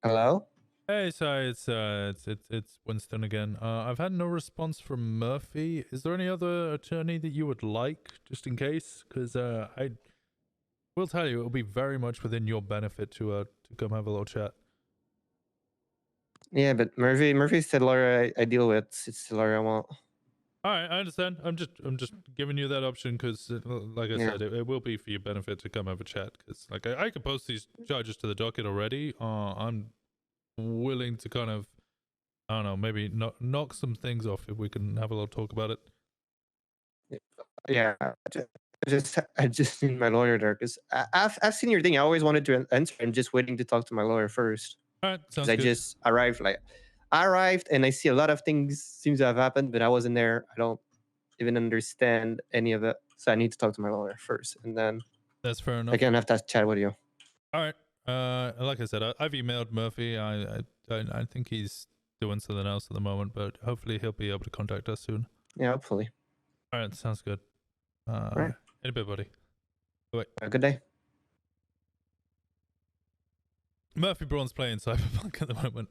Hello? Hey, sorry, it's Winston again. I've had no response from Murphy. Is there any other attorney that you would like, just in case? Because I will tell you, it'll be very much within your benefit to come have a little chat. Yeah, but Murphy's the lawyer I deal with. It's the lawyer I want. All right, I understand. I'm just giving you that option because, like I said, it will be for your benefit to come have a chat. Because, like, I could post these charges to the docket already. I'm willing to kind of, I don't know, maybe knock some things off if we can have a little talk about it. Yeah, I just need my lawyer there because I've seen your thing. I always wanted to answer. I'm just waiting to talk to my lawyer first. All right, sounds I good. just arrived. I arrived and I see a lot of things seems to have happened, but I wasn't there. I don't even understand any of it, so I need to talk to my lawyer first, and then that's fair enough. I can have that chat with you. All right. Like I said, I've emailed Murphy. I think he's doing something else at the moment, but hopefully he'll be able to contact us soon. Yeah, hopefully. All right, sounds good. Right. In a bit, buddy. Bye. Have a good day. Murphy Braun's playing Cyberpunk at the moment.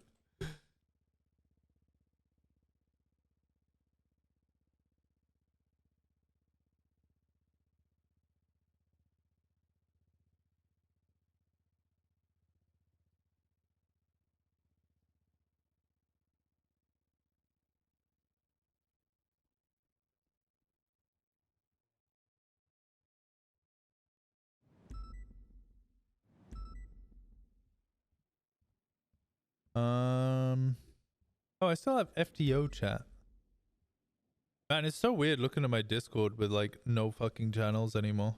Oh, I still have FTO chat. Man, it's so weird looking at my Discord with like no fucking channels anymore.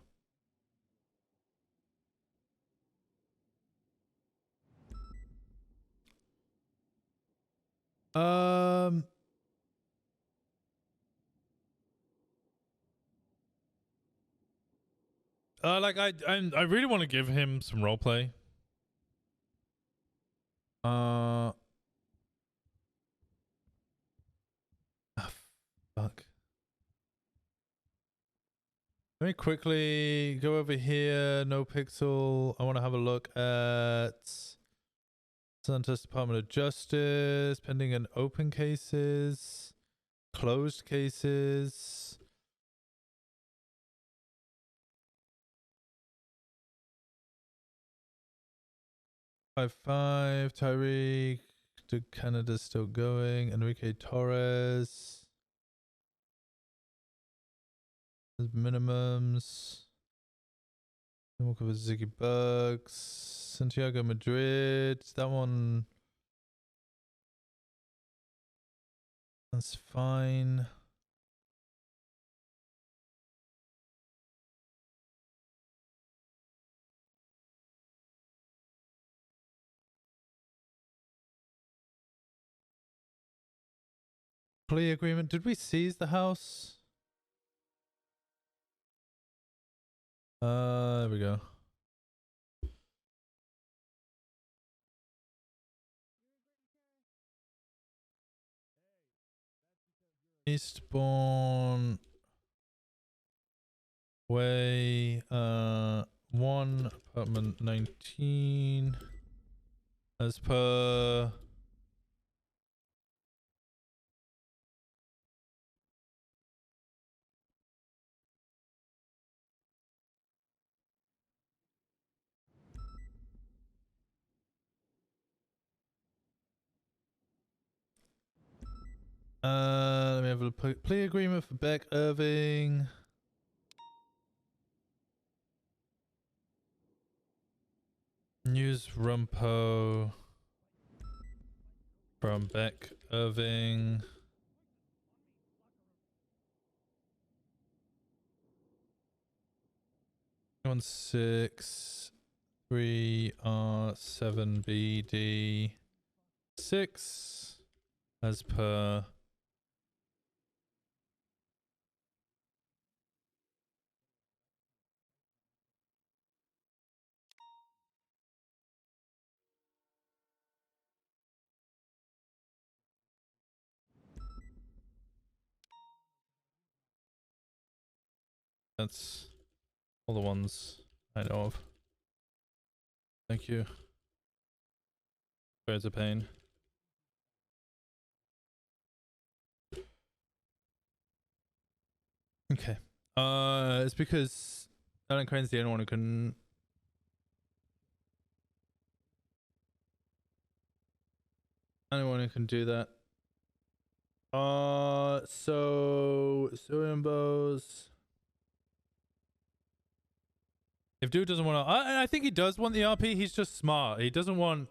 Like I really want to give him some roleplay. Fuck. Let me quickly go over here. NoPixel. I want to have a look at Santos Department of Justice, pending and open cases, closed cases. Five. Tyreek to Canada still going. Enrique Torres. Minimums. Walk over Ziggy Bugs. Santiago Madrid. That one. That's fine. Plea agreement. Did we seize the house? There we go. Eastbourne Way, 1 apartment 19, as per let me have a plea agreement for Beck Irving. News Rumpo from Beck Irving. One 6 3 R7 BD 6 as per that's all the ones I know of. Thank you. Birds of pain. Okay. It's because Alan Crane's the only one who can. Anyone who can do that. So Suimbos. If dude doesn't want to, I think he does want the RP. He's just smart. He doesn't want.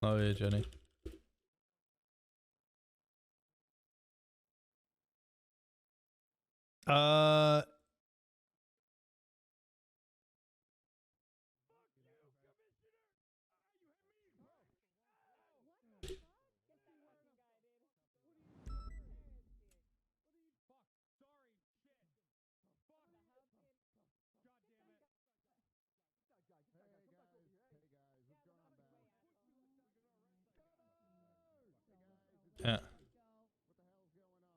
Oh yeah, Jenny. Yeah.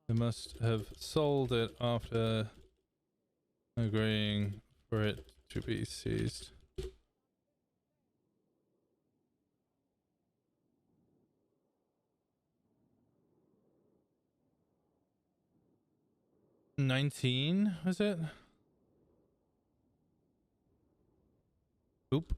They must have sold it after agreeing for it to be seized. $19, was it? Oop.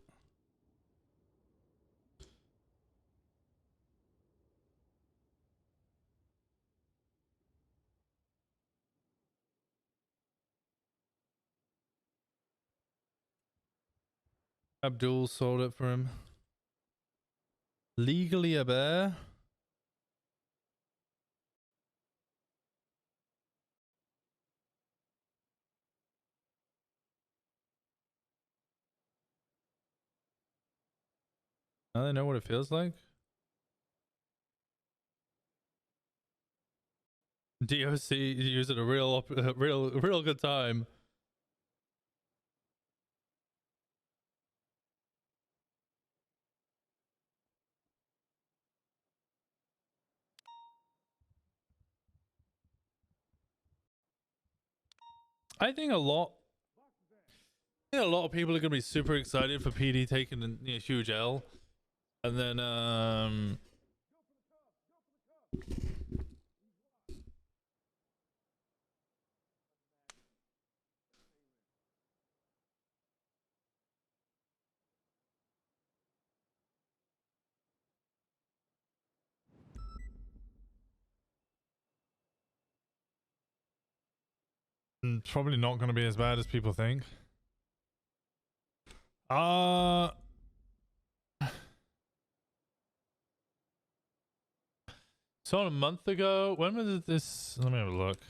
Abdul sold it for him. Legally a bear? Now they know what it feels like. DOC use it a real good time. I think a lot of people are gonna be super excited for PD taking a huge L, and then probably not gonna be as bad as people think. So a month ago, when was this? Let me have a look.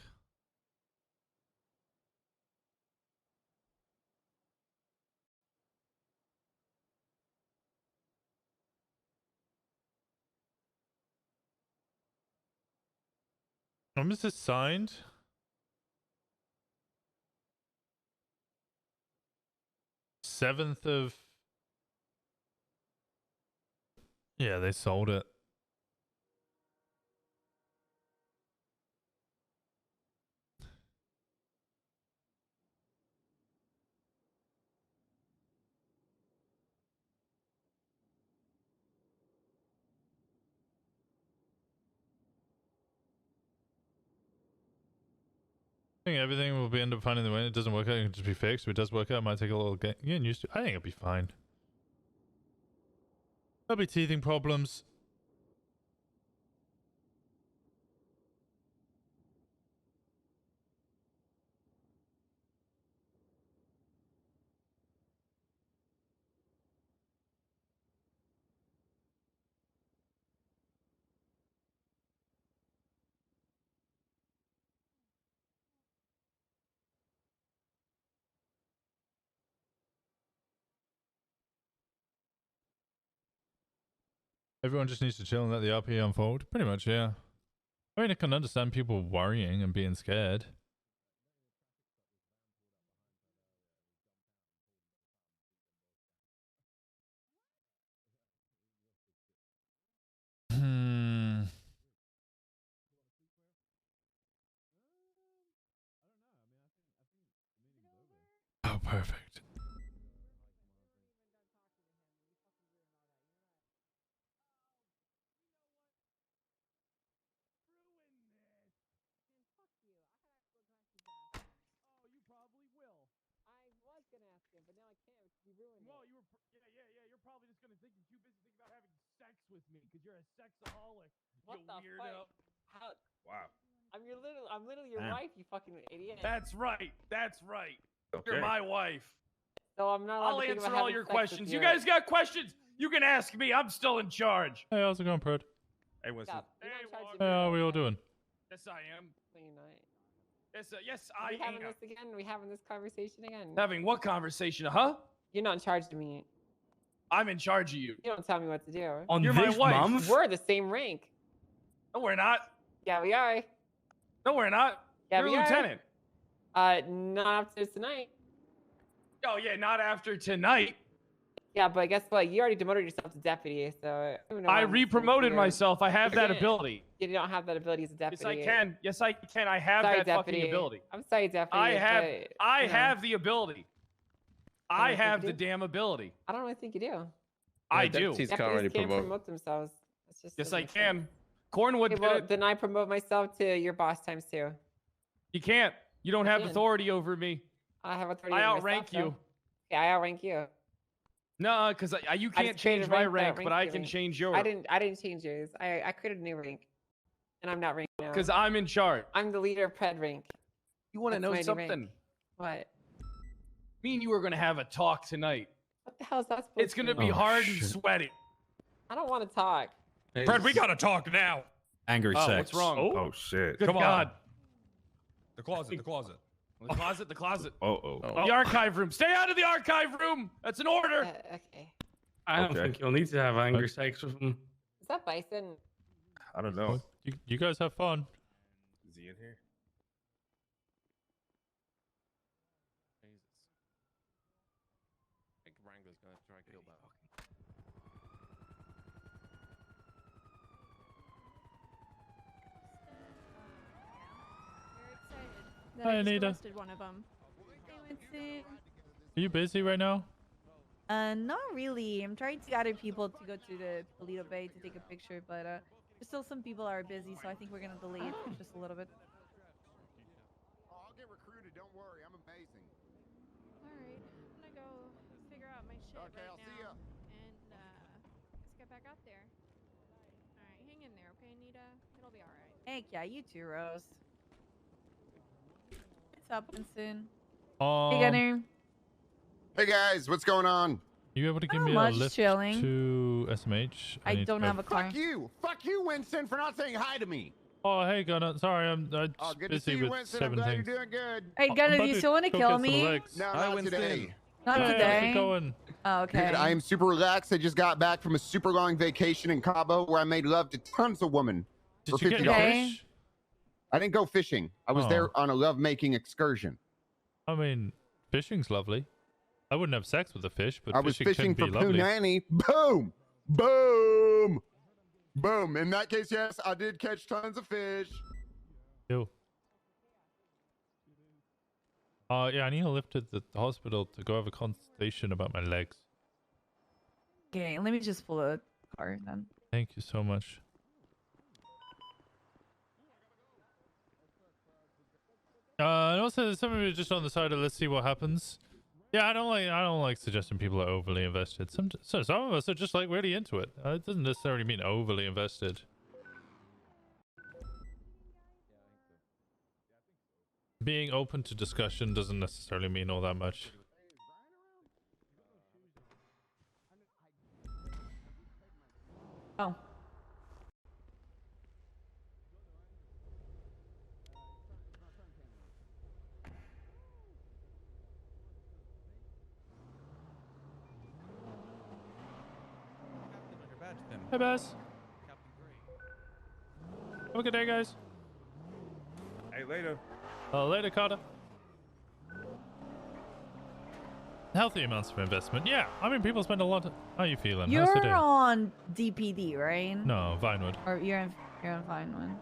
When was this signed? Seventh. Yeah, they sold it. I think everything will be end up finding the way. It doesn't work out, it can just be fixed. If it does work out, it might take a little getting used to. I think it'll be fine. There'll be teething problems. Everyone just needs to chill and let the RP unfold. Pretty much, yeah. I mean, I can understand people worrying and being scared. Oh, perfect. Well, you were, yeah. You're probably just gonna think you're too busy thinking about having sex with me because you're a sexaholic. What you the weirdo. fuck? How? Wow. I'm literally your Damn. wife, you fucking idiot. That's right. Okay. You're my wife. So I'm not allowed I'll to think answer about all having your sex questions. with You guys got questions? You can ask me. I'm still in charge. Hey, how's it going, Pred? Hey, Winston. Stop. You're not in charge of Hey, me. how are we all doing? Yes, I am. No, you're not. Yes, Are I we having am. this again? Are we having this conversation again? Having what conversation, huh? You're not in charge of me. I'm in charge of you. You don't tell me what to do. You're my wife. We're the same rank. No, we're not. Yeah, we are. No, we're not. Yeah, You're a we are. lieutenant. Not after tonight. Oh, yeah, not after tonight. Yeah, but guess what? You already demoted yourself to deputy, so I re-promoted myself. I have You that can't- ability. You don't have that ability as a deputy. Yes, I can. Yes, I can. I have Sorry, that deputy. fucking ability. I'm sorry, deputy. I have. but, I you know, have the ability. I think have you the do? damn ability. I don't really think you do. I do. Deputies can't promote themselves. That's just Yes, doesn't I make can. sense. Cornwood Okay, did well, it. then I promote myself to your boss times two. You can't. You don't have can. authority over me. I have authority. I over outrank myself, you. though. Yeah, I outrank you. No, because you I can't just created change a my that rank, but ranks I you can rank. change yours. I didn't change yours. I created a new rank, and I'm not ranked now. Because I'm in charge. I'm the leader of Pred rank. You want to That's know my new something? rank. What? Me and you are going to have a talk tonight. What the hell is that supposed It's going to to be mean? hard and sweaty. I don't want to talk. Fred, we got to talk now. Angry Oh, sex. what's wrong? Oh shit. Good God. The closet. The closet. The closet. Oh. The archive room. Stay out of the archive room. That's an order. Okay. I don't think you'll need to have angry sex with him. Is that Bison? I don't know. You guys have fun. Is he in here? I think Wrangler's gonna try and kill that. That Hi, I just Anita. arrested one of them. Hey, Winston. Are you busy right now? Not really. I'm trying to gather people to go to the Polito Bay to take a picture, but still some people are busy, so I think we're gonna delay it just a little bit. I'll get recruited. Don't worry. I'm amazing. Alright, I'm gonna go figure out my shit Okay, right I'll now. see ya. And let's get back out there. Alright, hang in there, okay, Nita? It'll be alright. Heck yeah, you too, Rose. What's up, Winston? Hey, Gunner. Hey guys, what's going on? You able to give Not me a much, lift chilling. to SMH? I need don't to have go- a car. Fuck you, Winston, for not saying hi to me. Oh, hey, Gunnar. Sorry, I'm Oh, just good to see busy you, with Winston. 7 I'm glad things. you're doing good. Hey, Gunnar, do you still want to kill me? No, Hi, not Winston. today. Not Hey, how's today. it going? Oh, okay. Dude, I am super relaxed. I just got back from a super long vacation in Cabo where I made love to tons of women Did for you get $50. your Okay. fish? I didn't go fishing. I was there on a love-making excursion. I mean, fishing's lovely. I wouldn't have sex with a fish, but I was fishing for lovely. punani. Boom! Boom! Boom. In that case, yes, I did catch tons of fish. Ew. Yeah, I need a lift to the hospital to go have a consultation about my legs. Okay, let me just pull a car then. Thank you so much. And also, some of you just on the side of let's see what happens. Yeah, I don't like suggesting people are overly invested. Some of us are just like really into it. It doesn't necessarily mean overly invested. Being open to discussion doesn't necessarily mean all that much. Oh. Hey, Baz. Have a good day, guys. Hey, later. Later, Carter. Healthy amounts of investment. Yeah, I mean, people spend a lot. How are you feeling? How's the day? You're on DPD, right? No, Vinewood. Or you're on Vinewood.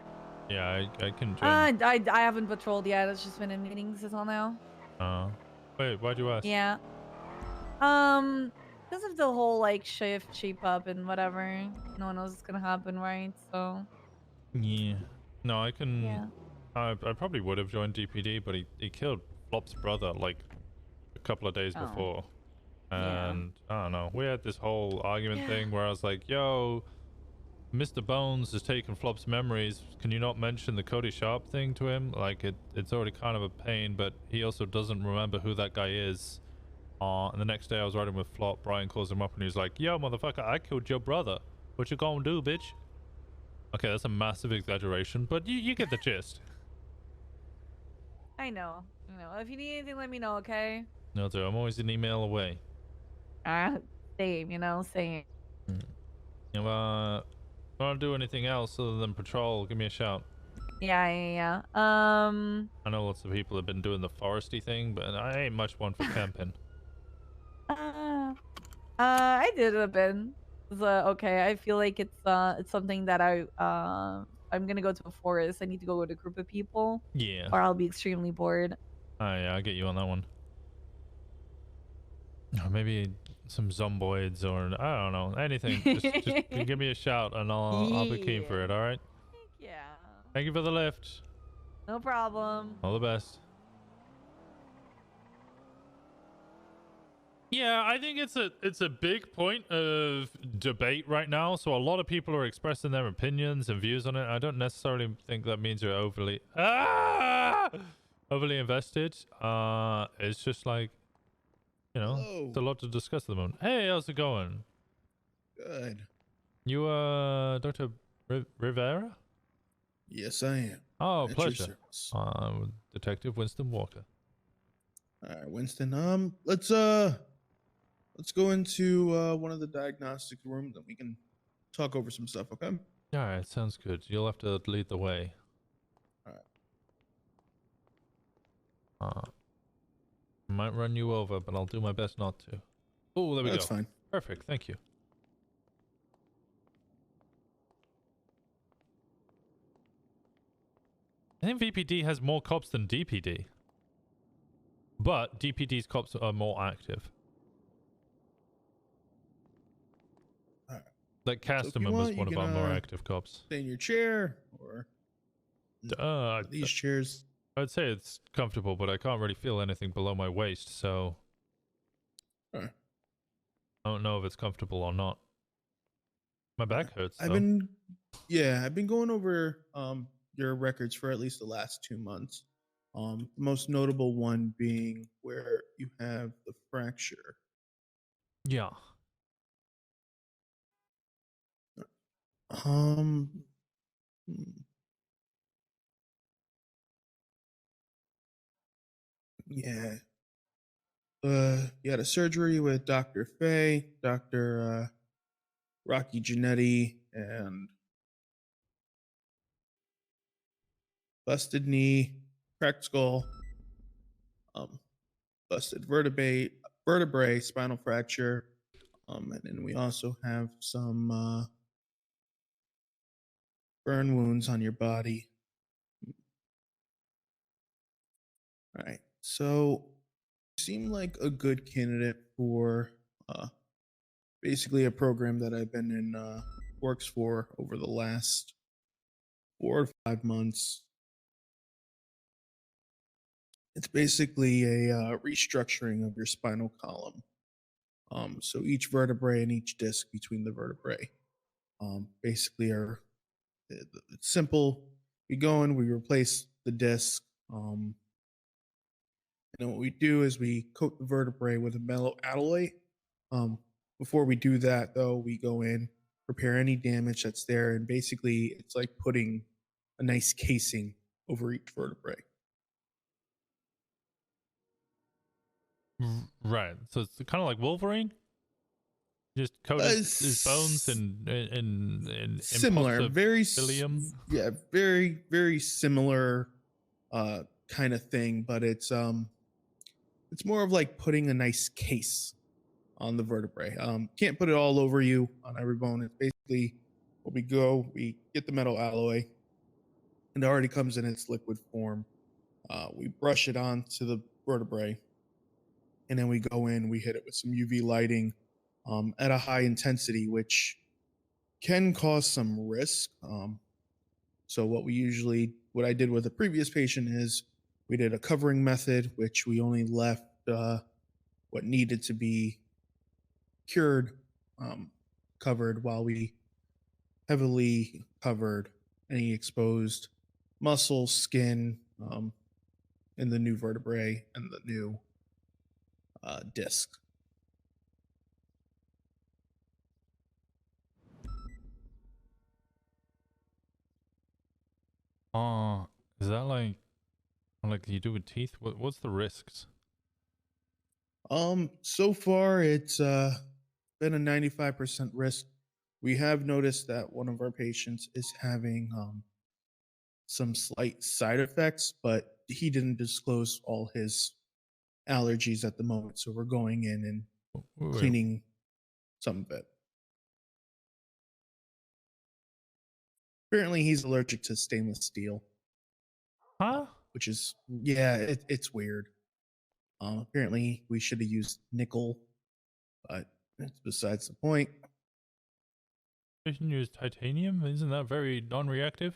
Yeah, I can join. I haven't patrolled yet. It's just been in meetings until now. Wait, why'd you ask? Yeah. Because of the whole like shift shape up and whatever. No one knows what's gonna happen, right? So. Yeah. No, I can. Yeah. I probably would have joined DPD, but he killed Flop's brother like a couple of days before. And I don't know. We had this whole argument thing where I was like, yo, Mr. Bones has taken Flop's memories. Can you not mention the Cody Sharp thing to him? Like, it's already kind of a pain, but he also doesn't remember who that guy is. And the next day I was riding with Flop. Brian calls him up and he's like, yo, motherfucker, I killed your brother. What you gonna do, bitch? Okay, that's a massive exaggeration, but you get the gist. I know. If you need anything, let me know, okay? No, dude, I'm always an email away. Same, same. If I want to do anything else other than patrol, give me a shout. Yeah. I know lots of people have been doing the foresty thing, but I ain't much one for camping. I did a bit. Okay, I feel like it's something that I'm gonna go to a forest. I need to go with a group of people. Yeah. Or I'll be extremely bored. Oh yeah, I'll get you on that one. Or maybe some zomboids or I don't know, anything. just give me a shout and I'll be keen for it. All right. Yeah. Thank you for the lift. No problem. All the best. Yeah, I think it's a big point of debate right now. So a lot of people are expressing their opinions and views on it. I don't necessarily think that means you're overly invested. It's just like, it's a lot to discuss at the moment. Hey, how's it going? Good. You Dr. Rivera? Yes, I am. Oh, At pleasure. Detective Winston Walker. All right, Winston. Let's go into one of the diagnostic rooms and we can talk over some stuff, okay? All right, sounds good. You'll have to lead the way. All right. Might run you over, but I'll do my best not to. Oh, there we go. That's fine. Perfect, thank you. I think VPD has more cops than DPD. But DPD's cops are more active. Like Casterman was one of our more active cops. Stay in your chair or these chairs. I'd say it's comfortable, but I can't really feel anything below my waist, so I don't know if it's comfortable or not. My back hurts. I've been going over your records for at least the last 2 months. The most notable one being where you have the fracture. Yeah. Yeah. You had a surgery with Dr. Faye, Dr. Rocky Genetti, and busted knee, cracked skull, busted vertebrae, spinal fracture, and then we also have some burn wounds on your body. All right, so you seem like a good candidate for basically a program that I've been in works for over the last 4 to 5 months. It's basically a restructuring of your spinal column. So each vertebrae and each disc between the vertebrae basically are it's simple. We go in, we replace the disc, and then what we do is we coat the vertebrae with a metal alloy. Before we do that, though, we go in, repair any damage that's there, and basically it's like putting a nice casing over each vertebrae. Right. So it's kind of like Wolverine. Just coat his bones and similar, very ilium. Yeah, very similar kind of thing, but it's more of like putting a nice case on the vertebrae. Can't put it all over you on every bone. It's basically what we get the metal alloy, and it already comes in its liquid form. We brush it onto the vertebrae, and then we go in, we hit it with some UV lighting at a high intensity, which can cause some risk. So what I did with a previous patient is we did a covering method, which we only left what needed to be cured covered, while we heavily covered any exposed muscle, skin in the new vertebrae and the new disc. Is that like you do with teeth? What's the risks? So far it's been a 95% risk. We have noticed that one of our patients is having some slight side effects, but he didn't disclose all his allergies at the moment, so we're going in and cleaning some of it. Apparently he's allergic to stainless steel. Huh? Which is, yeah, it's weird. Apparently we should have used nickel, but that's besides the point. You can use titanium? Isn't that very non-reactive?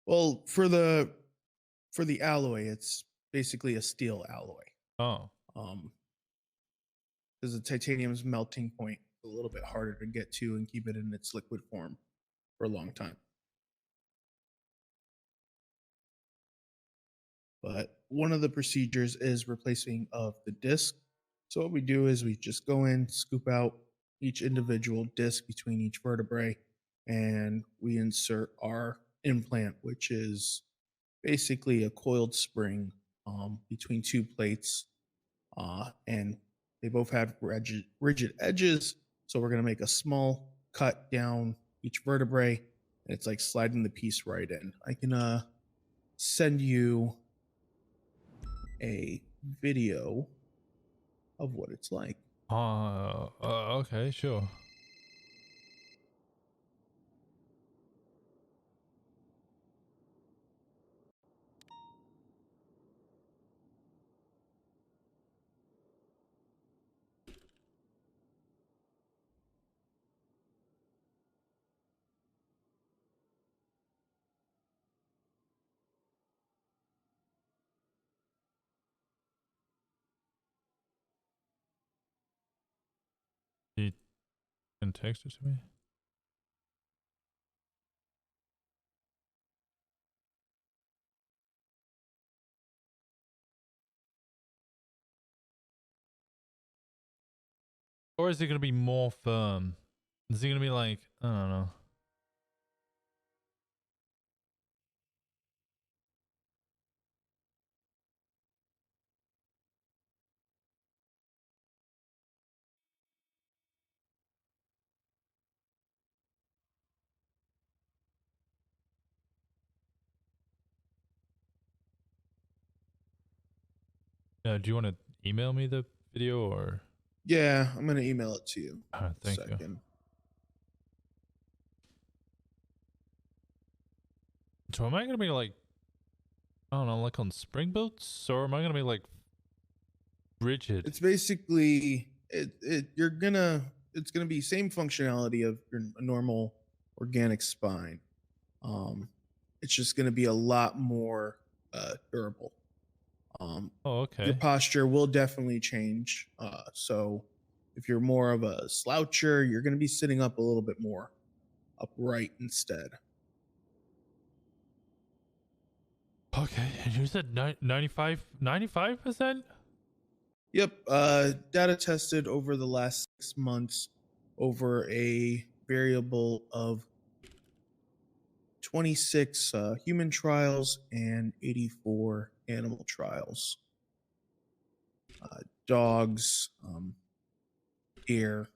Well, for the alloy, it's basically a steel alloy. Oh. Because the titanium's melting point is a little bit harder to get to and keep it in its liquid form for a long time. But one of the procedures is replacing of the disc. So what we do is we just go in, scoop out each individual disc between each vertebrae, and we insert our implant, which is basically a coiled spring between two plates, and they both have rigid edges. So we're going to make a small cut down each vertebrae, and it's like sliding the piece right in. I can send you a video of what it's like. Okay, sure. You can text it to me. Or is it going to be more firm? Is it going to be like, I don't know. Do you want to email me the video or? Yeah, I'm gonna email it to you. Thank you. So am I gonna be like, I don't know, like on spring boots, or am I gonna be like rigid? It's basically it's gonna be same functionality of your normal organic spine. It's just gonna be a lot more durable. Oh, okay. Your posture will definitely change. So if you're more of a sloucher, you're gonna be sitting up a little bit more upright instead. Okay, and you said 95%? Yep. Data tested over the last 6 months over a variable of 26 human trials and 84 animal trials. Dogs, deer,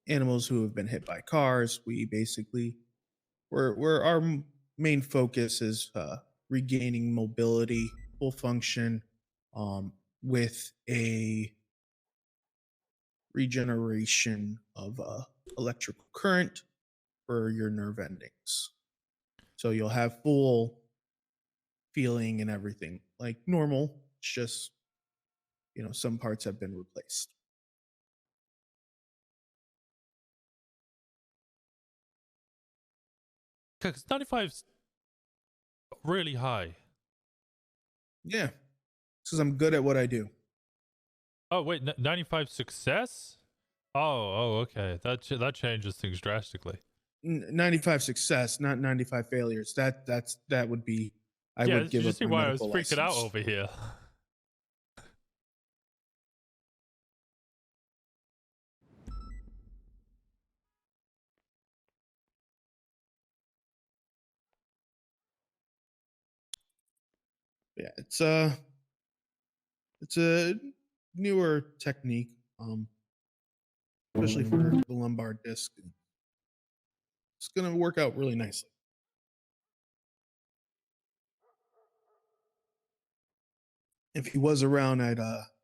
animals who have been hit by cars. We basically, our main focus is regaining mobility, full function, with a regeneration of electrical current for your nerve endings. So you'll have full feeling and everything like normal. It's just, some parts have been replaced. Because 95's really high. Yeah, because I'm good at what I do. Oh wait, 95 success? Oh, okay. That changes things drastically. 95 success, not 95 failures. That would be. I would give up see my why I was medical freaking out license. over here. Yeah, it's a newer technique, especially for the lumbar disc. It's gonna work out really nicely. If he was around, I'd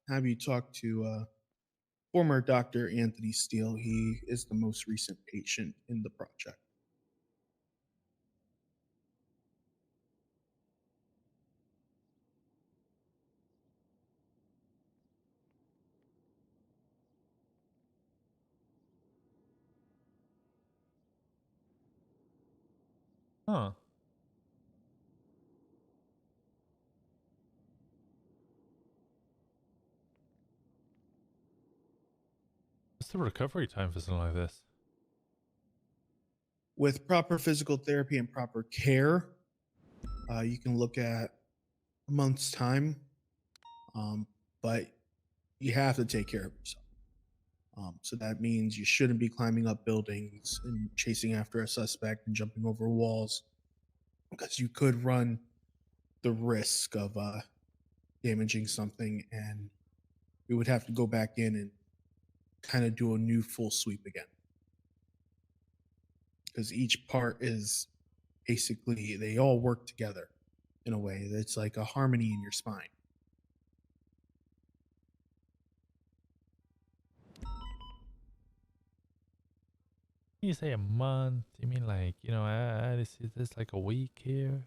have you talk to former Dr. Anthony Steele. He is the most recent patient in the project. Huh. What's the recovery time for something like this? With proper physical therapy and proper care, you can look at a month's time, but you have to take care of yourself. So that means you shouldn't be climbing up buildings and chasing after a suspect and jumping over walls, because you could run the risk of damaging something, and we would have to go back in and kind of do a new full sweep again. Because each part is basically, they all work together in a way that's like a harmony in your spine. You say a month? You mean like, this like a week here?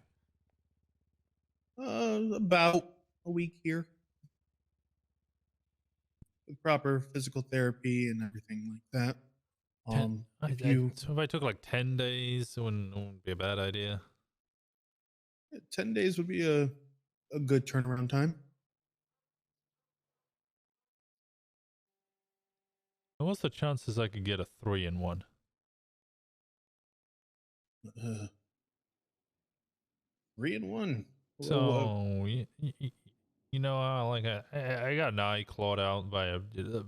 About a week here. With proper physical therapy and everything like that. So if I took like 10 days, it wouldn't be a bad idea. 10 days would be a good turnaround time. And what's the chances I could get a 3-in-1? 3-in-1. So, I got an eye clawed out by a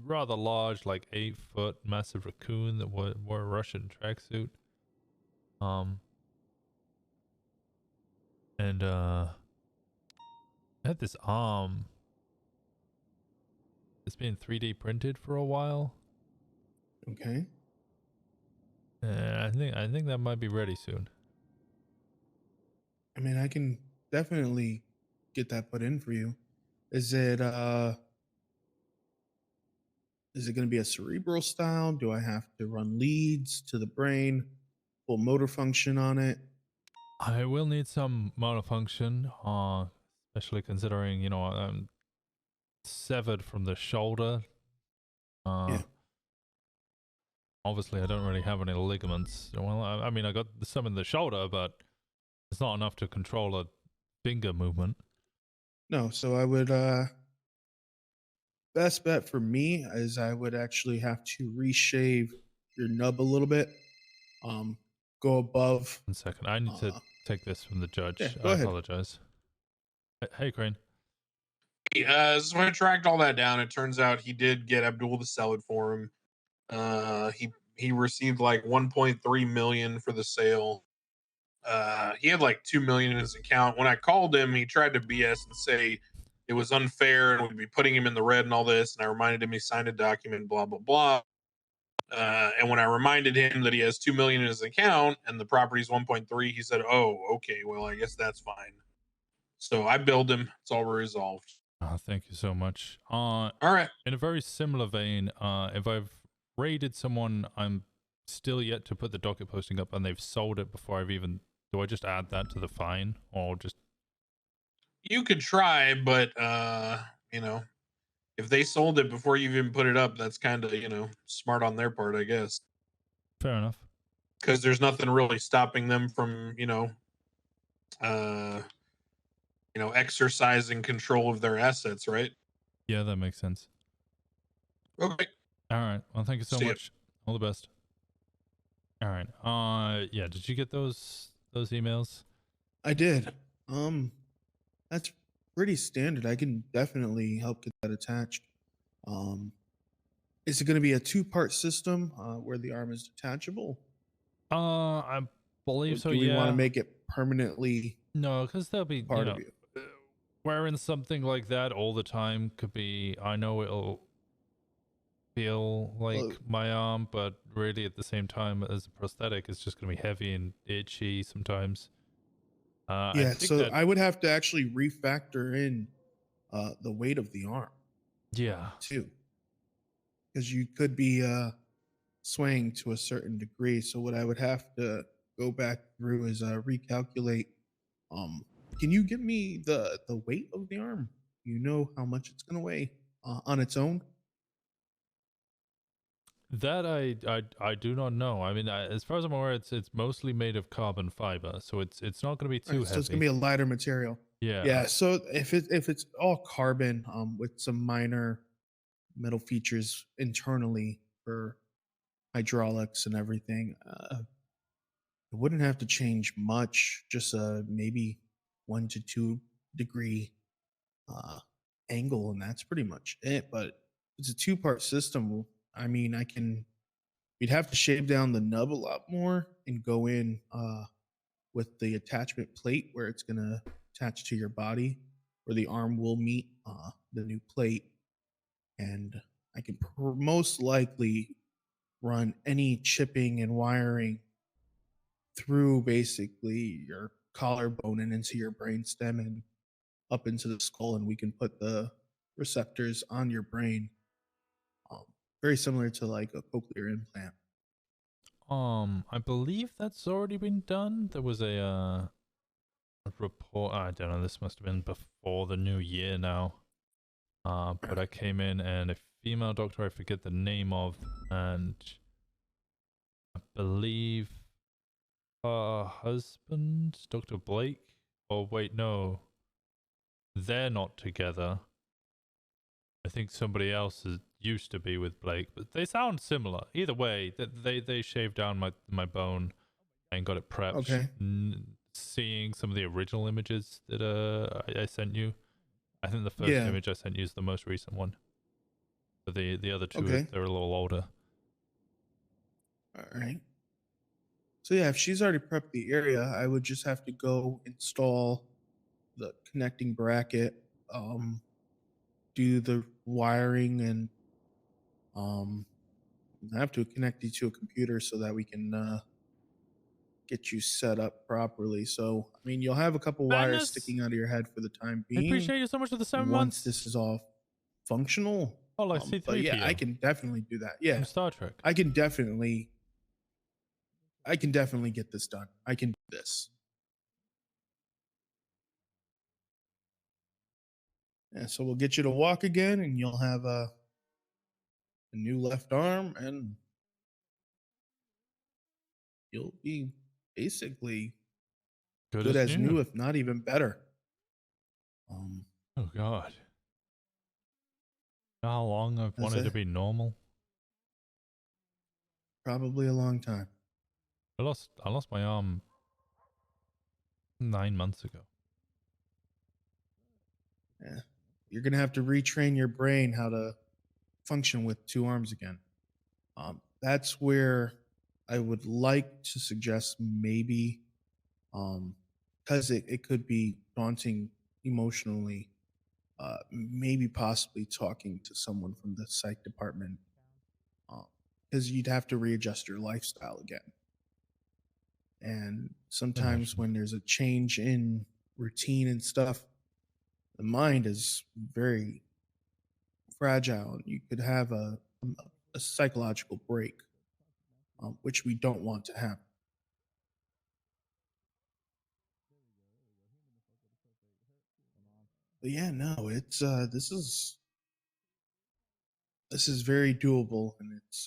rather large, like 8-foot massive raccoon that wore a Russian tracksuit. And I had this arm. It's been 3D printed for a while. Okay. I think that might be ready soon. I mean, I can definitely get that put in for you. Is it going to be a cerebral style? Do I have to run leads to the brain, full motor function on it? I will need some motor function, especially considering, you know, I'm severed from the shoulder. Yeah. Obviously, I don't really have any ligaments. Well, I mean, I got some in the shoulder, but it's not enough to control a finger movement. No, so I would best bet for me is I would actually have to reshave your nub a little bit. Go above. 1 second. I need to take this from the judge. Yeah, go I ahead. apologize. Hey, Crane. So I tracked all that down. It turns out he did get Abdul to sell it for him. He received like 1.3 million for the sale. He had like 2 million in his account. When I called him, he tried to BS and say it was unfair and we'd be putting him in the red and all this. And I reminded him he signed a document, blah blah blah. And when I reminded him that he has 2 million in his account and the property's 1.3, he said, "Oh, okay, well, I guess that's fine." So I billed him. It's all resolved. Thank you so much. All right. In a very similar vein, if I've raided someone, I'm still yet to put the docket posting up, and they've sold it before I've even. Do I just add that to the fine, or just? You could try, but you know, if they sold it before you even put it up, that's kind of, you know, smart on their part, I guess. Fair enough. Because there's nothing really stopping them from, exercising control of their assets, right? Yeah, that makes sense. Okay. All right. Well, thank you so See ya. much. All the best. All right. Yeah. Did you get those emails? I did. That's pretty standard. I can definitely help get that attached. Is it going to be a 2-part system where the arm is detachable? I believe so. Do we Yeah. want to make it permanently? No, because there'll be part of you. Wearing something like that all the time could be. I know it'll feel like my arm, but really at the same time as a prosthetic, it's just going to be heavy and itchy sometimes. Yeah, so I would have to actually refactor in the weight of the arm. Yeah. Too. Because you could be swaying to a certain degree. So what I would have to go back through is recalculate. Can you give me the weight of the arm? You know how much it's going to weigh on its own? That I do not know. I mean, as far as I'm aware, it's mostly made of carbon fiber, so it's not going to be too heavy. So it's going to be a lighter material. Yeah. Yeah. So if it's all carbon with some minor metal features internally for hydraulics and everything, it wouldn't have to change much. Just maybe 1 to 2 degree angle, and that's pretty much it. But it's a 2-part system. I mean, we'd have to shave down the nub a lot more and go in with the attachment plate where it's going to attach to your body, where the arm will meet the new plate. And I can most likely run any chipping and wiring through basically your collarbone and into your brainstem and up into the skull, and we can put the receptors on your brain. Very similar to like a cochlear implant. I believe that's already been done. There was a report. I don't know. This must have been before the new year now. But I came in and a female doctor, I forget the name of, and I believe her husband, Dr. Blake. Oh wait, no, they're not together. I think somebody else used to be with Blake, but they sound similar. Either way, they shaved down my bone and got it prepped. Okay. Seeing some of the original images that I sent you, I think the first image I sent you is the most recent one. But the other two, they're a little older. All right. So yeah, if she's already prepped the area, I would just have to go install the connecting bracket, do the wiring, and I have to connect you to a computer so that we can get you set up properly. So, I mean, you'll have a couple wires sticking out of your head for the time I being. appreciate you so much for the 7 Once months. this is all functional. Oh, like C3PO. But yeah, I can definitely do that. Yeah, From Star Trek. I can definitely get this done. I can do this. Yeah, so we'll get you to walk again, and you'll have a new left arm, and you'll be basically good as new, if not even better. Oh God. You know how long I've wanted to be normal? Probably a long time. I lost my arm 9 months ago. Yeah. You're gonna have to retrain your brain how to function with 2 arms again. That's where I would like to suggest maybe, because it could be daunting emotionally, maybe possibly talking to someone from the psych department, because you'd have to readjust your lifestyle again. And sometimes when there's a change in routine and stuff, the mind is very fragile. You could have a psychological break, which we don't want to happen. But yeah, no, it's this is very doable, and it's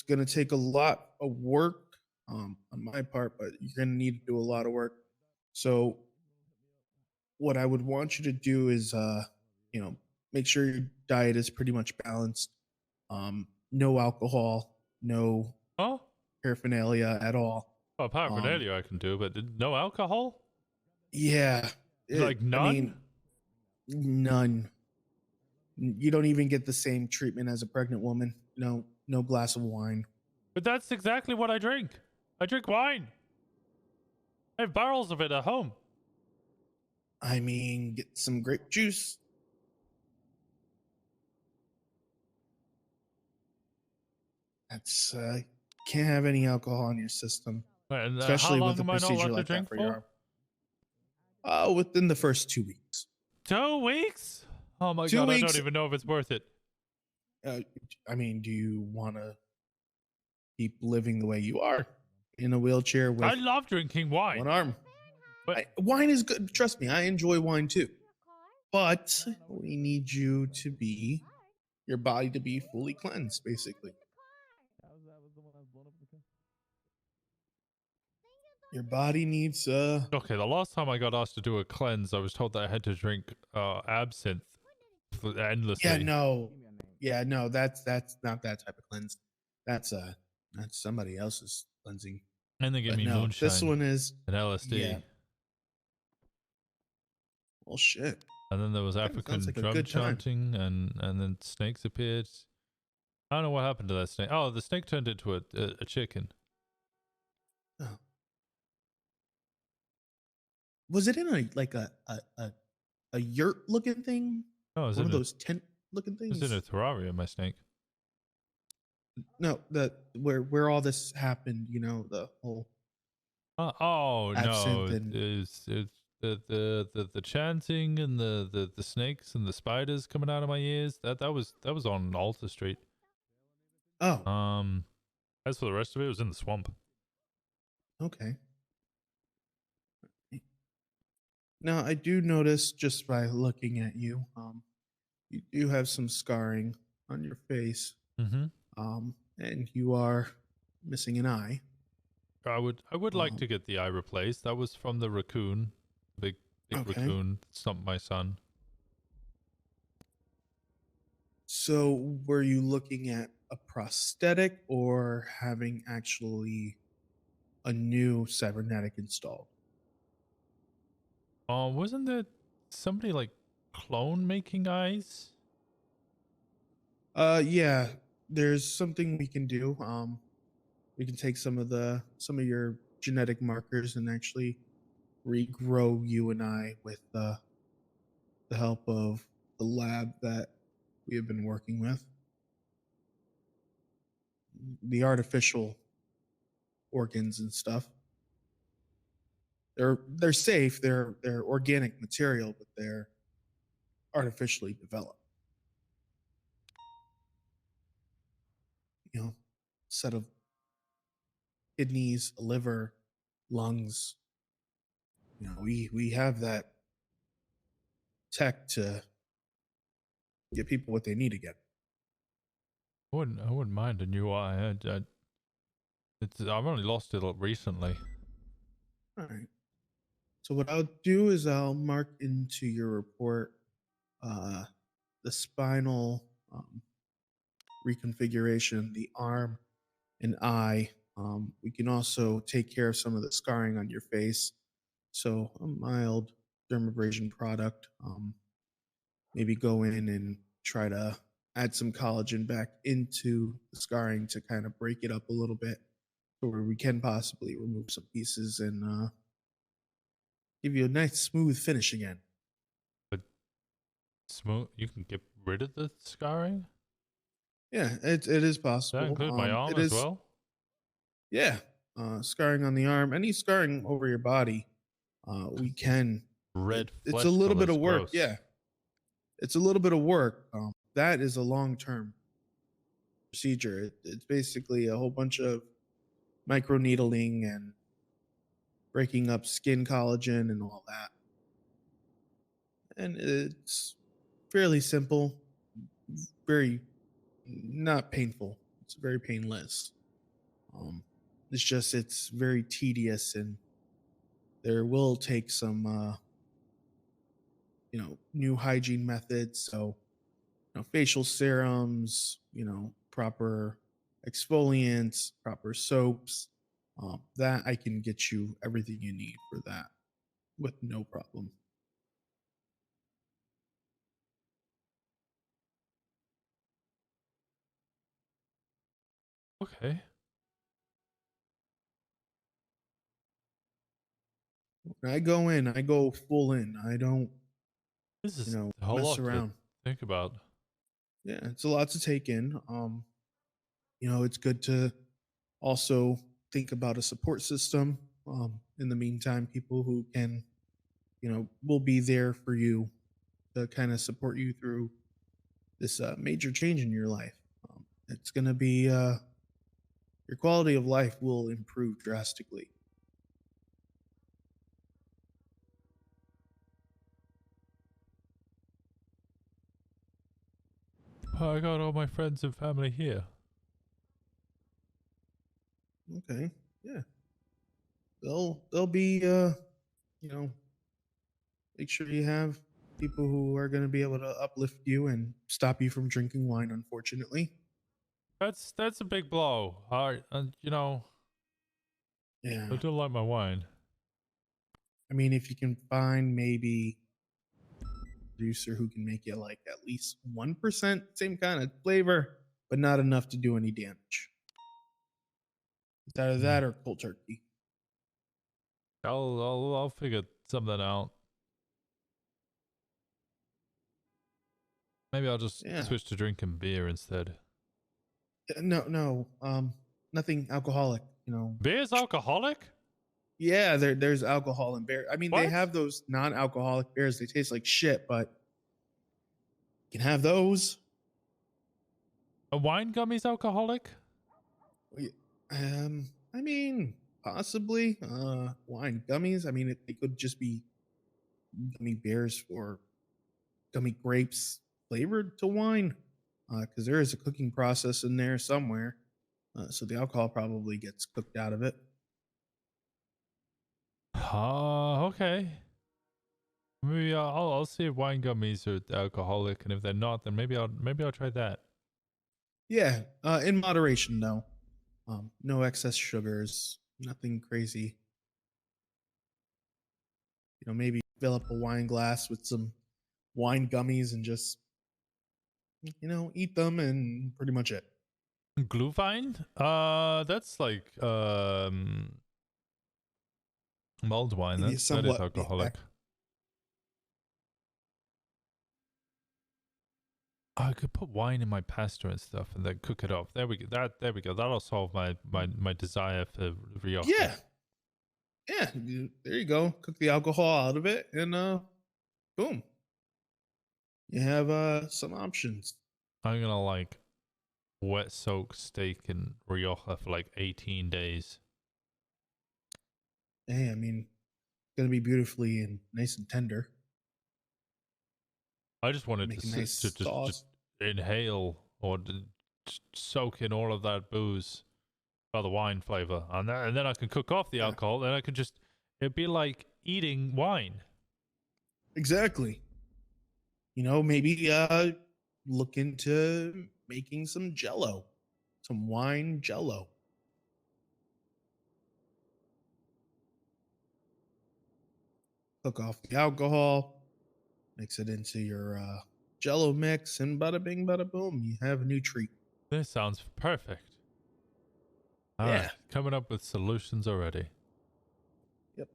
going to take a lot of work on my part, but you're going to need to do a lot of work. So what I would want you to do is make sure your diet is pretty much balanced. No alcohol, no paraphernalia at all. Well, paraphernalia I can do, but no alcohol? Yeah. Like none? I mean, none. You don't even get the same treatment as a pregnant woman. No glass of wine. But that's exactly what I drink. I drink wine. I have barrels of it at home. I mean, get some grape juice. That's can't have any alcohol in your system, especially how long with a am I not procedure allowed like to drink that for your arm. Within the first 2 weeks. 2 weeks? Oh my 2 God, I weeks. don't even know if it's worth it. I mean, do you want to keep living the way you are in a wheelchair with I love drinking wine. one arm? But wine is good. Trust me, I enjoy wine too. But we need your body to be fully cleansed, basically. Your body needs Okay, the last time I got asked to do a cleanse, I was told that I had to drink absinthe endlessly. Yeah, no, that's not that type of cleanse. That's somebody else's cleansing. And they give me no, moonshine. This one is an LSD. Yeah. Well, shit. And then there was African like a drum good time. chanting, and then snakes appeared. I don't know what happened to that snake. Oh, the snake turned into a chicken. Oh. Was it in a yurt looking thing? Oh, it was one in of those tent looking It things? was in a terrarium, my snake. No, where all this happened, the whole Oh no! absinthe and- It's the chanting and the snakes and the spiders coming out of my ears. That was on Alta Street. Oh. As for the rest of it, it was in the swamp. Okay. Now, I do notice just by looking at you, you do have some scarring on your face. Mm-hmm. And you are missing an eye. I would like to get the eye replaced. That was from the raccoon, big Okay. raccoon that stumped my son. So, were you looking at a prosthetic or having actually a new cybernetic installed? Wasn't there somebody like clone making eyes? Yeah, there's something we can do. We can take some of your genetic markers and actually regrow you and I with the help of the lab that we have been working with. The artificial organs and stuff. They're safe. They're organic material, but they're artificially developed. You know, set of kidneys, a liver, lungs. You know, we have that tech to get people what they need again. I wouldn't mind a new eye. I've only lost it recently. All right. So what I'll do is I'll mark into your report the spinal reconfiguration, the arm and eye. We can also take care of some of the scarring on your face. So a mild dermabrasion product. Maybe go in and try to add some collagen back into the scarring to kind of break it up a little bit, so where we can possibly remove some pieces and give you a nice smooth finish again. But smooth, you can get rid of the scarring? Yeah, it is possible. Does that include my arm as well? Yeah, scarring on the arm, any scarring over your body, we can. It's a little bit of work. Gross. Yeah, it's a little bit of work. That is a long-term procedure. It's basically a whole bunch of microneedling and breaking up skin collagen and all that. And it's fairly simple, very not painful. It's very painless. It's very tedious, and there will take some new hygiene methods. So facial serums, proper exfoliants, proper soaps, that I can get you everything you need for that with no problem. Okay. When I go in, I go full in. I don't, This is a mess whole lot around. to think about. Yeah, it's a lot to take in. It's good to also think about a support system. In the meantime, people who can, will be there for you to kind of support you through this major change in your life. It's going to be, your quality of life will improve drastically. I got all my friends and family here. Okay. Yeah. They'll be make sure you have people who are going to be able to uplift you and stop you from drinking wine, unfortunately. That's a big blow. Yeah. I don't like my wine. I mean, if you can find maybe a producer who can make you like at least 1%, same kind of flavor, but not enough to do any damage. It's either that or cold turkey. I'll figure something out. Maybe I'll just switch to drinking beer instead. No, nothing alcoholic. Beer's alcoholic? Yeah, there's alcohol in beer. I mean, they have those non-alcoholic beers. They taste like shit, but you can have those. A wine gummy's alcoholic? I mean, possibly. Wine gummies. I mean, it could just be gummy bears or gummy grapes flavored to wine, because there is a cooking process in there somewhere. So the alcohol probably gets cooked out of it. Okay. Maybe I'll see if wine gummies are alcoholic, and if they're not, then maybe I'll try that. Yeah, in moderation though. No excess sugars, nothing crazy. Maybe fill up a wine glass with some wine gummies and just eat them, and pretty much it. Glühwein? That's like mulled wine. That is alcoholic. I could put wine in my pasta and stuff and then cook it off. There we go. There we go. That'll solve my desire for Rioja. Yeah. Yeah, there you go. Cook the alcohol out of it, and boom, you have some options. I'm gonna like wet soak steak in Rioja for like 18 days. Hey, I mean, it's gonna be beautifully and nice and tender. I just wanted Make to, a nice just inhale or soak in all of that booze, or the wine flavor, and then I can cook off the alcohol. Then I can it'd be like eating wine. Exactly. You know, maybe look into making some Jello, some wine Jello. Cook off the alcohol, mix it into your Jello mix, and bada bing, bada boom, you have a new treat. This sounds perfect. All right, coming up with solutions already. Yep.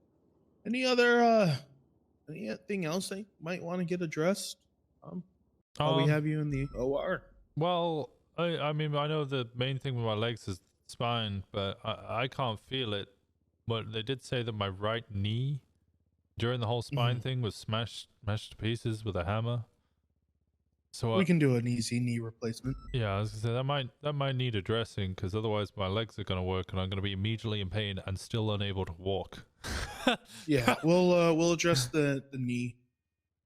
Anything else that you might want to get addressed? While we have you in the OR. Well, I mean, I know the main thing with my legs is spine, but I can't feel it. But they did say that my right knee during the whole spine thing was smashed to pieces with a hammer. So we can do an easy knee replacement. Yeah, I was gonna say that might need addressing, because otherwise my legs are gonna work and I'm gonna be immediately in pain and still unable to walk. Yeah, we'll address the knee.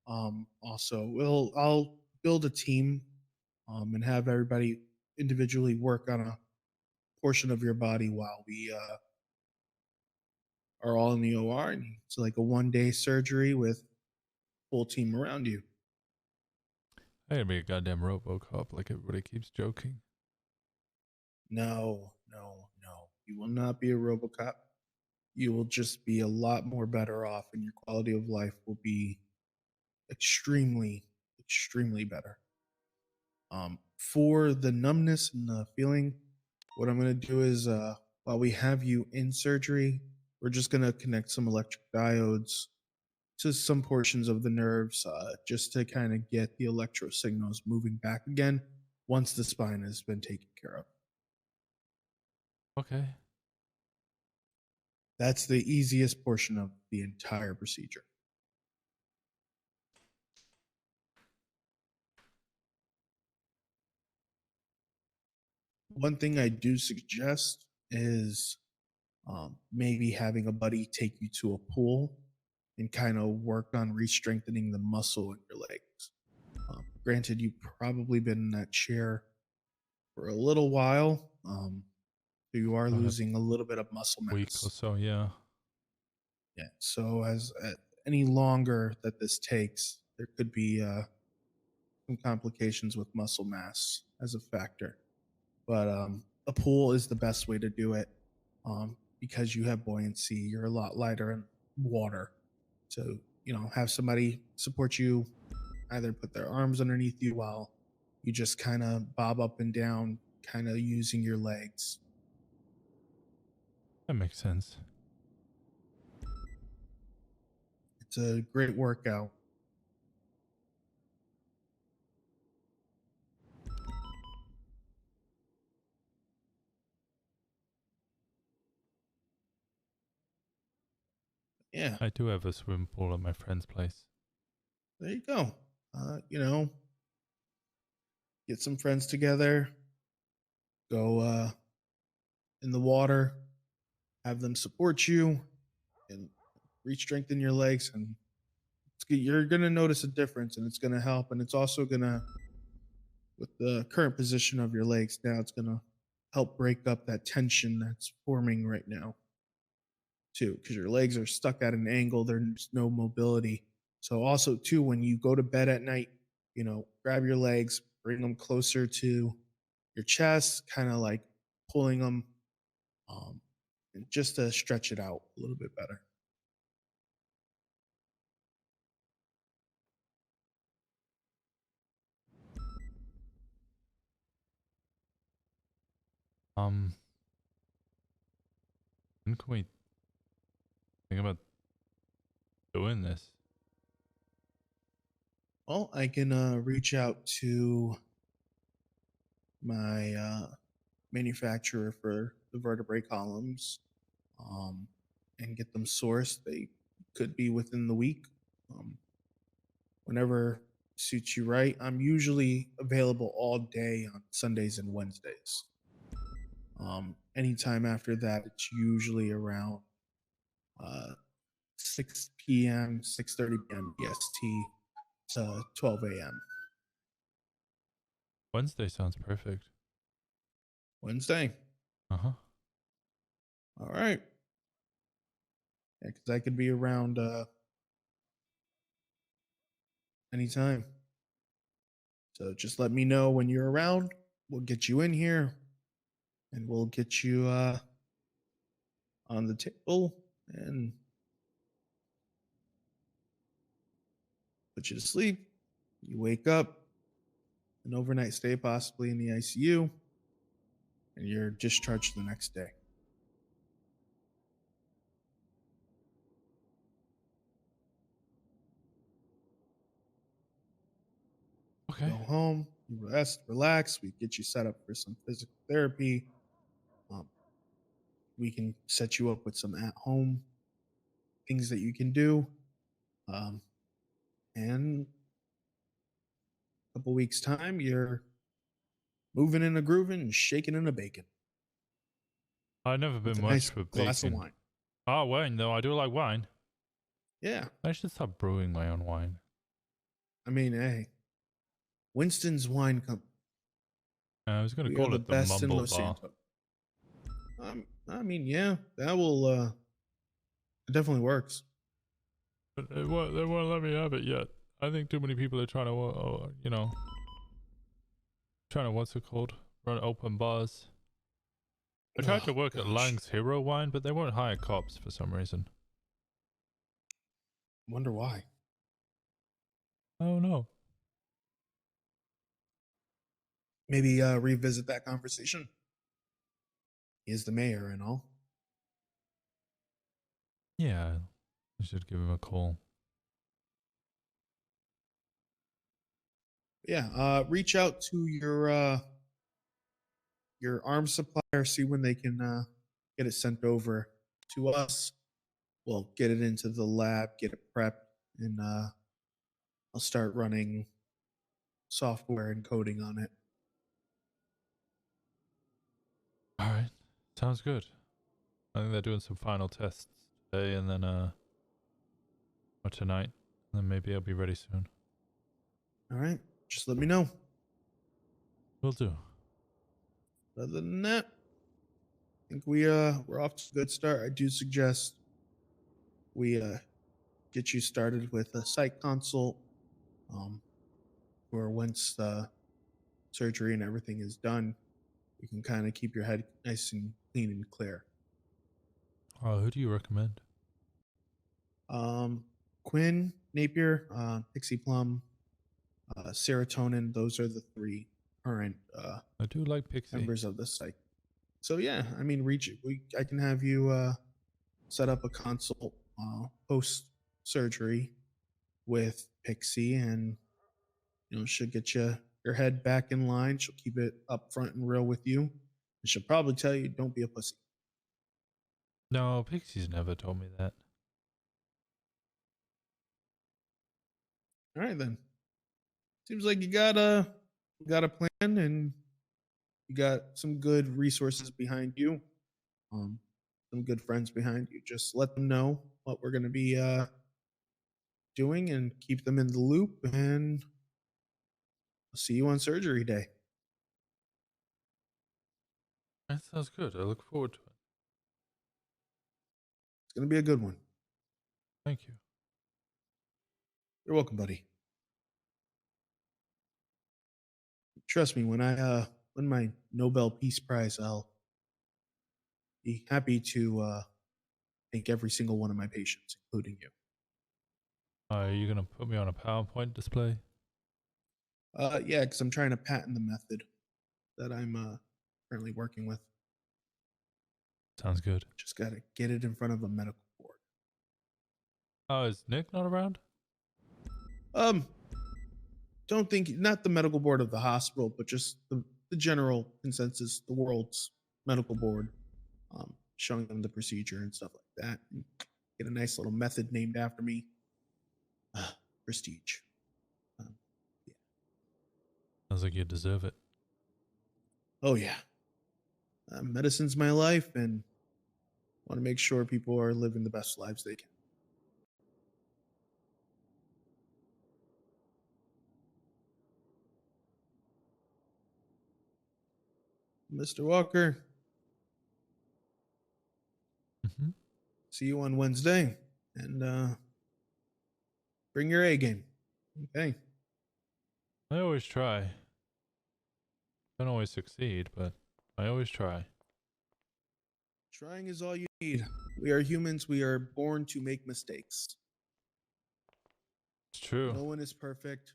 Also, I'll build a team, and have everybody individually work on a portion of your body while we are all in the OR. And it's like a 1-day surgery with full team around you. I gotta be a goddamn RoboCop like everybody keeps joking. No. You will not be a RoboCop. You will just be a lot more better off, and your quality of life will be extremely, extremely better. For the numbness and the feeling, what I'm going to do is, while we have you in surgery, we're just going to connect some electric diodes to some portions of the nerves, just to kind of get the electro signals moving back again once the spine has been taken care of. Okay. That's the easiest portion of the entire procedure. One thing I do suggest is maybe having a buddy take you to a pool and kind of work on re-strengthening the muscle in your legs. Granted, you've probably been in that chair for a little while. You are losing a little bit of muscle mass. Week or so, yeah. Yeah. So as any longer that this takes, there could be some complications with muscle mass as a factor. But a pool is the best way to do it, because you have buoyancy. You're a lot lighter in water. So, have somebody support you, either put their arms underneath you while you just kind of bob up and down, kind of using your legs. That makes sense. It's a great workout. Yeah. I do have a swimming pool at my friend's place. There you go. Get some friends together, go in the water, have them support you, and re-strengthen your legs, and you're going to notice a difference, and it's going to help. And it's also going to, with the current position of your legs now, it's going to help break up that tension that's forming right now too, because your legs are stuck at an angle. There's no mobility. So also too, when you go to bed at night, grab your legs, bring them closer to your chest, kind of like pulling them, and just to stretch it out a little bit better. When can we think about doing this? Well, I can reach out to my manufacturer for the vertebrae columns and get them sourced. They could be within the week. Whenever suits you right. I'm usually available all day on Sundays and Wednesdays. Anytime after that, it's usually around 6 p.m., 6:30 p.m. EST to 12 a.m. Wednesday sounds perfect. Wednesday. Uh-huh. All right. Yeah, because I could be around anytime. So just let me know when you're around. We'll get you in here and we'll get you on the table and put you to sleep. You wake up, an overnight stay possibly in the ICU, and you're discharged the next day. Okay. Go home, you rest, relax. We get you set up for some physical therapy. We can set you up with some at-home things that you can do. And a couple weeks' time, you're moving and a grooving and shaking and a bacon. I've never been With a much nice for glass of bacon. wine. Oh, wine though. I do like wine. Yeah. I should start brewing my own wine. I mean, hey, Winston's Wine Company. I was going to We are call the it the best in Mumble Los Bar. Santos. I mean, yeah, that will. It definitely works. But they won't let me have it yet. I think too many people are trying to, what's it called? Run open bars. I tried to work at Lang's Hero Wine, but they won't hire cops for some reason. Wonder why. Oh no. Maybe revisit that conversation. He is the mayor and all. Yeah, I should give him a call. Yeah, reach out to your arms supplier, see when they can get it sent over to us. We'll get it into the lab, get it prepped, and I'll start running software and coding on it. All right, sounds good. I think they're doing some final tests today, and then or tonight, and then maybe I'll be ready soon. All right, just let me know. Will do. Other than that, I think we're off to a good start. I do suggest we get you started with a psych consult, where once the surgery and everything is done, you can kind of keep your head nice and clean and clear. Who do you recommend? Quinn, Napier, Pixie Plum, Serotonin. Those are the three current I do like Pixie members of the psych. So yeah, I mean, I can have you set up a consult post surgery with Pixie, and she'll get your head back in line. She'll keep it up front and real with you, and she'll probably tell you, "Don't be a pussy." No, Pixie's never told me that. All right then. Seems like you got a plan, and you got some good resources behind you. Some good friends behind you. Just let them know what we're going to be doing and keep them in the loop, and I'll see you on surgery day. That sounds good. I look forward to it. It's going to be a good one. Thank you. You're welcome, buddy. Trust me, when I win my Nobel Peace Prize, I'll be happy to thank every single one of my patients, including you. Are you gonna put me on a PowerPoint display? Yeah, because I'm trying to patent the method that I'm currently working with. Sounds good. Just gotta get it in front of a medical board. Oh, is Nick not around? Don't think, not the medical board of the hospital, but just the the general consensus, the world's medical board, showing them the procedure and stuff like that. And get a nice little method named after me. Prestige. Sounds like you deserve it. Oh yeah. Medicine's my life, and want to make sure people are living the best lives they can. Mr. Walker. See you on Wednesday, and bring your A game. Okay. I always try. Don't always succeed, but I always try. Trying is all you need. We are humans. We are born to make mistakes. It's true. No one is perfect.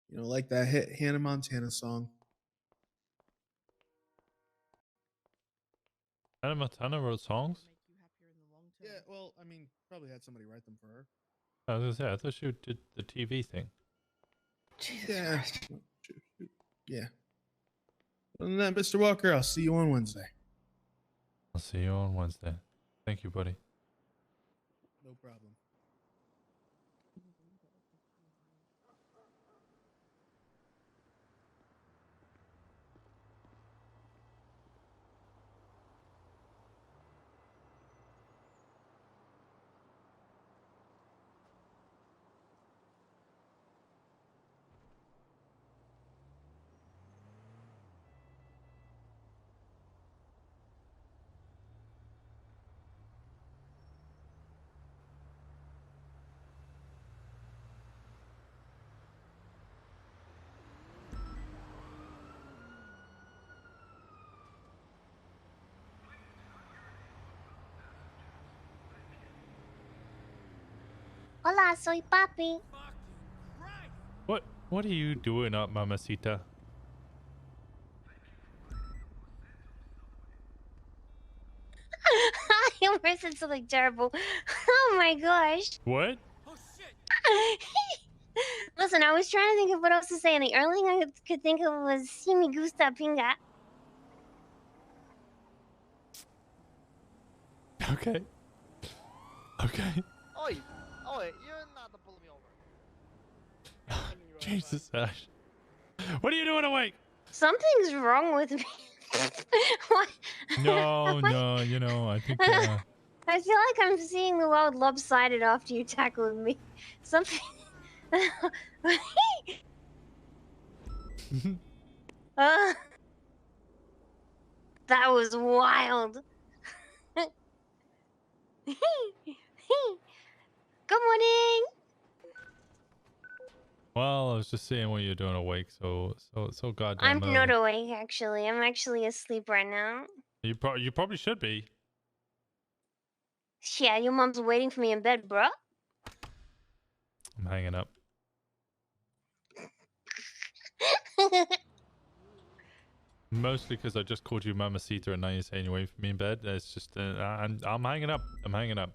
You know, like that hit Hannah Montana song. Hannah Montana wrote songs? Yeah, well, I mean, probably had somebody write them for her. I was gonna say, I thought she did the TV thing. Yeah. Yeah. Other than that, Mr. Walker, I'll see you on Wednesday. I'll see you on Wednesday. Thank you, buddy. No problem. Hola, soy papi. What are you doing up, mamacita? Your words said something terrible. Oh my gosh. What? Listen, I was trying to think of what else to say, and the only thing I could think of was "Si me gusta pinga." Okay. Okay. Oi, you're not to pull me over. Jesus, Ash. What are you doing awake? Something's wrong with me. What? No, you know, I think. I feel like I'm seeing the world lopsided after you tackled me. Something. That was wild. Good morning. Well, I was just seeing what you're doing awake, so goddamn. I'm not awake, actually. I'm actually asleep right now. You probably should be. Yeah, your mom's waiting for me in bed, bro. I'm hanging up. Mostly because I just called you mamacita and now you're saying you're waiting for me in bed. It's just I'm hanging up. I'm hanging up.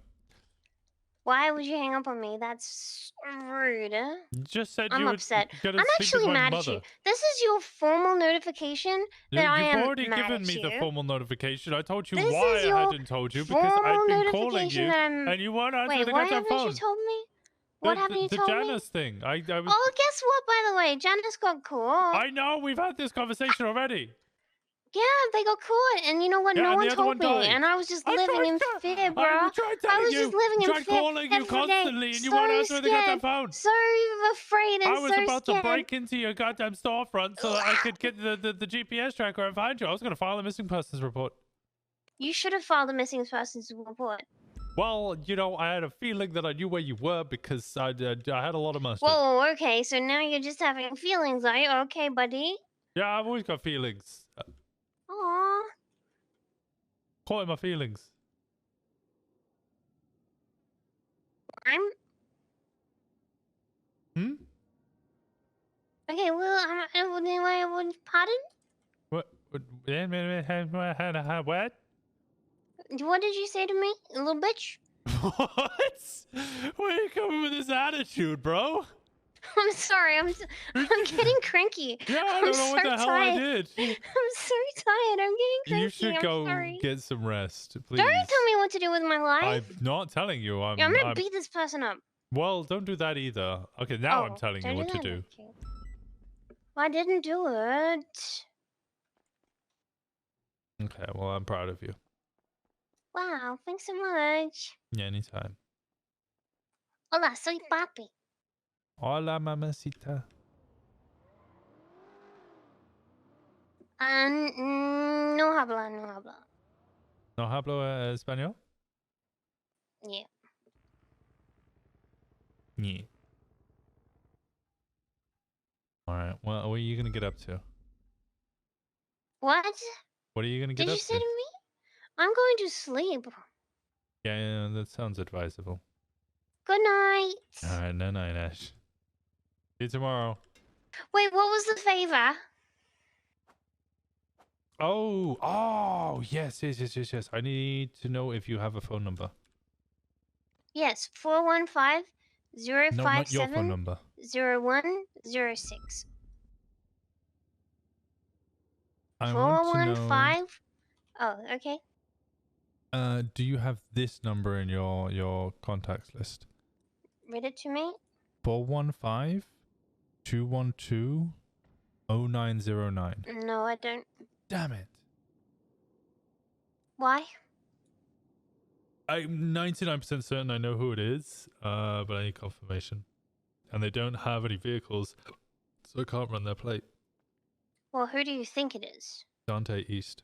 Why would you hang up on me? That's rude. You just said I'm you upset. would I'm actually mad at you. This is your formal notification that I am You've already mad given at me you. the formal notification. I told you This why is I your hadn't told you because I've been calling you and you weren't answering Wait, the what goddamn haven't phone. you told me? What haven't you the told me? Janice thing. I was. Oh, guess what? By the way, Janice got caught. I know we've had this conversation already. Yeah, they got caught, and you know what? Yeah, no and one the other told one me, died. and I was just I living in fear, bro. I tried telling was you. just living in Tried fear calling you every day. constantly, and you So weren't answering the goddamn scared, phone. So afraid and I was so about scared. to break into your goddamn storefront so that I could get the GPS tracker and find you. I was going to file a missing persons report. You should have filed a missing persons report. Well, you know, I had a feeling that I knew where you were because I had a lot of mustard. Whoa, okay, so now you're just having feelings, are you? Okay, buddy. Yeah, I've always got feelings. Aww. Call it my feelings. Okay, well, pardon? What? What? What did you say to me, you little bitch? What? Where are you coming with this attitude, bro? I'm sorry. I'm getting cranky. Yeah, I I'm don't know what so the hell I tired. did. I'm so tired. I'm getting cranky. You should I'm go sorry. get some rest, please. Don't tell me what to do with my life. I'm not telling you. Yeah, I'm gonna beat this person up. Well, don't do that either. Okay, now I'm Oh, telling you don't what to that? do. Okay. Well, I didn't do it. Okay, well, I'm proud of you. Wow, thanks so much. Yeah, anytime. Hola, soy papi. Hola, mamacita. No habla, no habla. ¿No hablo español? Yeah. Yeah. All right. Well, what are you gonna get up to? What? What are you gonna get Did up you say to? to me? I'm going to sleep. Yeah, that sounds advisable. Good night. All right, night, Ash. See you tomorrow. Wait, what was the favor? Oh, yes. I need to know if you have a phone number. Yes, 415 No, not your phone 057 number. 0106. I want to know. 415. Oh, okay. Do you have this number in your contacts list? Read it to me. 415 212 0909. No, I don't. Damn it. Why? I'm 99% certain I know who it is, but I need confirmation. And they don't have any vehicles, so I can't run their plate. Well, who do you think it is? Dante East.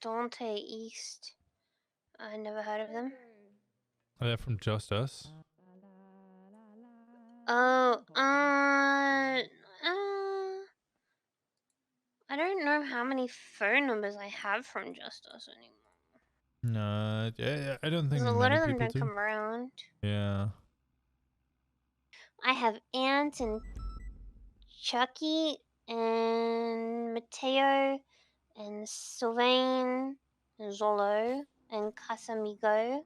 Dante East. I never heard of them. Oh, they're from Just Us. Oh, I don't know how many phone numbers I have from Just Us anymore. No, I don't think Because a lot many of them people don't do. come around. Yeah. I have Ant and Chucky and Mateo and Sylvain and Zolo and Casamigo.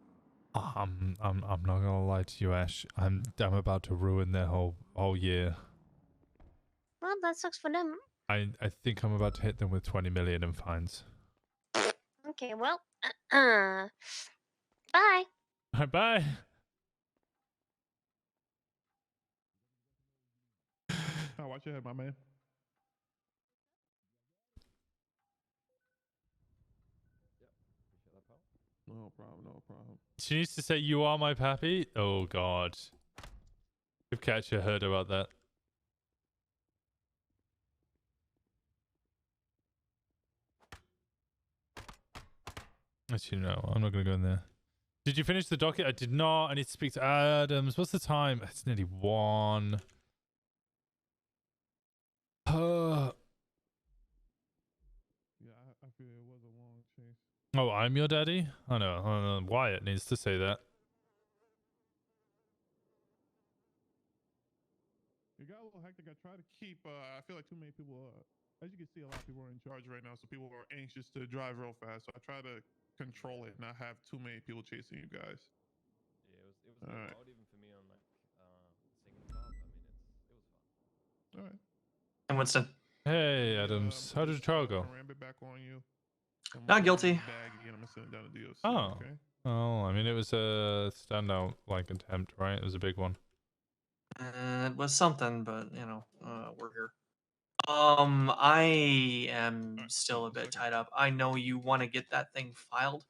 I'm not gonna lie to you, Ash. I'm about to ruin their whole year. Well, that sucks for them. I think I'm about to hit them with 20 million in fines. Okay, well, bye. Bye. Oh, watch your head, my man. No problem, no problem. She needs to say, "You are my pappy." Oh God. If Katya heard about that. Actually, no, I'm not gonna go in there. Did you finish the docket? I did not. I need to speak to Adams. What's the time? It's nearly 1. Yeah, I feel it was a long chase. Oh, I'm your daddy? I know. Wyatt needs to say that. It got a little hectic. I try to keep. I feel like too many people. As you can see, a lot of people are in charge right now, so people are anxious to drive real fast. So I try to control it, not have too many people chasing you guys. Yeah, it was a bit loud even for me on like single top. I mean, it was fun. All right. And Winston. Hey, Adams. How did the trial go? Ram it back on you. Not guilty. I'm gonna send it down to DOC. Oh. Okay. Oh, I mean, it was a standout like attempt, right? It was a big one. It was something, but you know, we're here. I am still a bit tied up. I know you want to get that thing filed.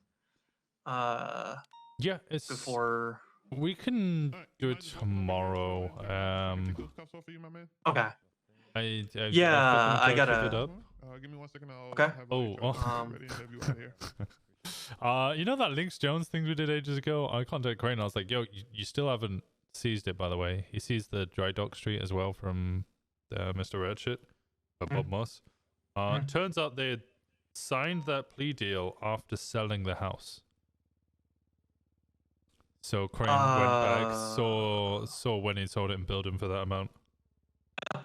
Yeah, it's before we can do it tomorrow. Okay. I Yeah, I pick gotta. it up. Give me 1 second. I'll Okay. have ready and have you out here. You know that Lynx Jones thing we did ages ago? I contacted Crane. I was like, "Yo, you still haven't seized it, by the way." He seized the Dry Dock Street as well from Mr. Red shit, Bob Moss. Turns out they had signed that plea deal after selling the house. So Crane went back, saw when he sold it and billed him for that amount.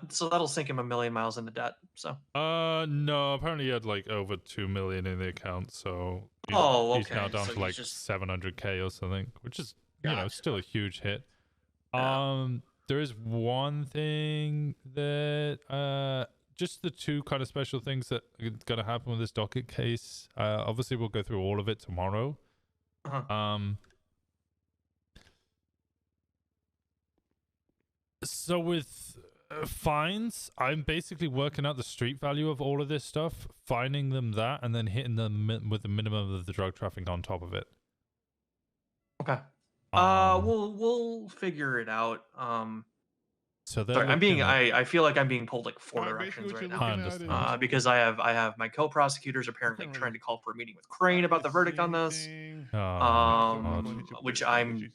So that'll sink him 1,000,000 miles into debt. So. No. Apparently, he had like over 2 million in the account, so he's, he's now down So to like 700K or something, which is you know still a huge hit. There is one thing that just the two kind of special things that are gonna happen with this docket case. Obviously we'll go through all of it tomorrow. So with fines, I'm basically working out the street value of all of this stuff, finding them that, and then hitting them with the minimum of the drug trafficking on top of it. Okay. We'll figure it out. So they're sorry, looking at, I feel like I'm being pulled like four directions right now. I understand. Because I have my co-prosecutors apparently trying to call for a meeting with Crane about the verdict on this. Which I'm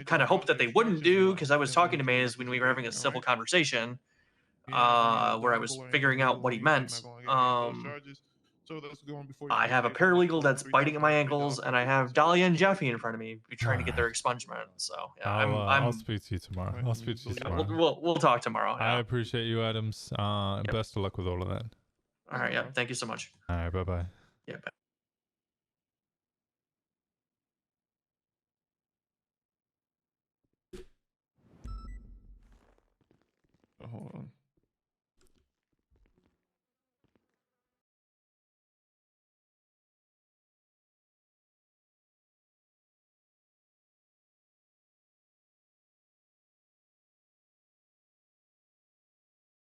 kind of hope that they wouldn't do, because I was talking to Maze when we were having a civil conversation where I was figuring out what he meant. I have a paralegal that's biting at my ankles, and I have Dahlia and Jeffy in front of me trying to get their expungement. So yeah, I'll speak to you tomorrow. I'll speak to you tomorrow. We'll talk tomorrow. I appreciate you, Adams. And best of luck with all of that. All right. Yeah. Thank you so much. All right. Bye bye. Yeah. Bye. Hold on.